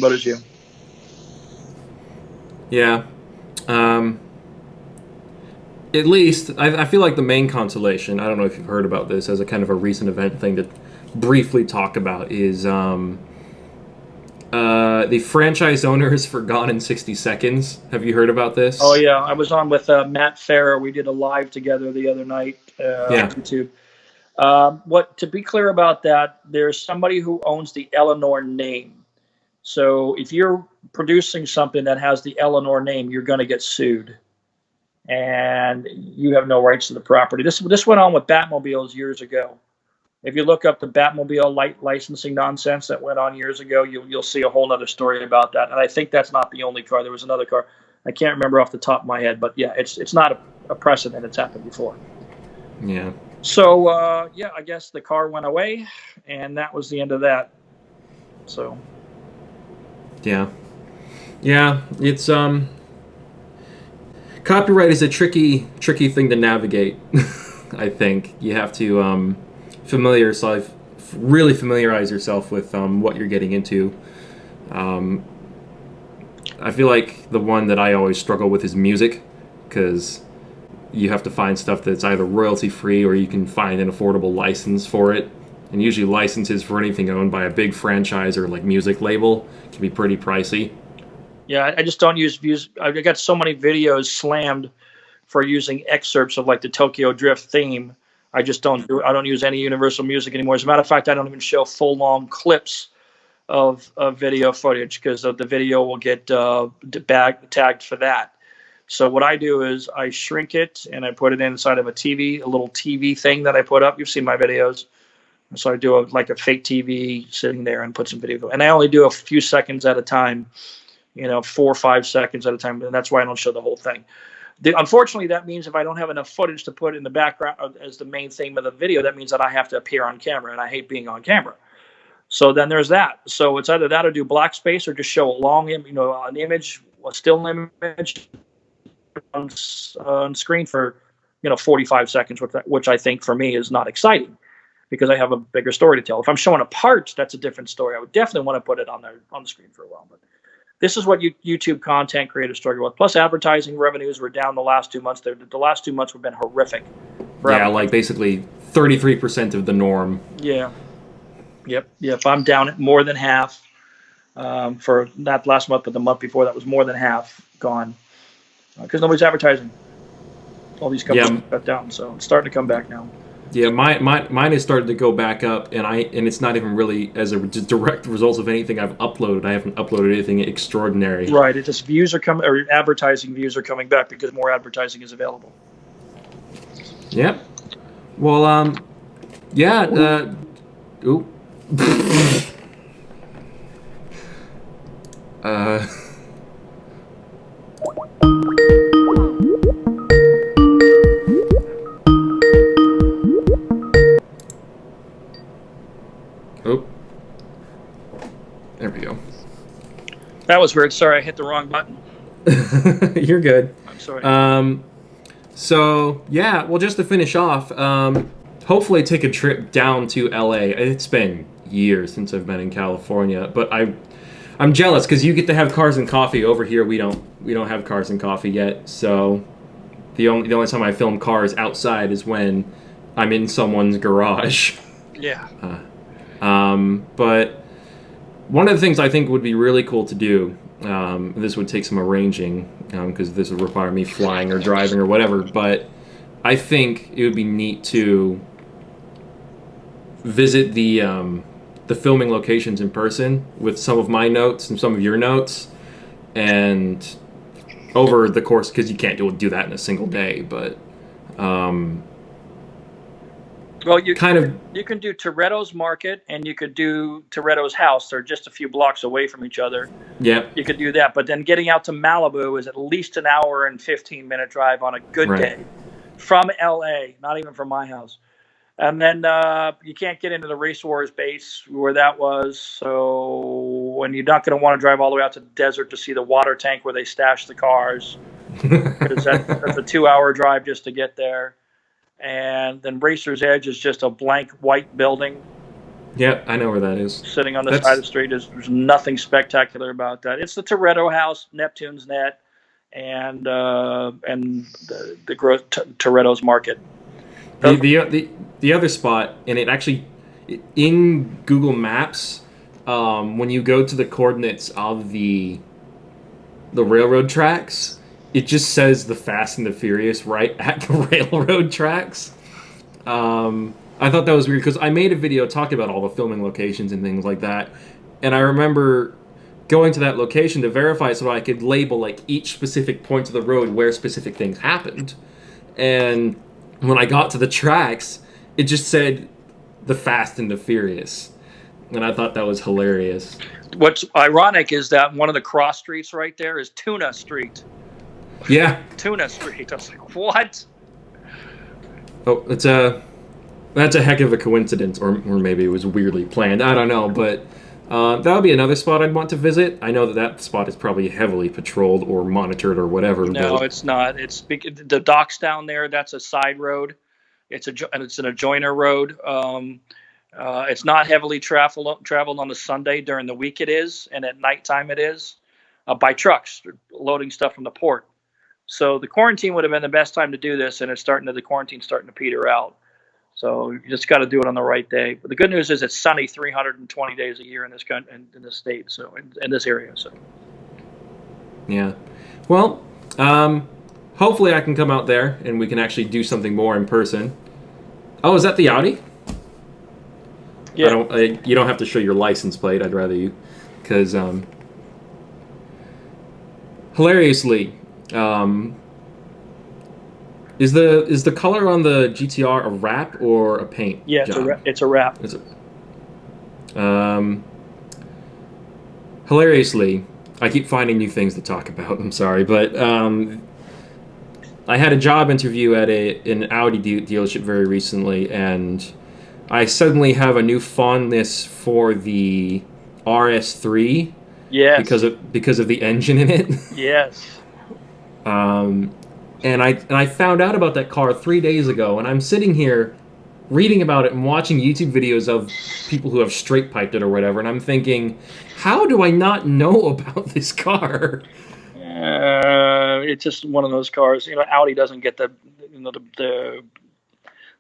boat as you. Yeah. At least, I feel like the main consolation, I don't know if you've heard about this as a kind of a recent event thing to briefly talk about, is the franchise owners for Gone in 60 Seconds. Have you heard about this? Oh, yeah. I was on with Matt Farrer. We did a live together the other night on YouTube. To be clear about that, there's somebody who owns the Eleanor name. So if you're producing something that has the Eleanor name, you're going to get sued. And you have no rights to the property. This went on with Batmobiles years ago. if you look up the Batmobile licensing nonsense that went on years ago, you'll see a whole other story about that. And I think that's not the only car. There was another car. I can't remember off the top of my head, but yeah, it's not a precedent. It's happened before. Yeah. So yeah, I guess the car went away, and that was the end of that. So. Yeah. Yeah. It's copyright is a tricky thing to navigate. I think you have to really familiarize yourself with what you're getting into. I feel like the one that I always struggle with is music, because you have to find stuff that's either royalty free or you can find an affordable license for it. And usually licenses for anything owned by a big franchise or like music label can be pretty pricey. Yeah, I just don't use views. I've got so many videos slammed for using excerpts of like the Tokyo Drift theme. I just don't do. I don't use any Universal Music anymore. As a matter of fact, I don't even show full long clips of video footage, because the video will get tagged for that. So what I do is I shrink it and I put it inside of a TV, a little TV thing that I put up. You've seen my videos. So I do like a fake TV sitting there and put some video. And I only do a few seconds at a time, 4 or 5 seconds at a time. And that's why I don't show the whole thing. Unfortunately, that means if I don't have enough footage to put in the background as the main theme of the video, that means that I have to appear on camera, and I hate being on camera. So then there's that. So it's either that or do black space or just show a long, an image, a still image on screen for, 45 seconds, which I think for me is not exciting, because I have a bigger story to tell. If I'm showing a part, that's a different story. I would definitely want to put it on the screen for a while. But this is what YouTube content creators struggle with. Plus, advertising revenues were down the last 2 months. The last 2 months have been horrific. Yeah, like basically 33% of the norm. Yeah. Yep. I'm down at more than half for not last month, but the month before that was more than half gone, because nobody's advertising. All these companies cut down, so it's starting to come back now. Yeah, mine has started to go back up, and it's not even really as a direct result of anything I've uploaded. I haven't uploaded anything extraordinary. Right. It's just advertising views are coming back because more advertising is available. Yep. Well, yeah. Ooh. Oh, there we go. That was weird. Sorry, I hit the wrong button. You're good. I'm sorry. So yeah, well, just to finish off, hopefully take a trip down to LA. It's been years since I've been in California, but I'm jealous because you get to have cars and coffee. Over here we don't have cars and coffee yet. So the only time I film cars outside is when I'm in someone's garage. Yeah. But one of the things I think would be really cool to do, this would take some arranging, because this would require me flying or driving or whatever, but I think it would be neat to visit the filming locations in person with some of my notes and some of your notes, and over the course, because you can't do that in a single day, but well, you can do Toretto's Market and you could do Toretto's house. They're just a few blocks away from each other. Yeah. You could do that, but then getting out to Malibu is at least an hour and 15-minute drive on a good day from LA, not even from my house. And then you can't get into the Race Wars base where that was. So, and you're not going to want to drive all the way out to the desert to see the water tank where they stash the cars, because that's a 2-hour drive just to get there. And then Racer's Edge is just a blank white building. Yeah, I know where that is. Sitting on the side of the street. There's nothing spectacular about that. It's the Toretto house, Neptune's Net, and the Toretto's Market. The other spot, and it actually, in Google Maps, when you go to the coordinates of the railroad tracks, it just says the Fast and the Furious right at the railroad tracks. I thought that was weird because I made a video talking about all the filming locations and things like that, and I remember going to that location to verify so I could label like each specific point of the road where specific things happened. And when I got to the tracks, it just said the Fast and the Furious, and I thought that was hilarious. What's ironic is that one of the cross streets right there is Tuna Street. Yeah. Tuna Street. I was like, what? Oh, that's a heck of a coincidence, or maybe it was weirdly planned. I don't know, but that would be another spot I'd want to visit. I know that spot is probably heavily patrolled or monitored or whatever. No, it's not. It's the docks down there. That's a side road. It's an adjoiner road. It's not heavily traveled on a Sunday. During the week it is, and at nighttime it is, by trucks loading stuff from the port. So the quarantine would have been the best time to do this, and the quarantine's starting to peter out. So you just got to do it on the right day. But the good news is it's sunny 320 days a year in this country, in this state, so in this area. So yeah, well, hopefully I can come out there and we can actually do something more in person. Oh, is that the Audi? yeah. You don't have to show your license plate. I'd rather you, because hilariously, is the color on the GTR a wrap or a paint? Yeah, it's a wrap. Hilariously, I keep finding new things to talk about. I'm sorry, but I had a job interview at an Audi dealership very recently, and I suddenly have a new fondness for the RS3. Yes. Because of the engine in it. Yes. And I found out about that car 3 days ago, and I'm sitting here reading about it and watching YouTube videos of people who have straight piped it or whatever, and I'm thinking, how do I not know about this car? It's just one of those cars. Audi doesn't get the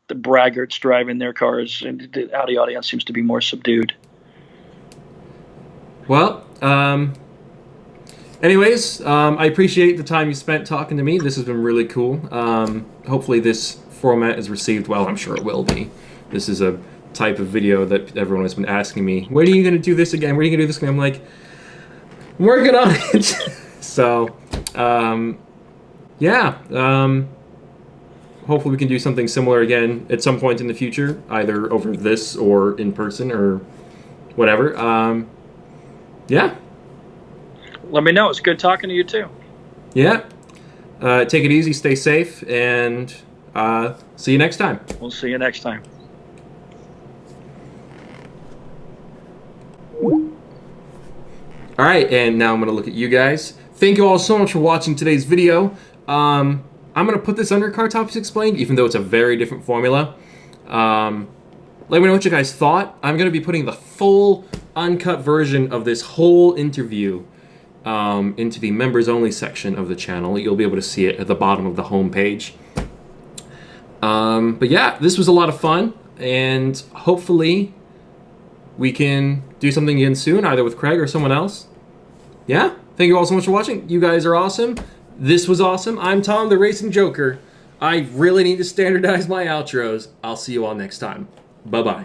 braggarts driving their cars, and the Audi audience seems to be more subdued. Well, anyways, I appreciate the time you spent talking to me. This has been really cool. Hopefully this format is received well. I'm sure it will be. This is a type of video that everyone has been asking me, when are you going to do this again? When are you going to do this again? I'm like, I'm working on it. So, yeah. Hopefully we can do something similar again at some point in the future, either over this or in person or whatever. Yeah. Let me know. It's good talking to you too. Yeah. Take it easy, stay safe, and see you next time. We'll see you next time. All right, and now I'm going to look at you guys. Thank you all so much for watching today's video. I'm going to put this under Car Topics Explained, even though it's a very different formula. Let me know what you guys thought. I'm going to be putting the full uncut version of this whole interview into the members only section of the channel. You'll be able to see it at the bottom of the home page. But yeah, this was a lot of fun, and hopefully we can do something again soon, either with Craig or someone else. Yeah, thank you all so much for watching. You guys are awesome. This was awesome. I'm Tom, the Racing Joker. I really need to standardize my outros. I'll see you all next time. Bye-bye.